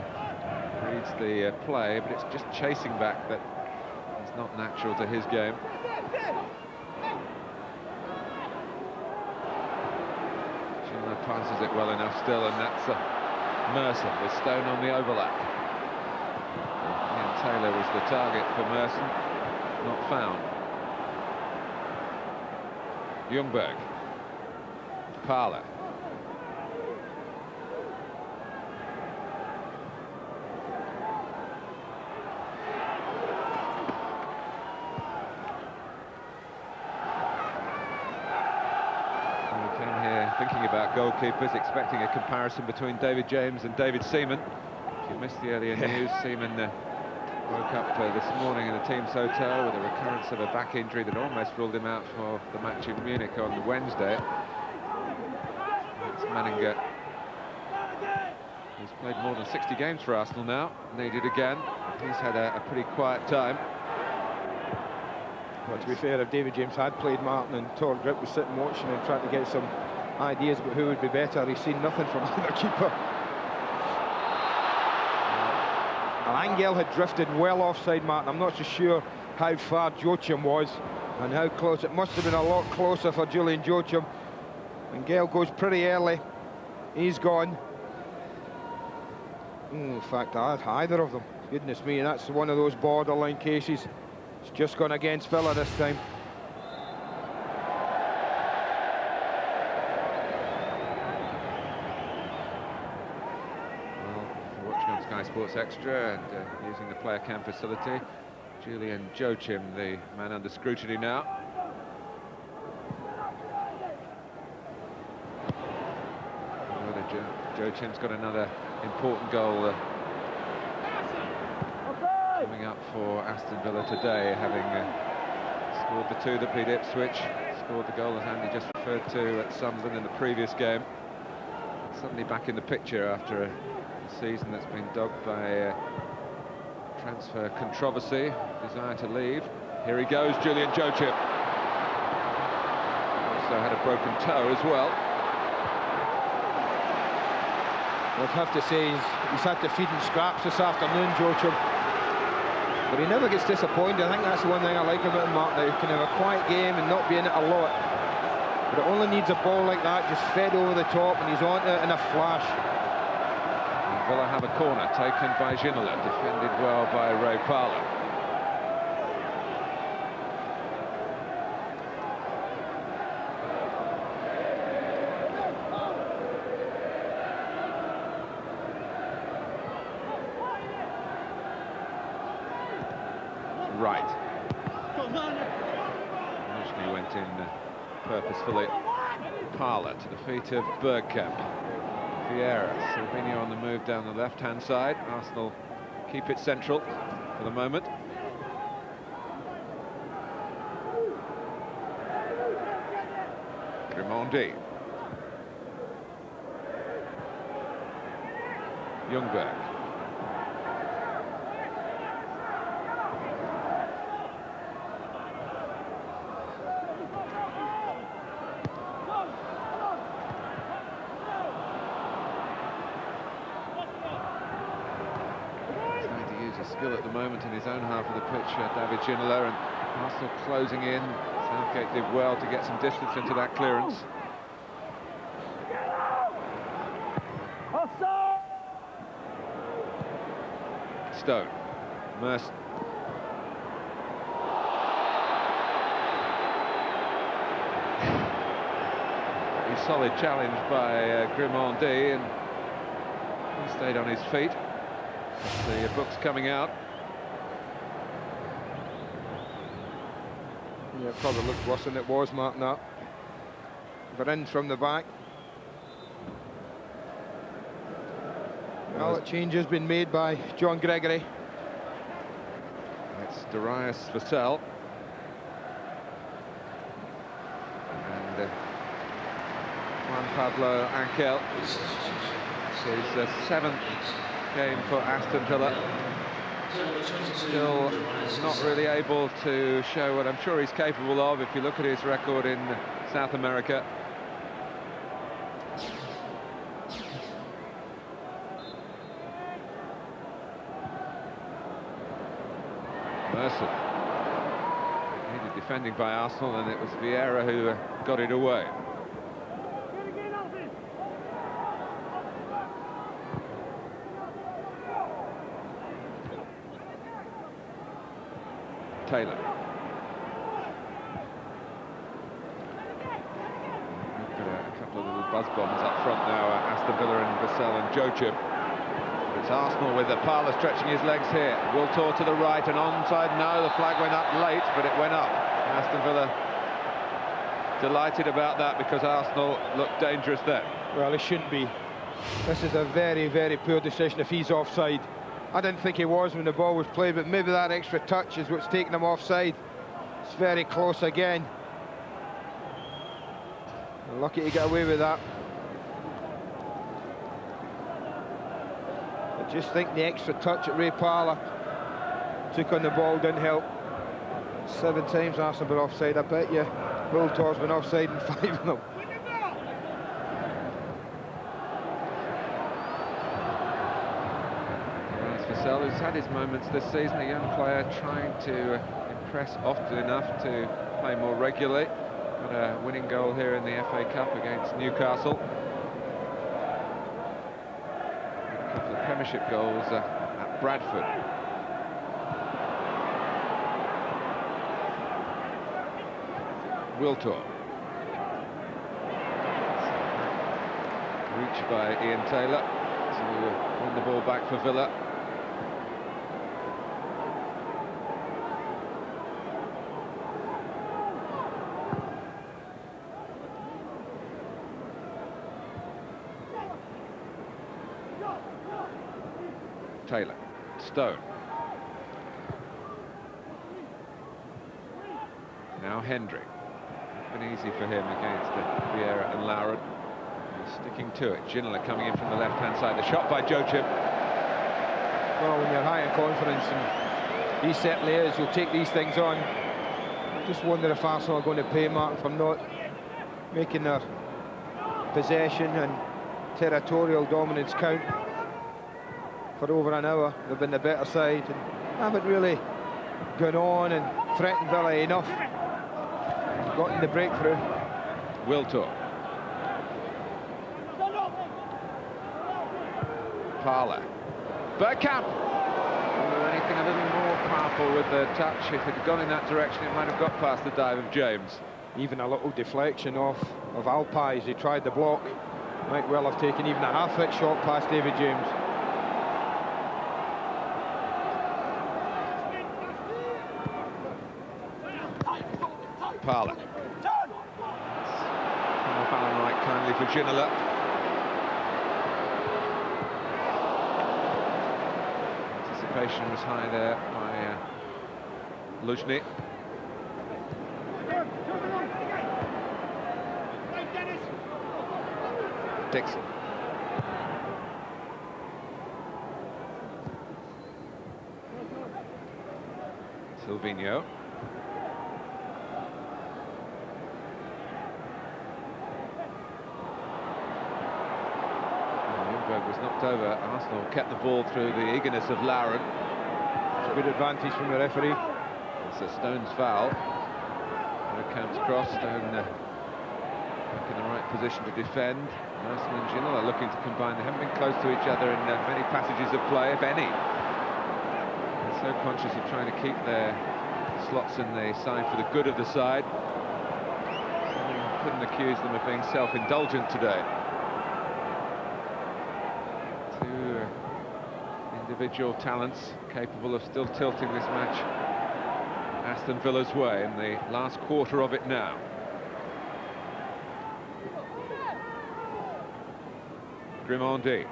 Speaker 15: reads the play, but it's just chasing back that is not natural to his game. Ginola passes it well enough still, and that's Merson with Stone on the overlap. Ian Taylor was the target for Merson, not found. Ljungberg. Parler. Thinking about goalkeepers, expecting a comparison between David James and David Seaman. If you missed the earlier news, Seaman woke up this morning in the team's hotel with a recurrence of a back injury that almost ruled him out for the match in Munich on Wednesday. It's Manninger. He's played more than 60 games for Arsenal now, needed again. He's had a pretty quiet time.
Speaker 2: Well, to be fair, if David James had played, Martin, and Todd Grip was sitting watching and trying to get some ideas about who would be better, he's seen nothing from either keeper. Angel had drifted well offside, Martin. I'm not so sure how far Joachim was and how close. It must have been a lot closer for Julian Joachim. Angel goes pretty early. He's gone. In fact, either of them. Goodness me, that's one of those borderline cases. It's just gone against Villa this time.
Speaker 15: Sports Extra and using the player cam facility. Julian Joachim, the man under scrutiny now. Joachim's got another important goal coming up for Aston Villa today, having scored the two that beat Ipswich, scored the goal as Andy just referred to at Sunderland in the previous game. Suddenly back in the picture after a season that's been dogged by transfer controversy, desire to leave. Here he goes, Julian Joachim. Also had a broken toe as well.
Speaker 2: I'd have to say he's had to feed him scraps this afternoon, Joachim. But he never gets disappointed. I think that's the one thing I like about him, Mark, that he can have a quiet game and not be in it a lot. But it only needs a ball like that, just fed over the top, and he's on it in a flash.
Speaker 15: Villa have a corner taken by Ginola, defended well by Ray Parlour. Right. Originally went in purposefully. Parlour to the feet of Bergkamp. Vieira, Silvino on the move down the left-hand side. Arsenal keep it central for the moment. Grimondi. Ljungberg. Skill at the moment in his own half of the pitch, David Ginola, and Arsenal closing in. Southgate did well to get some distance into that clearance. Stone. Merson. A solid challenge by Grimondi, and he stayed on his feet. The book's coming out.
Speaker 2: Yeah, it probably looked worse than it was, Mark, that. But in from the back. Well, a change has been made by John Gregory.
Speaker 15: It's Darius Vassell. And Juan Pablo Ankel. It's his 7th game for Aston Villa. Still not really able to show what I'm sure he's capable of if you look at his record in South America. Merson. Needed defending by Arsenal, and it was Vieira who got it away. Taylor. We've got a couple of little buzz bombs up front now, Aston Villa and Vassell and Joachim. It's Arsenal with the Parlour stretching his legs here. Wiltor to the right, and onside. No, the flag went up late, but it went up. Aston Villa delighted about that because Arsenal looked dangerous then.
Speaker 2: Well, it shouldn't be. This is a very, very poor decision if he's offside. I didn't think he was when the ball was played, but maybe that extra touch is what's taken him offside. It's very close again. Lucky to get away with that. I just think the extra touch that Ray Parlour took on the ball didn't help. 7 times Arsenal been offside, I bet you. Wiltor's been offside in 5 of them.
Speaker 15: Vassell, who's had his moments this season, a young player trying to impress often enough to play more regularly. Got a winning goal here in the FA Cup against Newcastle. A couple of Premiership goals at Bradford. Wiltor. Reach by Ian Taylor to win the ball back for Villa. Taylor, Stone. Now Hendrick. It's been easy for him against Vieira and Lauren. He's sticking to it. Ginola coming in from the left-hand side. The shot by Joachim.
Speaker 2: Well, when you're high in confidence, and he certainly is, you'll take these things on. I just wonder if Arsenal are going to pay, Mark, for not making their possession and territorial dominance count. For over an hour, they've been the better side and haven't really gone on and threatened Villa enough. Gotten the breakthrough.
Speaker 15: Wiltor. Parler. Bergkamp. Anything a little more powerful with the touch. If it had gone in that direction, it might have got past the dive of James.
Speaker 2: Even a little deflection of Alpay as he tried the block. Might well have taken even a half-hit shot past David James.
Speaker 15: Parler. Alan Wright kindly for Ginola. Anticipation was high there by Luzhny. Dixon. Silvinho. Was knocked over. Arsenal kept the ball through the eagerness of Lauren.
Speaker 2: It's a good advantage from the referee.
Speaker 15: It's a Stone's foul. Bergkamp's cross. Stone back in the right position to defend. Arsenal and Ginola are looking to combine. They haven't been close to each other in many passages of play, if any. They're so conscious of trying to keep their slots in the side for the good of the side. Couldn't accuse them of being self-indulgent today. Individual talents capable of still tilting this match Aston Villa's way in the last quarter of it now. Grimandi.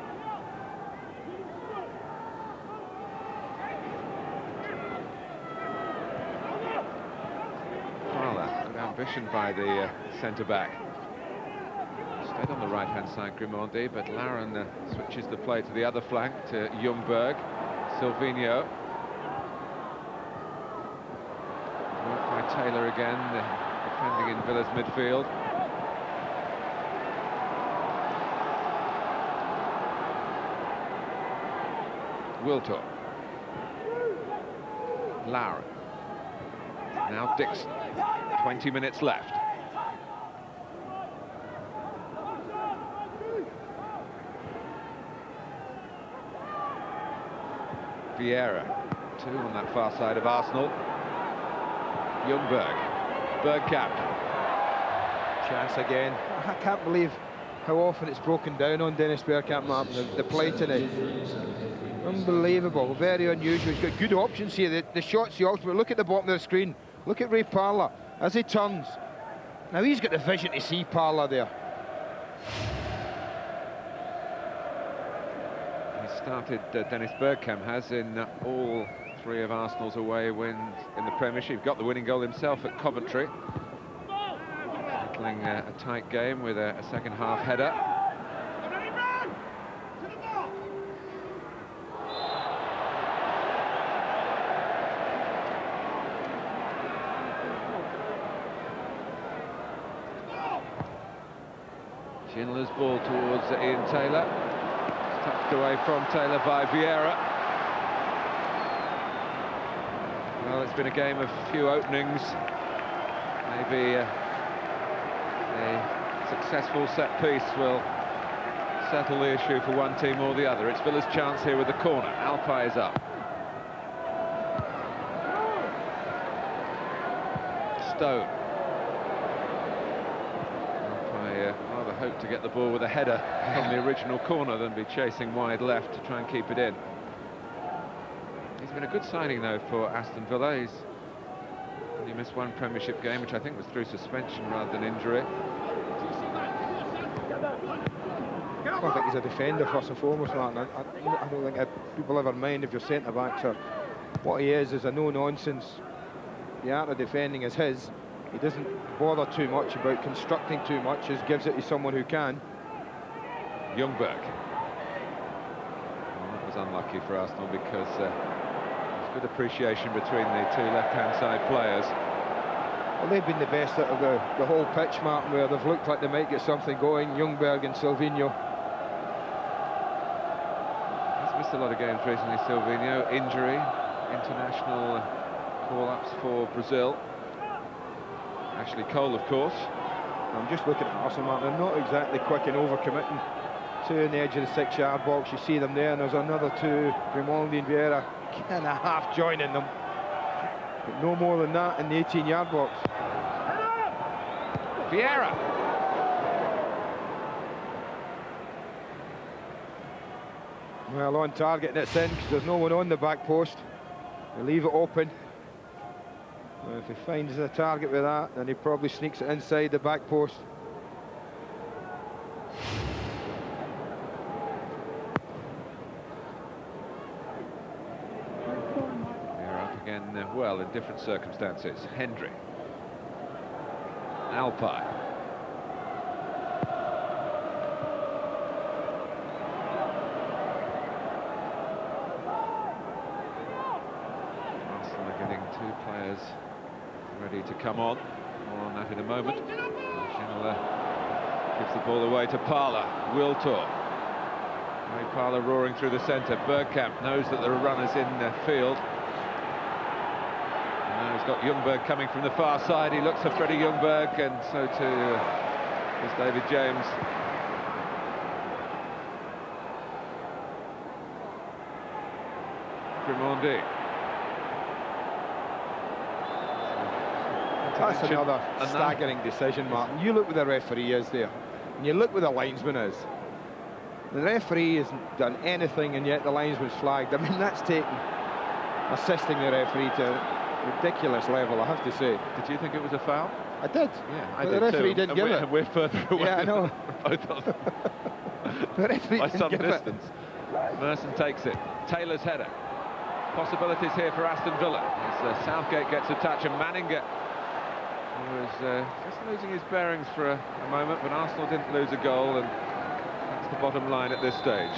Speaker 15: Parler, good ambition by the centre-back. Stayed on the right-hand side, Grimandi, but Lauren switches the play to the other flank, to Ljungberg. Silvinho. Worked by Taylor again, defending in Villa's midfield. Wiltor. Lauren. Now Dixon. 20 minutes left. Vieira, 2 on that far side of Arsenal. Ljungberg, Bergkamp.
Speaker 2: Chance again. I can't believe how often it's broken down on Dennis Bergkamp, Martin, the play tonight. Unbelievable, very unusual. He's got good options here. The shot's the ultimate. Look at the bottom of the screen. Look at Ray Parler as he turns. Now he's got the vision to see Parler there.
Speaker 15: Started Dennis Bergkamp has in all 3 of Arsenal's away wins in the Premiership. Got the winning goal himself at Coventry. Battling a tight game with a second half header. Ginola's ball towards Ian Taylor. Tucked away from Taylor by Vieira. Well, it's been a game of few openings. Maybe a successful set piece will settle the issue for one team or the other. It's Villa's chance here with the corner. Alpay is up. Stone. Rather hope to get the ball with a header from the original corner than be chasing wide left to try and keep it in. He's been a good signing though for Aston Villa. He's only missed 1 Premiership game, which I think was through suspension rather than injury.
Speaker 2: I think he's a defender first and foremost, Martin. I don't think people ever mind if your centre-backs are. What he is a no-nonsense. The art of defending is his. He doesn't bother too much about constructing too much, just gives it to someone who can.
Speaker 15: Ljungberg. Well, that was unlucky for Arsenal because there's good appreciation between the 2 left-hand side players.
Speaker 2: Well, they've been the best out of the whole pitch, Martin, where they've looked like they might get something going. Ljungberg and Silvinho.
Speaker 15: He's missed a lot of games recently, Silvinho. Injury, international call-ups for Brazil. Ashley Cole, of course.
Speaker 2: I'm just looking at Arsenal, Martin. They're not exactly quick in overcommitting two on the edge of the 6-yard box. You see them there, and there's another two, Grimaldi and Vieira, kind of half joining them. But no more than that in the 18-yard box.
Speaker 16: Vieira.
Speaker 2: Well, on target, and it's in, because there's no one on the back post. They leave it open. Well, if he finds the target with that, then he probably sneaks it inside the back post.
Speaker 16: They're up again, well, in different circumstances. Hendry. Alpine. Arsenal are getting two players ready to come on. More on that in a moment. Ginola gives the ball away to Parler. Wiltor. Ray Parler roaring through the centre. Bergkamp knows that there are runners in the field. And now he's got Ljungberg coming from the far side. He looks for Freddie Ljungberg, and so too is David James. Grimaldi.
Speaker 2: That's another staggering decision, Martin. You look where the referee is there, and you look where the linesman is. The referee hasn't done anything, and yet the linesman's flagged. I mean, that's assisting the referee to a ridiculous level, I have to say.
Speaker 16: Did you think it was a foul?
Speaker 2: I did.
Speaker 16: Yeah,
Speaker 2: but the referee didn't give it.
Speaker 16: We're further away.
Speaker 2: Yeah, I know.
Speaker 16: Both of them.
Speaker 2: The referee
Speaker 16: by
Speaker 2: didn't
Speaker 16: some
Speaker 2: give
Speaker 16: distance. Merson takes it. Taylor's header. Possibilities here for Aston Villa as Southgate gets a touch, and Manninger was just losing his bearings for a moment, but Arsenal didn't lose a goal, and that's the bottom line at this stage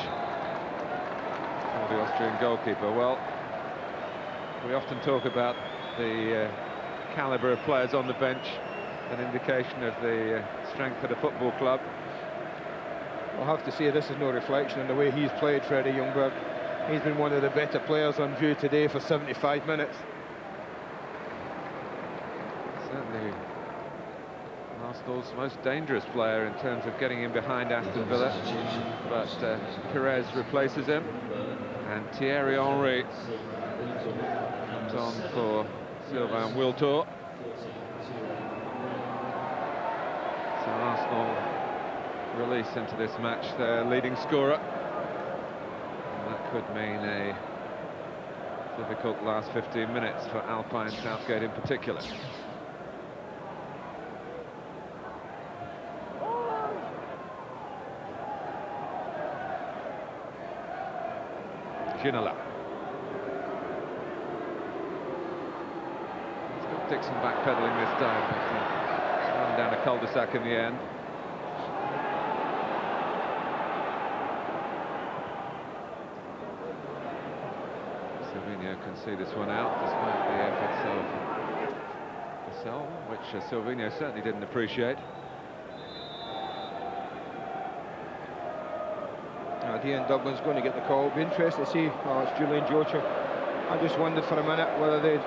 Speaker 16: for the Austrian goalkeeper. Well, we often talk about the calibre of players on the bench, an indication of the strength of the football club.
Speaker 2: I'll have to say this is no reflection on the way he's played, Freddie Ljungberg. He's been one of the better players on view today for 75 minutes.
Speaker 16: Certainly Arsenal's most dangerous player in terms of getting in behind Aston Villa, but Perez replaces him, and Thierry Henry comes on for Sylvain Wiltor. So Arsenal release into this match their leading scorer, and that could mean a difficult last 15 minutes for Alpine Southgate in particular. Ginola. It's got Dixon backpedaling this time, but run down a cul-de-sac in the end. Silvino can see this one out, despite the efforts of Vassell, which Silvino certainly didn't appreciate.
Speaker 2: Ian Dublin's going to get the call. It'll be interesting to see. Oh, it's Julian Jocha. I just wondered for a minute whether David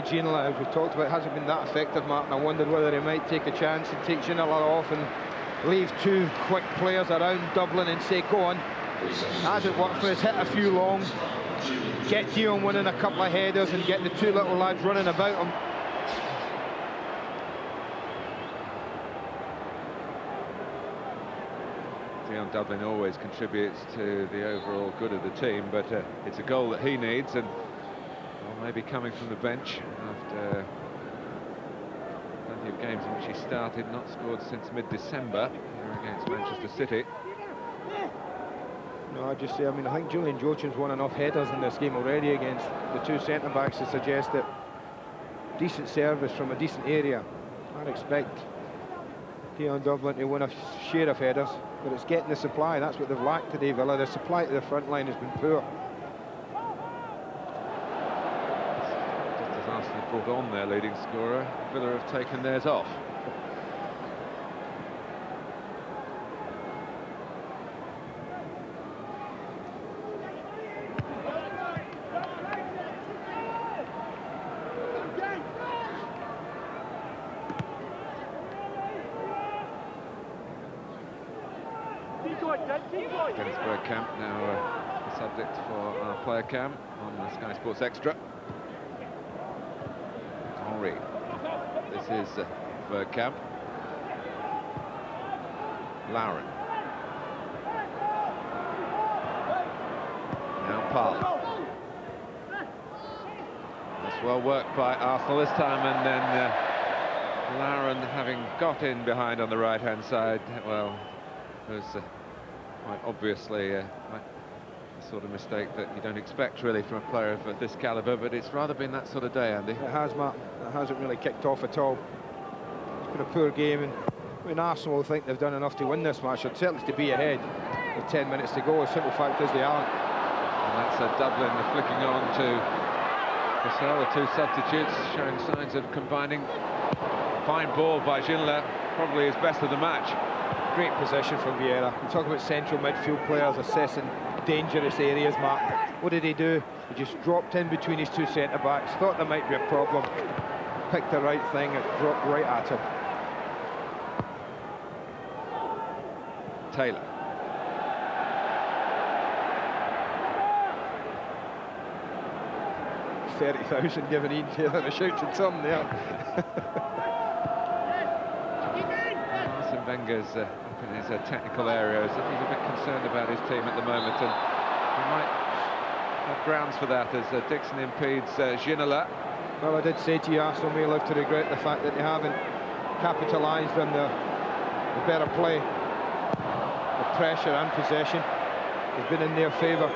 Speaker 2: Ginola, as we've talked about, hasn't been that effective, Martin. I wondered whether he might take a chance and take Ginola off and leave two quick players around Dublin and say, go on. Has it worked for us? Hit a few long, get Dion winning a couple of headers and getting the two little lads running about him.
Speaker 16: Dion Dublin always contributes to the overall good of the team, but it's a goal that he needs, and well, maybe coming from the bench after plenty of games in which he started, not scored since mid-December here against Manchester City.
Speaker 2: No, I just say, I mean, I think Julian Jochen's won enough headers in this game already against the two centre-backs to suggest that decent service from a decent area. I'd expect Dion Dublin to win a share of headers, but it's getting the supply. That's what they've lacked today, Villa. The supply to the front line has been poor.
Speaker 16: Just as Arsenal brought on their leading scorer, Villa have taken theirs off. Dennis Bergkamp now the subject for our player cam on the Sky Sports Extra. Henri. This is Bergkamp. Lauren. Now Parle. That's well worked by Arsenal this time, and then Lauren, having got in behind on the right-hand side, well, was quite obviously the sort of mistake that you don't expect really from a player of this calibre, but it's rather been that sort of day, Andy.
Speaker 2: It has, Matt. It hasn't really kicked off at all. It's been a poor game, and when Arsenal think they've done enough to win this match, or certainly to be ahead with 10 minutes to go, the simple fact is they aren't.
Speaker 16: And that's Dublin flicking on to Vassell, the two substitutes, showing signs of combining. Fine ball by Ginola, probably his best of the match.
Speaker 2: Great possession from Vieira. We talk about central midfield players assessing dangerous areas, Mark. What did he do? He just dropped in between his two centre-backs, thought there might be a problem, picked the right thing, and dropped right at him.
Speaker 16: Taylor.
Speaker 2: $30,000 giving Ian Taylor a shout to Tom there.
Speaker 16: Arsene Wenger's up in his technical areas. He's a bit concerned about his team at the moment, and he might have grounds for that as Dixon impedes Ginola.
Speaker 2: Well, I did say to you, Arsenal may live to regret the fact that they haven't capitalised on the better play. The pressure and possession has been in their favour.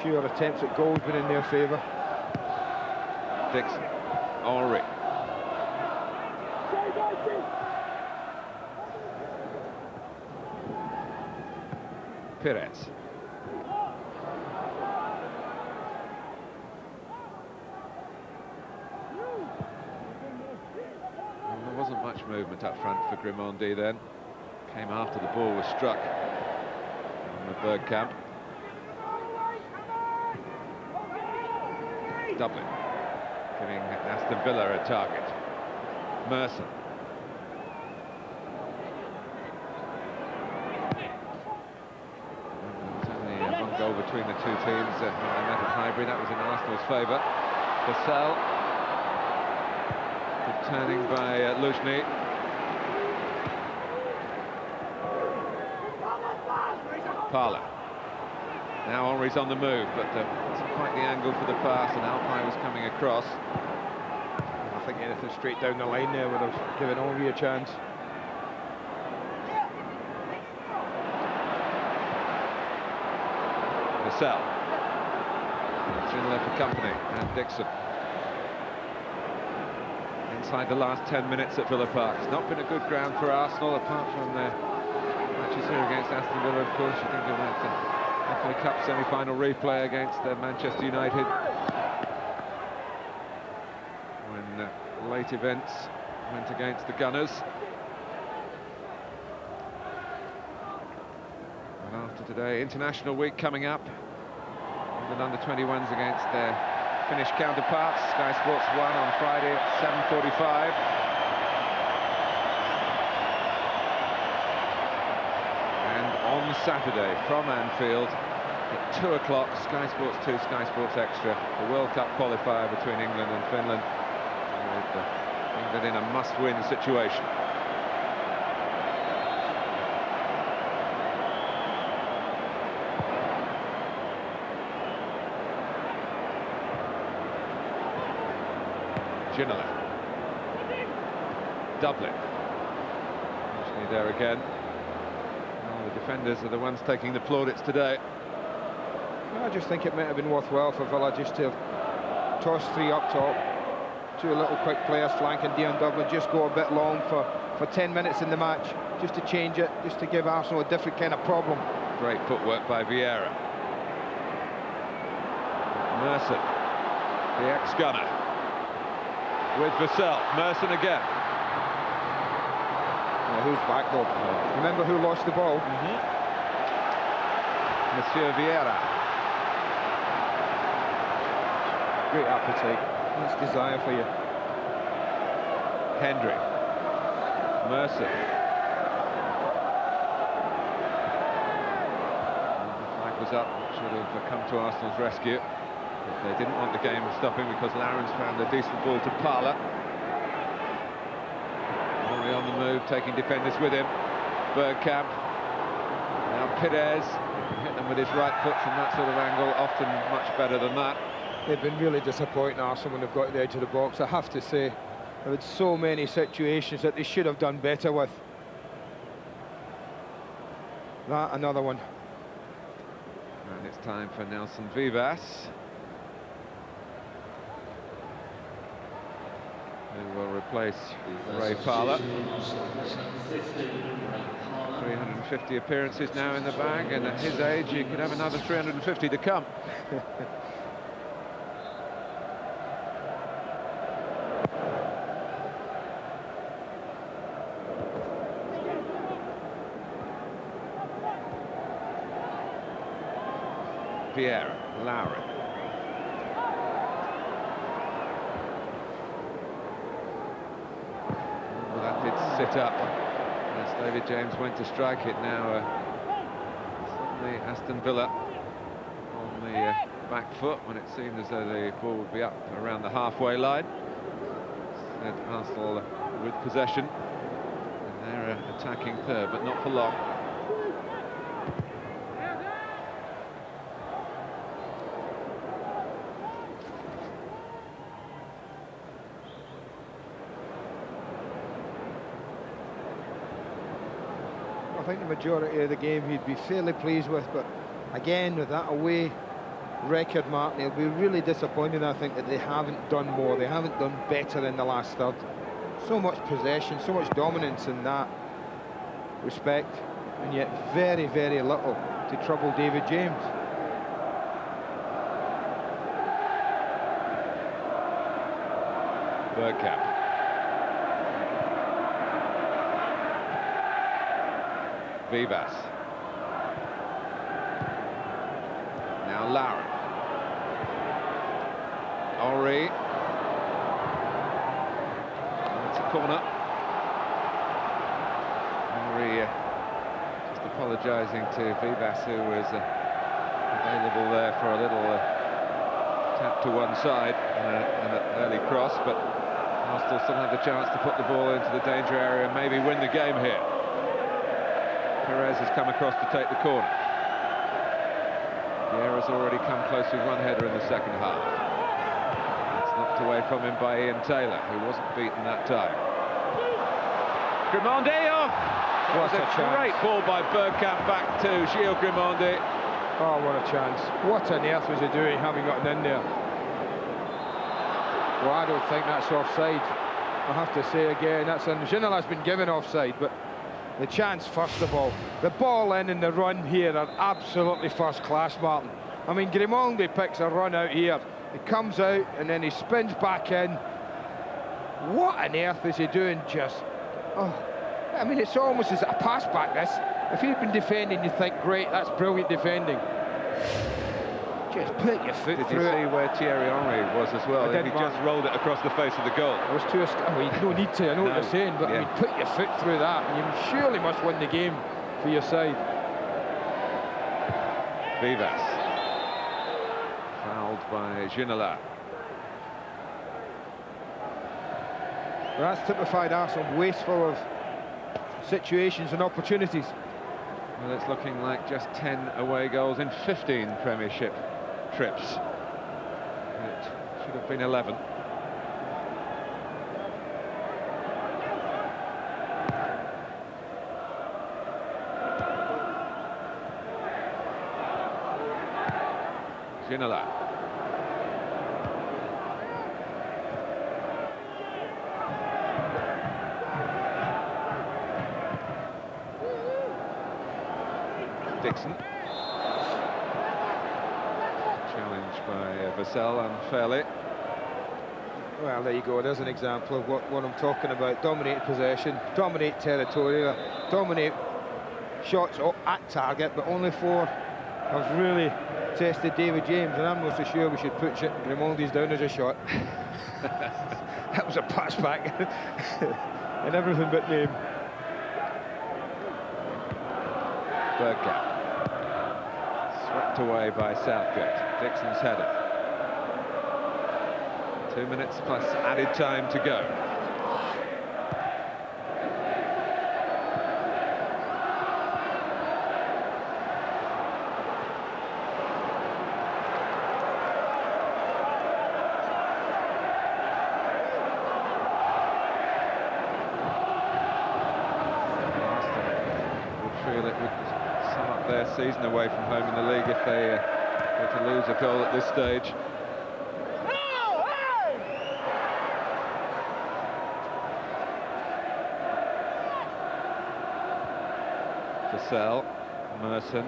Speaker 2: Sure, attempts at goal have been in their favour.
Speaker 16: Dixon, Henri. Perez. Well, there wasn't much movement up front for Grimandi then. Came after the ball was struck on the Bergkamp. Dublin giving Aston Villa a target. Merson. There's only one goal between the two teams when they met at Highbury. That was in Arsenal's favour. Vassell. Good turning by Luzhny. Parle. Now Henri's on the move, but wasn't quite the angle for the pass, and Alpine was coming across.
Speaker 2: I think anything straight down the line there would have given Henri a chance.
Speaker 16: Vassell. Ginola for company, and Dixon. Inside the last 10 minutes at Villa Park. It's not been a good ground for Arsenal, apart from their matches here against Aston Villa, of course. You think of that FA Cup semi-final replay against Manchester United, when late events went against the Gunners. And after today, international week coming up, England under-21s against their Finnish counterparts. Sky Sports 1 on Friday at 7:45. On Saturday from Anfield at 2 o'clock, Sky Sports 2, Sky Sports Extra, the World Cup qualifier between England and Finland, with England in a must-win situation. Ginola. Dublin. Actually there again. The defenders are the ones taking the plaudits today.
Speaker 2: I just think it might have been worthwhile for Villa just to have tossed three up top, two little quick players flanking Dion Dublin, just go a bit long for 10 minutes in the match, just to change it, just to give Arsenal a different kind of problem.
Speaker 16: Great footwork by Vieira. Merson, the ex-gunner, with Vassell. Merson again.
Speaker 2: Who's back though? Remember who lost the ball?
Speaker 16: Monsieur Vieira.
Speaker 2: Great appetite. That's desire for you.
Speaker 16: Hendry. Merson.
Speaker 15: up should have come to Arsenal's rescue. But they didn't want the game stopping because Laurens found a decent ball to Parla. Murray on the move, taking defenders with him. Bergkamp. Now Pires. He can hit them with his right foot from that sort of angle, often much better than that.
Speaker 2: They've been really disappointing, Arsenal, when they've got to the edge of the box. I have to say, they've had so many situations that they should have done better with. That, another one.
Speaker 15: And it's time for Nelson Vivas, who will replace Ray Parla. 350 appearances now in the bag, and at his age he could have another 350 to come. Pierre, Lowry. Well, that did sit up as David James went to strike it. Now suddenly Aston Villa on the back foot when it seemed as though the ball would be up around the halfway line. Instead Arsenal with possession, and they're attacking third, but not for long.
Speaker 2: I think the majority of the game he'd be fairly pleased with, but again, with that away record, Martin, he'll be really disappointed, I think, that they haven't done more, they haven't done better in the last third. So much possession, so much dominance in that respect, and yet very, very little to trouble David James.
Speaker 15: Bergkamp. Vivas. Now Lauren. Henry. It's a corner. Henry just apologising to Vivas, who was available there for a little tap to one side and an early cross, but Arsenal still have the chance to put the ball into the danger area and maybe win the game here. Perez has come across to take the corner. Vieira's already come close with one header in the second half. It's knocked away from him by Ian Taylor, who wasn't beaten that time. Grimandi off! What a great ball by Bergkamp back to Gilles Grimandi.
Speaker 2: Oh, what a chance. What on earth was he doing, having gotten in there? Well, I don't think that's offside. I have to say again, that's Ginola has been given offside, but the chance, first of all, the ball in and the run here are absolutely first class, Martin. I mean, Grimandi picks a run out here. He comes out and then he spins back in. What on earth is he doing? Just, oh, I mean, it's almost as a pass back, this. If he'd been defending, you'd think, great, that's brilliant defending. Just put your foot through it.
Speaker 15: Did you see where Thierry Henry was as well? He just rolled it across the face of the goal.
Speaker 2: It was too, I mean, no need to, I know what you're saying, but I mean, put your foot through that, and you surely must win the game for your side.
Speaker 15: Vivas. Fouled by Ginola.
Speaker 2: Well, that's typified Arsenal, wasteful of situations and opportunities.
Speaker 15: Well, it's looking like just 10 away goals in 15 Premiership trips. It should have been 11. Ginola. Dixon. Challenged by Vassell unfairly.
Speaker 2: Well, there you go. There's an example of what I'm talking about. Dominate possession, dominate territorial, dominate shots at target, but only 4 have really tested David James, and I'm not so sure we should put Grimaldi's down as a shot. That was a pass back and everything but name.
Speaker 15: Bergkamp. Swept
Speaker 16: knocked away by Southgate. Dixon's header. 2 minutes plus added time to go. Feel it would sum up their season away from home in the league if they were to lose a goal at this stage. Cassell, Merson.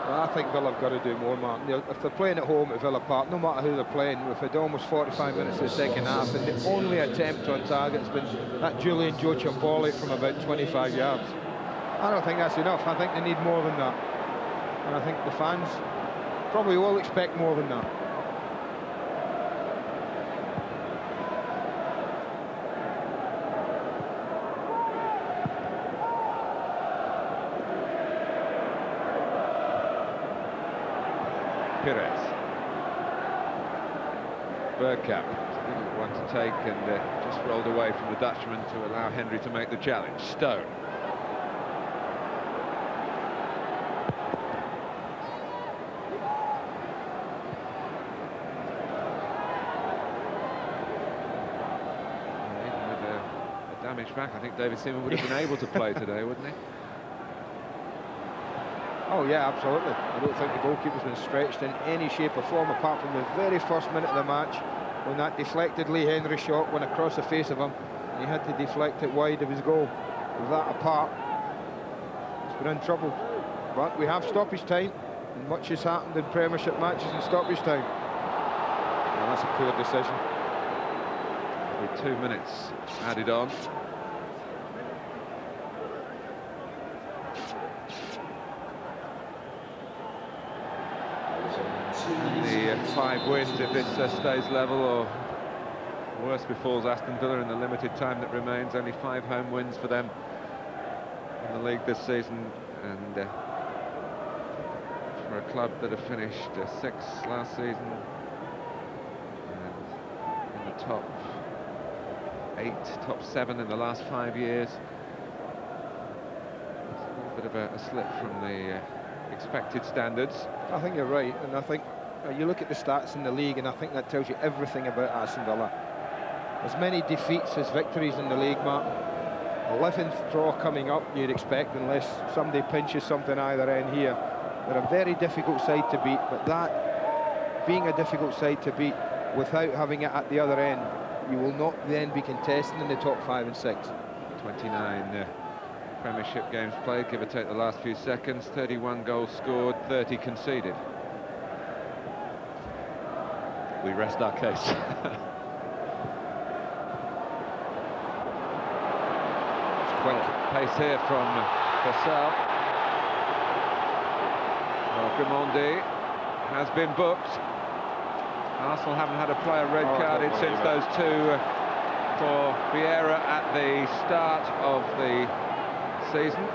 Speaker 2: Well, I think Villa have got to do more, Martin. You know, if they're playing at home at Villa Park, no matter who they're playing, we've had almost 45 minutes of the second half, and the only attempt on target has been that Julian Joachim volley from about 25 yards. I don't think that's enough. I think they need more than that. And I think the fans probably will expect more than that.
Speaker 16: Pires. Bergkamp, a difficult one to take, and just rolled away from the Dutchman to allow Henry to make the challenge. Stone. Even with a damaged back, I think David Seaman would have been able to play today, wouldn't he?
Speaker 2: Oh yeah, absolutely. I don't think the goalkeeper's been stretched in any shape or form, apart from the very first minute of the match, when that deflected Lee Henry shot went across the face of him, and he had to deflect it wide of his goal. With that apart, he's been in trouble. But we have stoppage time, and much has happened in Premiership matches in stoppage time. Well, that's a poor decision.
Speaker 16: With 2 minutes added on. The 5 wins if this stays level, or worse befalls Aston Villa in the limited time that remains. Only 5 home wins for them in the league this season, and for a club that have finished 6th last season and in the top 8, top 7 in the last 5 years. It's a little bit of a slip from the expected standards.
Speaker 2: I think you're right, and I think you look at the stats in the league, and I think that tells you everything about Aston Villa. As many defeats as victories in the league, Martin. 11th draw coming up, you'd expect, unless somebody pinches something either end here. They're a very difficult side to beat, but that being a difficult side to beat without having it at the other end, you will not then be contesting in the top 5 and 6.
Speaker 16: 29 Premiership games played, give or take the last few seconds. 31 goals scored, 30 conceded. We rest our case. Quick pace here from Cassell. Grimondi has been booked. Arsenal haven't had a player red carded since those 2 for Vieira at the start of the season.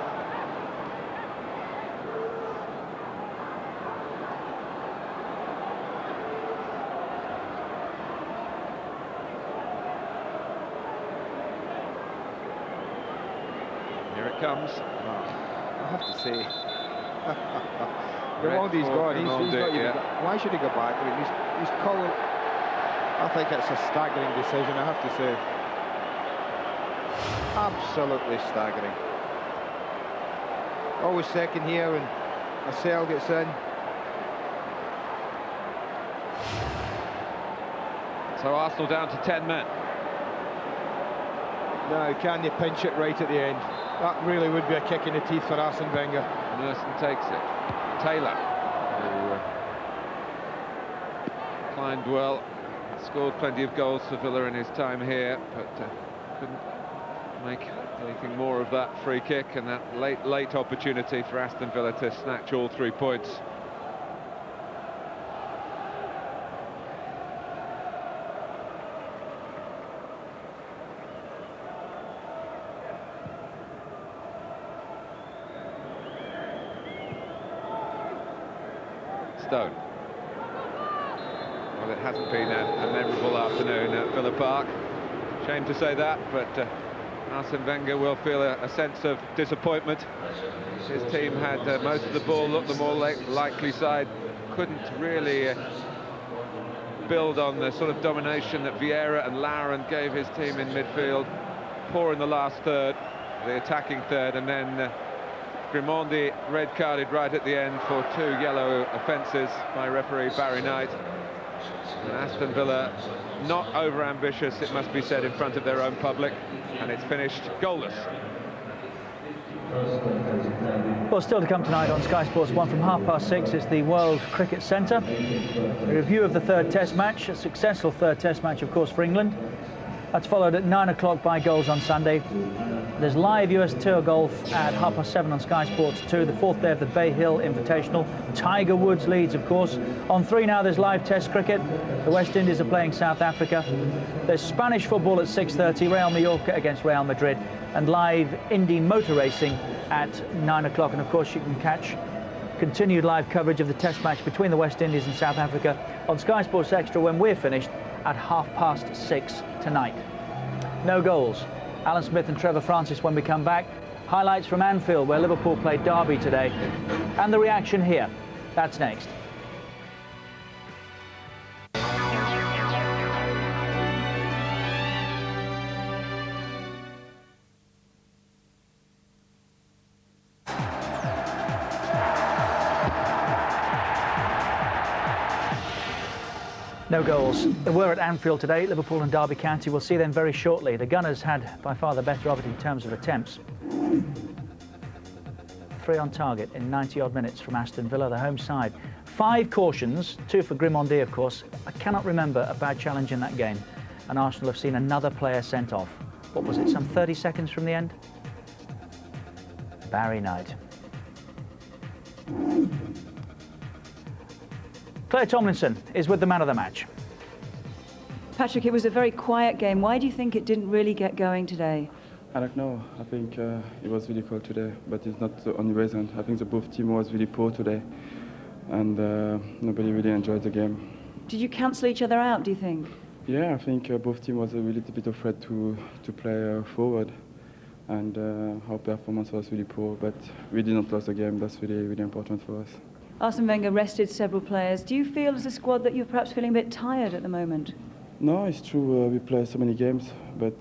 Speaker 16: Here it comes.
Speaker 2: I have to say, Grimaldi's gone. He's not even, why should he go back? I mean, he's calling. I think it's a staggering decision, I have to say. Absolutely staggering. Always second here, and Marcel gets in.
Speaker 16: So Arsenal down to 10 men.
Speaker 2: Now, can you pinch it right at the end? That really would be a kick in the teeth for Arsene Wenger.
Speaker 16: Merson takes it. Taylor, who climbed well, scored plenty of goals for Villa in his time here, but couldn't make anything more of that free kick, and that late opportunity for Aston Villa to snatch all 3 points. stone. Well, it hasn't been a memorable afternoon at Villa Park. Shame to say that, but Arsene Wenger will feel a sense of disappointment. His team had most of the ball, looked the more likely side, couldn't really build on the sort of domination that Vieira and Lauren gave his team in midfield. Poor in the last third, the attacking third, and then Grimondi red-carded right at the end for 2 yellow offences by referee Barry Knight. And Aston Villa, not over-ambitious, it must be said, in front of their own public, and it's finished goalless.
Speaker 3: Well, still to come tonight on Sky Sports 1 from 6:30, it's the World Cricket Centre. A review of the third Test match, a successful third Test match, of course, for England. That's followed at 9 o'clock by goals on Sunday. There's live US Tour golf at 7:30 on Sky Sports 2, the 4th day of the Bay Hill Invitational. Tiger Woods leads, of course. On 3 now, there's live Test cricket. The West Indies are playing South Africa. There's Spanish football at 6:30, Real Mallorca against Real Madrid. And live Indy motor racing at 9 o'clock. And of course, you can catch continued live coverage of the Test match between the West Indies and South Africa on Sky Sports Extra when we're finished at 6:30 tonight. No goals. Alan Smith and Trevor Francis when we come back. Highlights from Anfield, where Liverpool played Derby today. And the reaction here. That's next. No goals. They were at Anfield today, Liverpool and Derby County. We'll see them very shortly. The Gunners had by far the better of it in terms of attempts. 3 on target in 90-odd minutes from Aston Villa, the home side. 5 cautions, 2 for Grimondi, of course. I cannot remember a bad challenge in that game. And Arsenal have seen another player sent off. What was it, some 30 seconds from the end? Barry Knight. Claire Tomlinson is with the man of the match.
Speaker 6: Patrick, it was a very quiet game. Why do you think it didn't really get going today?
Speaker 17: I don't know. I think it was really cold today, but it's not the only reason. I think the both team was really poor today, and nobody really enjoyed the game.
Speaker 6: Did you cancel each other out, do you think?
Speaker 17: Yeah, I think both teams was a little bit afraid to play forward, and our performance was really poor, but we did not lose the game. That's really, really important for us.
Speaker 6: Arsene Wenger rested several players. Do you feel as a squad that you're perhaps feeling a bit tired at the moment?
Speaker 17: No, it's true. We play so many games, but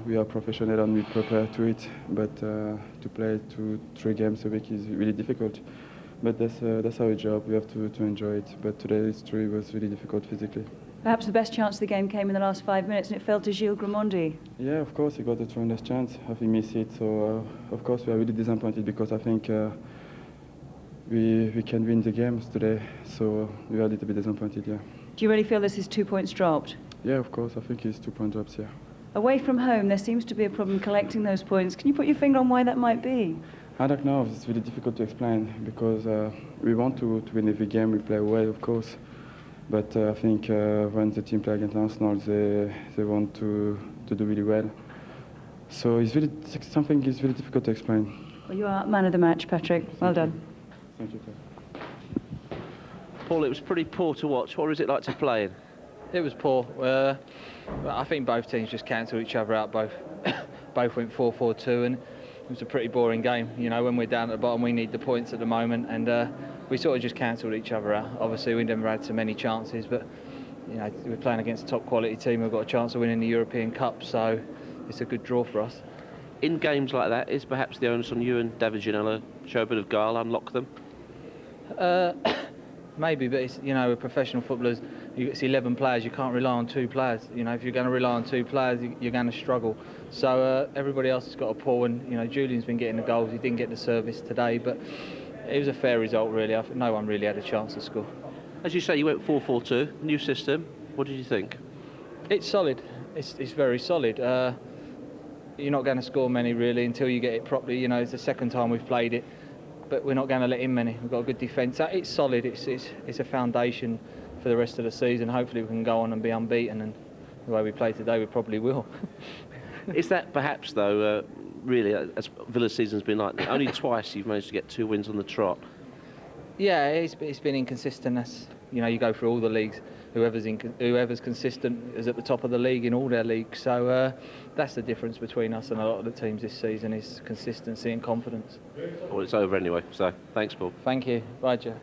Speaker 17: we are professional and we prepare to it. But to play 2-3 games a week is really difficult. But that's our job. We have to enjoy it. But today's 3 was really difficult physically.
Speaker 6: Perhaps the best chance of the game came in the last 5 minutes and it fell to Gilles Grimondi.
Speaker 17: Yeah, of course, he got a tremendous chance. I think he missed it. So, of course, we are really disappointed because I think we can win the games today, so we are a little bit disappointed, yeah.
Speaker 6: Do you really feel this is 2 points dropped?
Speaker 17: Yeah, of course, I think it's 2 point drops, yeah.
Speaker 6: Away from home, there seems to be a problem collecting those points. Can you put your finger on why that might be?
Speaker 17: I don't know, it's really difficult to explain, because we want to win every game, we play well, of course, but I think when the team play against Arsenal, they want to do really well. So it's really something is really difficult to explain.
Speaker 6: Well, you are man of the match, Patrick. Well done.
Speaker 17: Thank you.
Speaker 13: Paul, it was pretty poor to watch. What was it like to play in?
Speaker 18: It was poor. I think both teams just cancelled each other out. Both went 4-4-2, and it was a pretty boring game. You know, when we're down at the bottom, we need the points at the moment, and we sort of just cancelled each other out. Obviously, we never had so many chances, but you know, we're playing against a top-quality team. We've got a chance of winning the European Cup, so it's a good draw for us.
Speaker 13: In games like that, is perhaps the onus on you and David Ginola show a bit of guile, unlock them?
Speaker 18: Maybe, but it's, you know, we're professional footballers. It's 11 players. You can't rely on 2 players. You know, if you're going to rely on 2 players, you're going to struggle. So everybody else has got a pull, and you know, Julian's been getting the goals. He didn't get the service today, but it was a fair result, really. No one really had a chance to score.
Speaker 13: As you say, you went 4-4-2, new system. What did you think?
Speaker 18: It's solid. It's very solid. You're not going to score many, really, until you get it properly. You know, it's the second time we've played it, but we're not going to let in many. We've got a good defence. It's solid. It's a foundation for the rest of the season. Hopefully we can go on and be unbeaten, and the way we play today, we probably will.
Speaker 13: Is that perhaps, though, really, as Villa's season's been like, only twice you've managed to get 2 wins on the trot?
Speaker 18: Yeah, it's been inconsistent. That's, you know, you go through all the leagues. Whoever's consistent is at the top of the league in all their leagues. So that's the difference between us and a lot of the teams this season, is consistency and confidence.
Speaker 13: Well, it's over anyway, so thanks, Paul.
Speaker 18: Thank you. Bye, Jeff.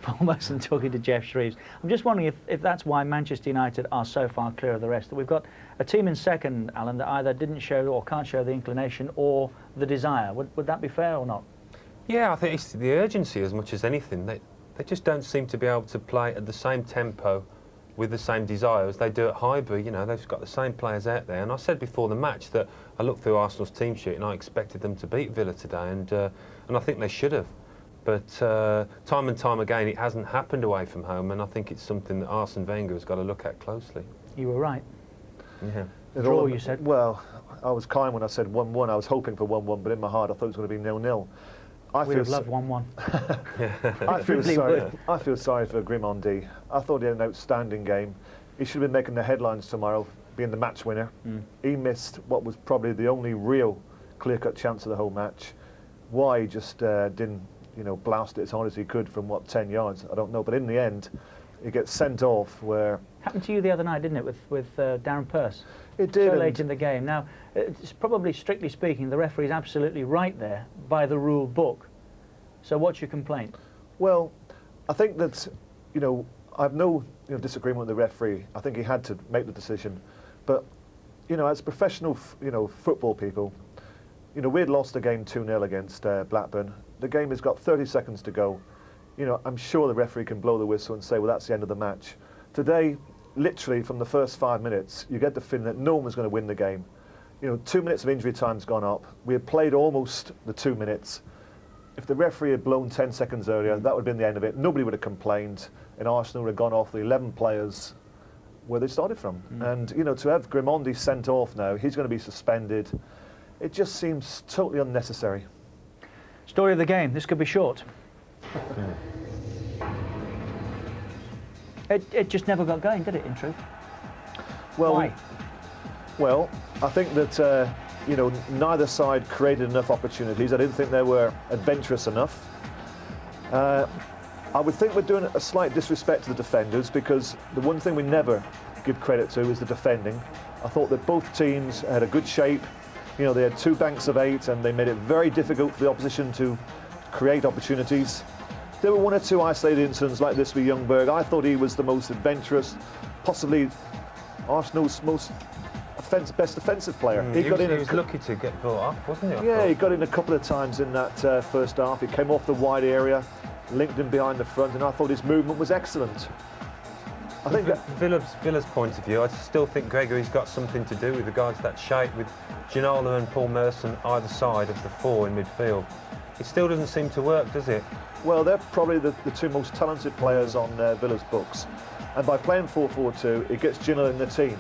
Speaker 3: Paul Merson talking to Jeff Shreves. I'm just wondering if that's why Manchester United are so far clear of the rest. That we've got a team in second, Alan, that either didn't show or can't show the inclination or the desire. Would that be fair or not?
Speaker 5: Yeah, I think it's the urgency as much as anything. They just don't seem to be able to play at the same tempo with the same desire as they do at Highbury. You know, they've got the same players out there. And I said before the match that I looked through Arsenal's team sheet and I expected them to beat Villa today, and I think they should have. But time and time again, it hasn't happened away from home, and I think it's something that Arsene Wenger has got to look at closely.
Speaker 3: You were right.
Speaker 5: Yeah.
Speaker 3: Draw, you said?
Speaker 4: Well, I was kind when I said 1-1. I was hoping for 1-1, but in my heart I thought it was going to be 0-0.
Speaker 3: We'd have loved 1-1.
Speaker 4: I feel sorry for Grimandi. I thought he had an outstanding game. He should have been making the headlines tomorrow, being the match winner. He missed what was probably the only real clear-cut chance of the whole match. Why he just didn't, you know, blast it as hard as he could from, what, 10 yards? I don't know. But in the end, he gets sent off where...
Speaker 3: Happened to you the other night, didn't it, with Darren Pearce?
Speaker 4: It did.
Speaker 3: So late in the game. Now, it's probably, strictly speaking, the referee's absolutely right there by the rule book. So what's your complaint?
Speaker 4: Well, I think that, you know, I've no disagreement with the referee. I think he had to make the decision. But, you know, as professional, football people, you know, we had lost the game 2-0 against Blackburn. The game has got 30 seconds to go. You know, I'm sure the referee can blow the whistle and say, well, that's the end of the match. Today, literally from the first 5 minutes, you get the feeling that no one was going to win the game. You know, 2 minutes of injury time's gone up. We had played almost the 2 minutes. If the referee had blown 10 seconds earlier, that would have been the end of it. Nobody would have complained, and Arsenal would have gone off the 11 players where they started from. And, you know, to have Grimandi sent off now, he's going to be suspended. It just seems totally unnecessary.
Speaker 3: Story of the game. This could be short. It just never got going, did it, in truth?
Speaker 4: Well,
Speaker 3: why?
Speaker 4: Well, I think that, you know, neither side created enough opportunities. I didn't think they were adventurous enough. I would think we're doing a slight disrespect to the defenders, because the one thing we never give credit to is the defending. I thought that both teams had a good shape. You know, they had 2 banks of 8, and they made it very difficult for the opposition to create opportunities. There were 1 or 2 isolated incidents like this with Ljungberg. I thought he was the most adventurous, possibly Arsenal's best defensive player.
Speaker 5: He was lucky to get brought off, wasn't he?
Speaker 4: Yeah, he got in a couple of times in that first half. He came off the wide area, linked him behind the front, and I thought his movement was excellent. I think
Speaker 5: Villa's point of view, I still think Gregory's got something to do with regards to that shape with Ginola and Paul Merson either side of the 4 in midfield. It still doesn't seem to work, does it?
Speaker 4: Well, they're probably the 2 most talented players on Villa's books. And by playing 4-4-2, it gets Ginola in the team.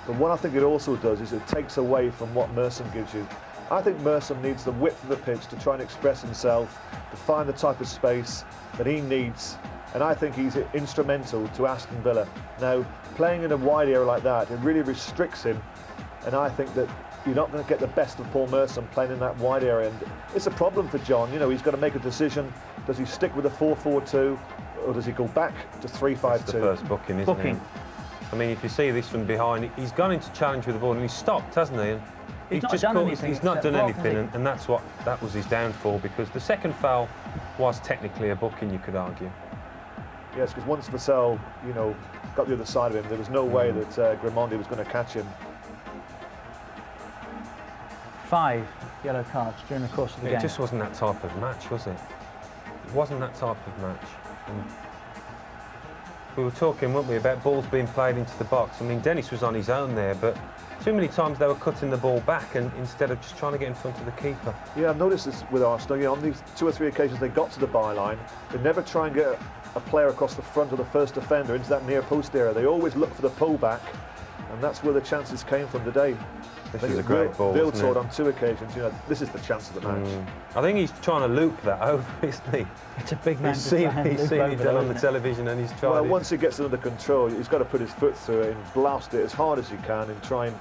Speaker 4: But what I think it also does is it takes away from what Merson gives you. I think Merson needs the width of the pitch to try and express himself, to find the type of space that he needs. And I think he's instrumental to Aston Villa. Now, playing in a wide area like that, it really restricts him. And I think that you're not going to get the best of Paul Merson playing in that wide area. And it's a problem for John. You know, he's got to make a decision. Does he stick with a 4-4-2, or does he go back to 3-5-2?
Speaker 5: That's the first booking, isn't it? I mean, if you see this from behind, he's gone into challenge with the ball and he's stopped, hasn't he? And
Speaker 3: he's not done anything.
Speaker 5: He's not done anything, and that was his downfall, because the second foul was technically a booking, you could argue.
Speaker 4: Yes, because once Vassell, you know, got the other side of him, there was no way that Grimandi was going to catch him.
Speaker 3: 5 yellow cards during the course of the game.
Speaker 5: It just wasn't that type of match, was it? It wasn't that type of match. And we were talking, weren't we, about balls being played into the box. I mean, Dennis was on his own there, but too many times they were cutting the ball back and instead of just trying to get in front of the keeper.
Speaker 4: Yeah, I've noticed this with Arsenal. You know, on these 2 or 3 occasions they got to the byline, they never try and get a player across the front of the first defender into that near post area. They always look for the pullback, and that's where the chances came from today.
Speaker 5: This was a great ball, wasn't it?
Speaker 4: On 2 occasions, you know, this is the chance of the match.
Speaker 5: I think he's trying to loop that over, isn't he?
Speaker 3: It's a big man.
Speaker 5: He's seen it done on the television, and he's tried
Speaker 4: Well, once he gets it under control, he's got to put his foot through it and blast it as hard as he can and try and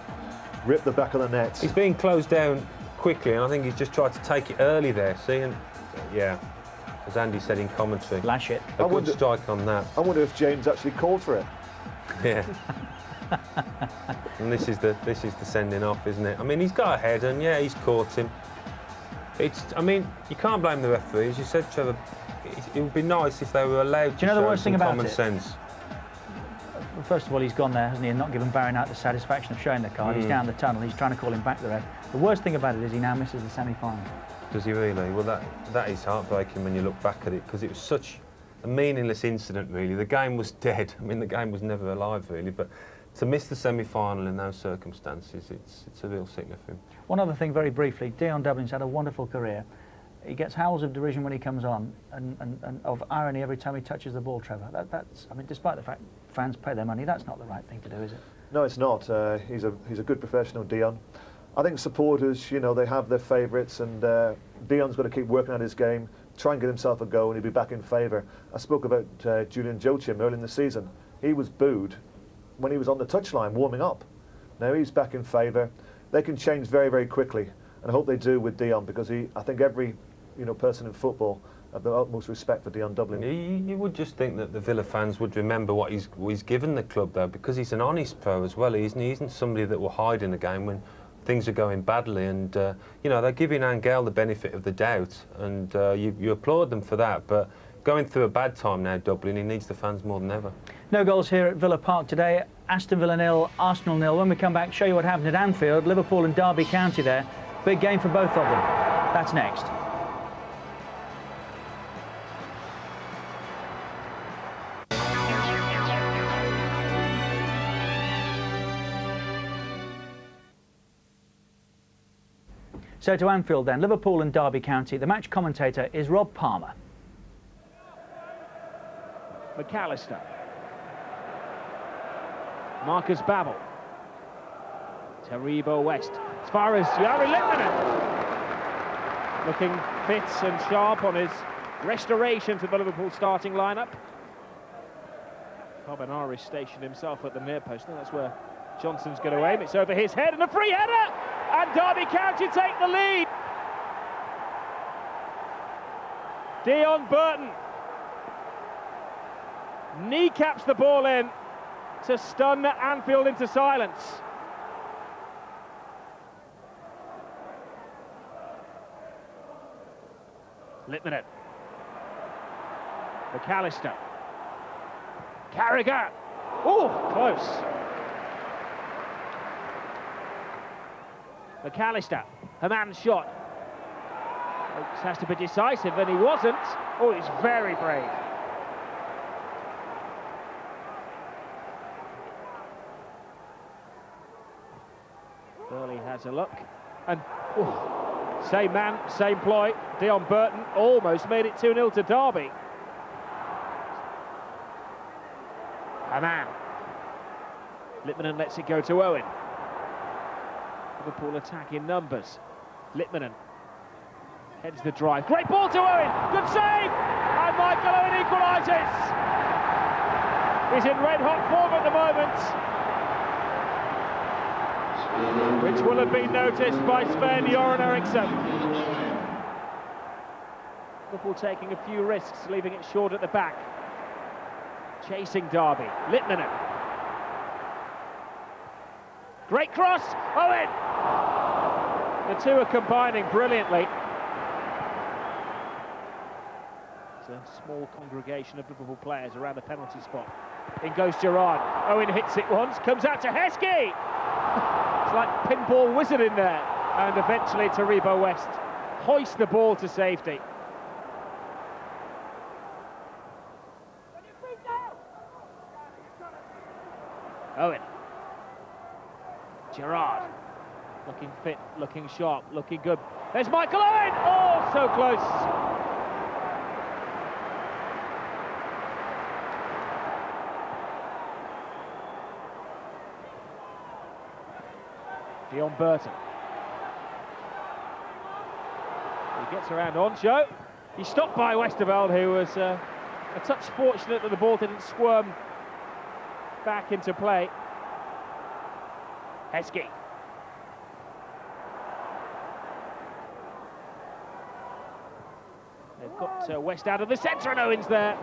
Speaker 4: rip the back of the net.
Speaker 5: He's being closed down quickly, and I think he's just tried to take it early there, see? And yeah. as Andy said in commentary.
Speaker 3: Lash it.
Speaker 5: A good strike on that.
Speaker 4: I wonder if James actually called for it.
Speaker 5: Yeah. And this is the sending off, isn't it? I mean, he's got a head, and yeah, he's caught him. I mean, you can't blame the referee, as you said, Trevor. It would be nice if they were allowed to show some common sense.
Speaker 3: First of all, he's gone there, hasn't he, and not given Barry Knight the satisfaction of showing the card. He's down the tunnel. He's trying to call him back the ref. The worst thing about it is he now misses the semi-final.
Speaker 5: Does he really? Well, that is heartbreaking when you look back at it, because it was such a meaningless incident, really. The game was dead. I mean, the game was never alive, really, but to miss the semi-final in those circumstances, it's a real sickness for him.
Speaker 3: One other thing, very briefly, Dion Dublin's had a wonderful career. He gets howls of derision when he comes on, and of irony every time he touches the ball, Trevor. That's, I mean, despite the fact fans pay their money, that's not the right thing to do, is it?
Speaker 4: No, it's not. He's a good professional, Dion. I think supporters, you know, they have their favourites, and Dion's got to keep working on his game, try and get himself a goal, and he'll be back in favour. I spoke about Julian Joachim early in the season. He was booed when he was on the touchline warming up. Now he's back in favour. They can change very, very quickly, and I hope they do with Dion, because I think every person in football have the utmost respect for Dion Dublin.
Speaker 5: You would just think that the Villa fans would remember what he's given the club, though, because he's an honest pro as well, isn't he? He isn't somebody that will hide in the game when things are going badly, and they're giving Angel the benefit of the doubt, and you applaud them for that, but going through a bad time now, Dublin, he needs the fans more than ever. No
Speaker 3: goals here at Villa Park today. Aston Villa 0, Arsenal 0. When we come back, show you what happened at Anfield, Liverpool and Derby County there. Big game for both of them. That's next. So to Anfield then, Liverpool and Derby County. The match commentator is Rob Palmer.
Speaker 8: McAllister. Marcus Babbel. Taribo West. As far as Jari Litmanen. Looking fit and sharp on his restoration to the Liverpool starting lineup. Carbonari stationed himself at the near post. No, that's where Johnson's going to aim. It's over his head and a free header! And Derby County take the lead. Dion Burton kneecaps the ball in to stun Anfield into silence. Litmanen. McAllister. Carragher. Oh, close. McAllister, a man's shot. Oakes has to be decisive, and he wasn't. Oh, he's very brave. Burley has a look, and same man, same ploy. Dion Burton almost made it 2-0 to Derby. A man. Litmanen lets it go to Owen. Liverpool attack in numbers. Litmanen heads the drive. Great ball to Owen. Good save. And Michael Owen equalises. He's in red-hot form at the moment, which will have been noticed by Sven Göran Eriksson. Liverpool taking a few risks, leaving it short at the back. Chasing Derby. Litmanen. Great cross. Owen. The two are combining brilliantly. It's a small congregation of Liverpool players around the penalty spot. In goes Gerrard. Owen hits it once, comes out to Heskey. It's like pinball wizard in there. And eventually Taribo West hoists the ball to safety. Owen. Gerrard. Looking fit, looking sharp, looking good. There's Michael Owen! Oh, so close. Dion Burton. He gets around Oncho. He's stopped by Westerveld, who was a touch fortunate that the ball didn't squirm back into play. Heskey. They've got West out of the centre, and Owen's there.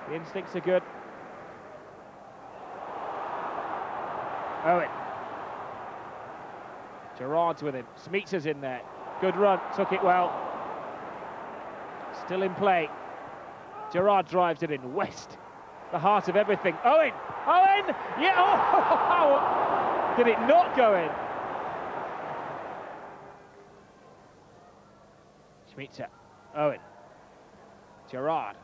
Speaker 8: The instincts are good. Owen. Gerrard's with him. Smeets in there. Good run, took it well. Still in play. Gerrard drives it in. West, the heart of everything. Owen! Owen! Yeah! Oh! Did it not go in? Smeets. Owen. Gerrard.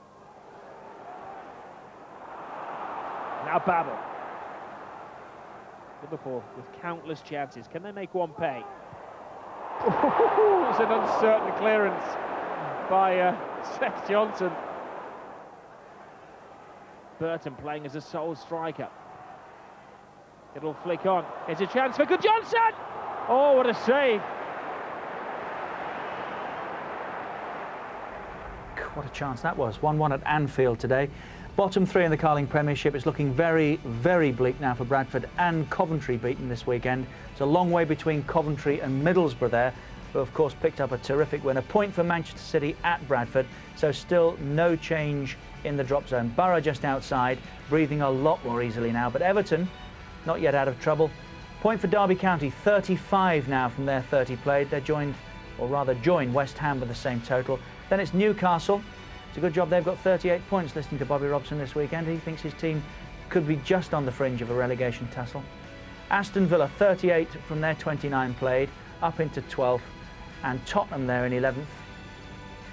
Speaker 8: Now Babel. Liverpool with countless chances. Can they make one pay? It's an uncertain clearance by Seth Johnson. Burton playing as a sole striker. It'll flick on. Here's a chance for Good Johnson! Oh, what a save!
Speaker 3: What a chance that was. 1-1 at Anfield today. Bottom three in the Carling Premiership is looking very, very bleak now for Bradford, and Coventry beaten this weekend. It's a long way between Coventry and Middlesbrough there, who of course picked up a terrific win. A point for Manchester City at Bradford, so still no change in the drop zone. Borough just outside, breathing a lot more easily now, but Everton not yet out of trouble. Point for Derby County, 35 now from their 30 played. They're joined, or rather join West Ham with the same total. Then it's Newcastle. It's a good job they've got 38 points, listening to Bobby Robson this weekend. He thinks his team could be just on the fringe of a relegation tussle. Aston Villa, 38 from their 29 played, up into 12th. And Tottenham there in 11th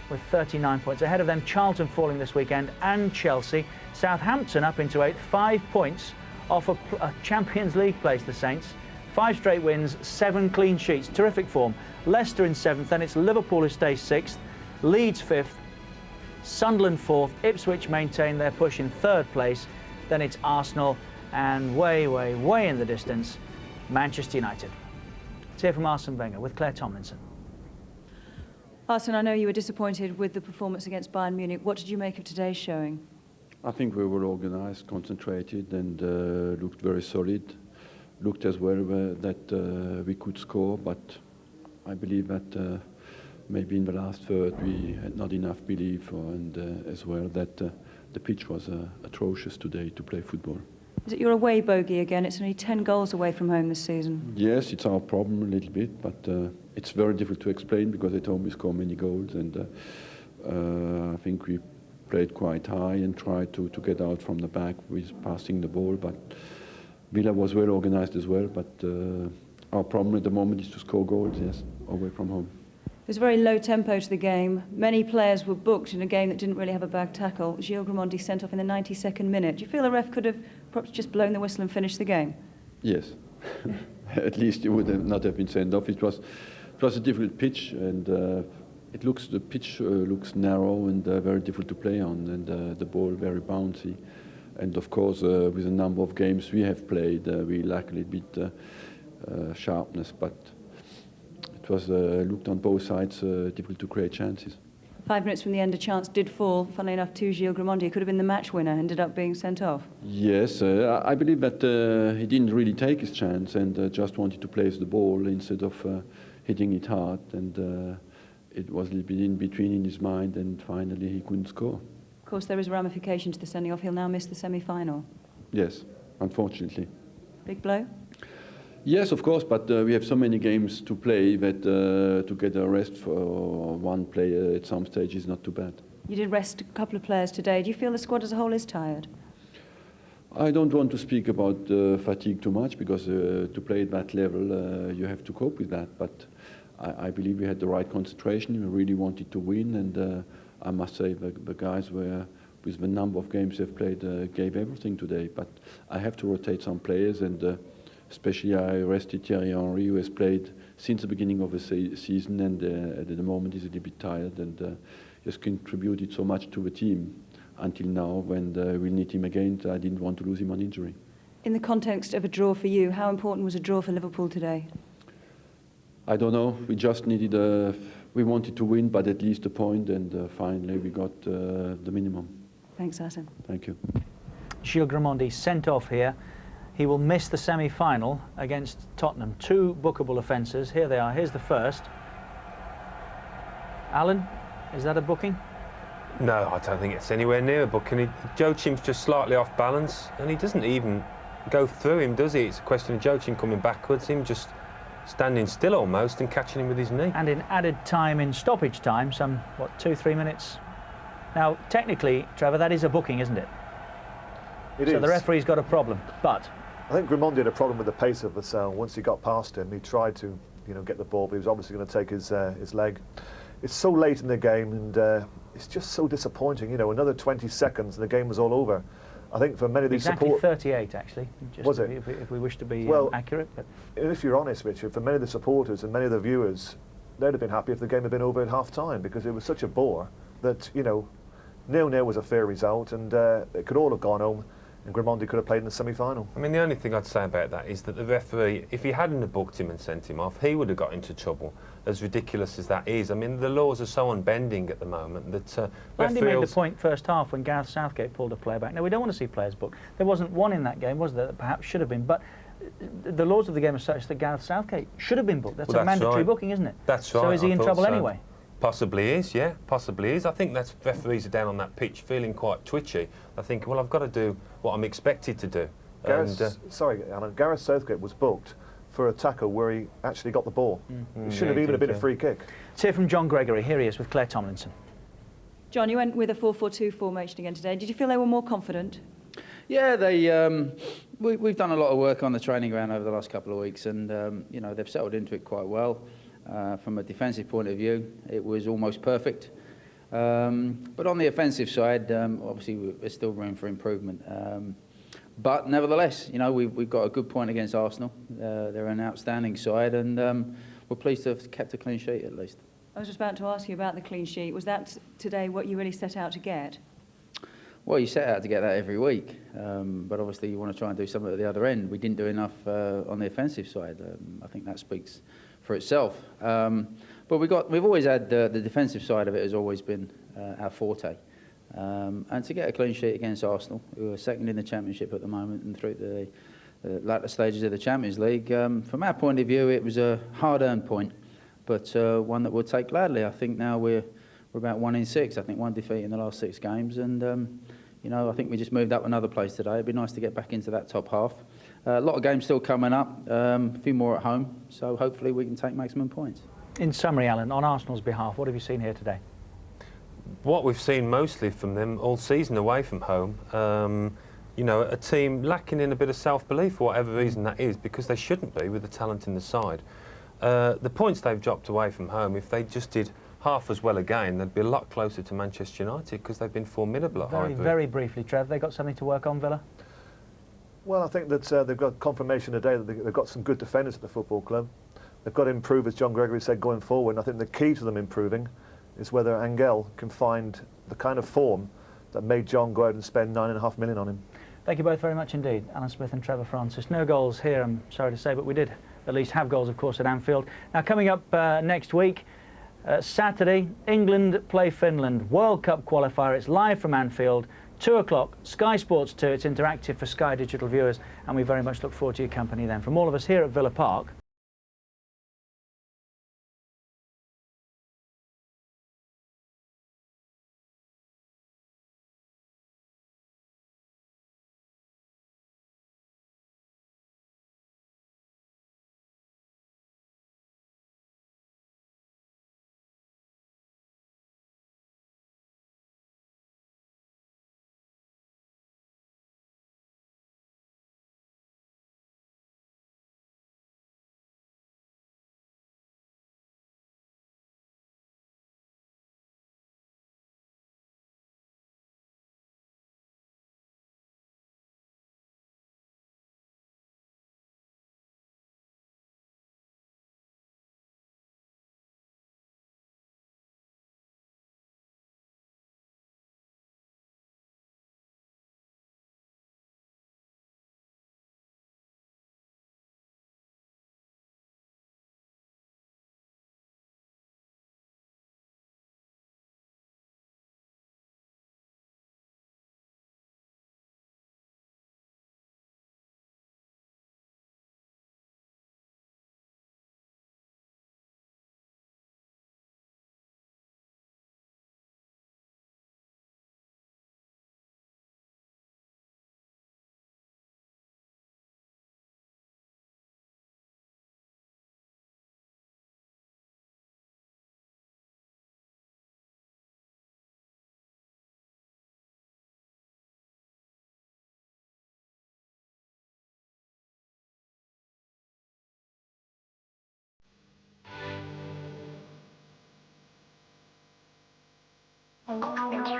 Speaker 3: with 39 points. Ahead of them, Charlton falling this weekend, and Chelsea. Southampton up into 8th, 5 points off a Champions League place, the Saints. 5 straight wins, 7 clean sheets, terrific form. Leicester in 7th, then it's Liverpool who stays 6th, Leeds 5th, Sunderland 4th, Ipswich maintain their push in 3rd place, then it's Arsenal, and way, way, way in the distance, Manchester United. Let's hear from Arsene Wenger with Claire Tomlinson.
Speaker 6: Arsene, I know you were disappointed with the performance against Bayern Munich. What did you make of today's showing?
Speaker 14: I think we were organised, concentrated, and looked very solid. Looked as well that we could score, but I believe that maybe in the last third we had not enough belief, and as well that the pitch was atrocious today to play football.
Speaker 6: Is it your away bogey again? It's only 10 goals away from home this season.
Speaker 14: Yes, it's our problem a little bit, but it's very difficult to explain because at home we score many goals, and I think we played quite high and tried to get out from the back with passing the ball, but Villa was well organised as well, but our problem at the moment is to score goals, yes, away from home.
Speaker 6: There's a very low tempo to the game. Many players were booked in a game that didn't really have a bad tackle. Gilles Gramondi sent off in the 92nd minute. Do you feel the ref could have perhaps just blown the whistle and finished the game?
Speaker 14: Yes. At least it would not have been sent off. It was a difficult pitch, and the pitch looks narrow and very difficult to play on, and the ball very bouncy. And of course, with a number of games we have played, we lack a little bit sharpness, but it was looked on both sides difficult to create chances.
Speaker 6: 5 minutes from the end, a chance did fall, funnily enough, to Gilles Gramondi. He could have been the match winner, ended up being sent off.
Speaker 14: Yes, I believe that he didn't really take his chance and just wanted to place the ball instead of hitting it hard, and it was a little bit in between in his mind, and finally he couldn't score.
Speaker 6: Of course, there is a ramification to the sending off. He'll now miss the semi-final.
Speaker 14: Yes, unfortunately.
Speaker 6: Big blow?
Speaker 14: Yes, of course, but we have so many games to play that to get a rest for one player at some stage is not too bad.
Speaker 6: You did rest a couple of players today. Do you feel the squad as a whole is tired?
Speaker 14: I don't want to speak about fatigue too much, because to play at that level you have to cope with that, but I believe we had the right concentration. We really wanted to win, and I must say the guys were, with the number of games they've played, gave everything today, but I have to rotate some players, and especially I rested Thierry Henry, who has played since the beginning of the season, and at the moment is a little bit tired, and has contributed so much to the team until now. When we need him again, I didn't want to lose him on injury.
Speaker 6: In the context of a draw for you, how important was a draw for Liverpool today?
Speaker 14: I don't know. We just needed we wanted to win, but at least a point, and finally we got the minimum.
Speaker 6: Thanks, Arsene.
Speaker 14: Thank you.
Speaker 3: Gilles Gramondi sent off here. He will miss the semi-final against Tottenham. 2 bookable offences. Here they are. Here's the first. Alan, is that a booking?
Speaker 5: No, I don't think it's anywhere near a booking. Joachim's just slightly off balance, and he doesn't even go through him, does he? It's a question of Joachim coming backwards, him just standing still almost and catching him with his knee.
Speaker 3: And in added time, in stoppage time, some, what, 2-3 minutes? Now, technically, Trevor, that is a booking, isn't it?
Speaker 4: It is.
Speaker 3: So the referee's got a problem, but...
Speaker 4: I think Grimond had a problem with the pace of Vassell. Once he got past him, he tried to, get the ball, but he was obviously going to take his leg. It's so late in the game, and it's just so disappointing. Another 20 seconds, and the game was all over. I think for many of these
Speaker 3: exactly 38, actually. Just
Speaker 4: was it?
Speaker 3: If we wish to be accurate. But
Speaker 4: if you're honest, Richard, for many of the supporters and many of the viewers, they'd have been happy if the game had been over at half-time, because it was such a bore that, 0-0 was a fair result, and it could all have gone home, and Grimond could have played in the semi-final.
Speaker 5: I mean, the only thing I'd say about that is that the referee, if he hadn't have booked him and sent him off, he would have got into trouble, as ridiculous as that is. I mean, the laws are so unbending at the moment that
Speaker 3: Andy made the point first half when Gareth Southgate pulled a player back. Now, we don't want to see players booked. There wasn't one in that game, was there, that perhaps should have been, but the laws of the game are such that Gareth Southgate should have been booked. That's a mandatory booking, isn't it?
Speaker 5: That's right.
Speaker 3: So is he in trouble anyway?
Speaker 5: Possibly is, yeah, possibly is. I think that's referees are down on that pitch feeling quite twitchy. I think, well, I've got to do what I'm expected to do.
Speaker 4: Sorry, Alan, Gareth Southgate was booked for a tackle where he actually got the ball. It shouldn't have even been a free kick.
Speaker 3: Let's hear from John Gregory. Here he is with Claire Tomlinson.
Speaker 6: John, you went with a 4-4-2 formation again today. Did you feel they were more confident?
Speaker 19: Yeah, we've done a lot of work on the training ground over the last couple of weeks, and they've settled into it quite well. From a defensive point of view, it was almost perfect. But on the offensive side, obviously there's still room for improvement. But nevertheless, we've got a good point against Arsenal. They're an outstanding side, and we're pleased to have kept a clean sheet at least.
Speaker 6: I was just about to ask you about the clean sheet. Was that today what you really set out to get?
Speaker 19: Well, you set out to get that every week, but obviously you want to try and do something at the other end. We didn't do enough on the offensive side. I think that speaks for itself. But we've always had the defensive side of it has always been our forte. And to get a clean sheet against Arsenal, who are second in the Championship at the moment and through the latter stages of the Champions League, from our point of view, it was a hard-earned point, but one that we'll take gladly. I think now we're about 1 in 6. I think 1 defeat in the last 6 games, and I think we just moved up another place today. It'd be nice to get back into that top half. A lot of games still coming up, a few more at home, so hopefully we can take maximum points.
Speaker 3: In summary, Alan, on Arsenal's behalf, what have you seen here today?
Speaker 5: What we've seen mostly from them all season away from home, a team lacking in a bit of self-belief for whatever reason that is, because they shouldn't be with the talent in the side. The points they've dropped away from home, if they just did half as well again, they'd be a lot closer to Manchester United, because they've been formidable at Highbury.
Speaker 3: Very briefly, Trev, they got something to work on, Villa?
Speaker 4: Well, I think that they've got confirmation today that they've got some good defenders at the football club. They've got to improve, as John Gregory said, going forward. And I think the key to them improving is whether Angel can find the kind of form that made John go out and spend £9.5 million on him.
Speaker 3: Thank you both very much indeed, Alan Smith and Trevor Francis. No goals here, I'm sorry to say, but we did at least have goals, of course, at Anfield. Now, coming up next week, Saturday, England play Finland. World Cup qualifier. It's live from Anfield. 2 o'clock, Sky Sports 2. It's interactive for Sky Digital viewers, and we very much look forward to your company then. From all of us here at Villa Park,
Speaker 20: Thank you.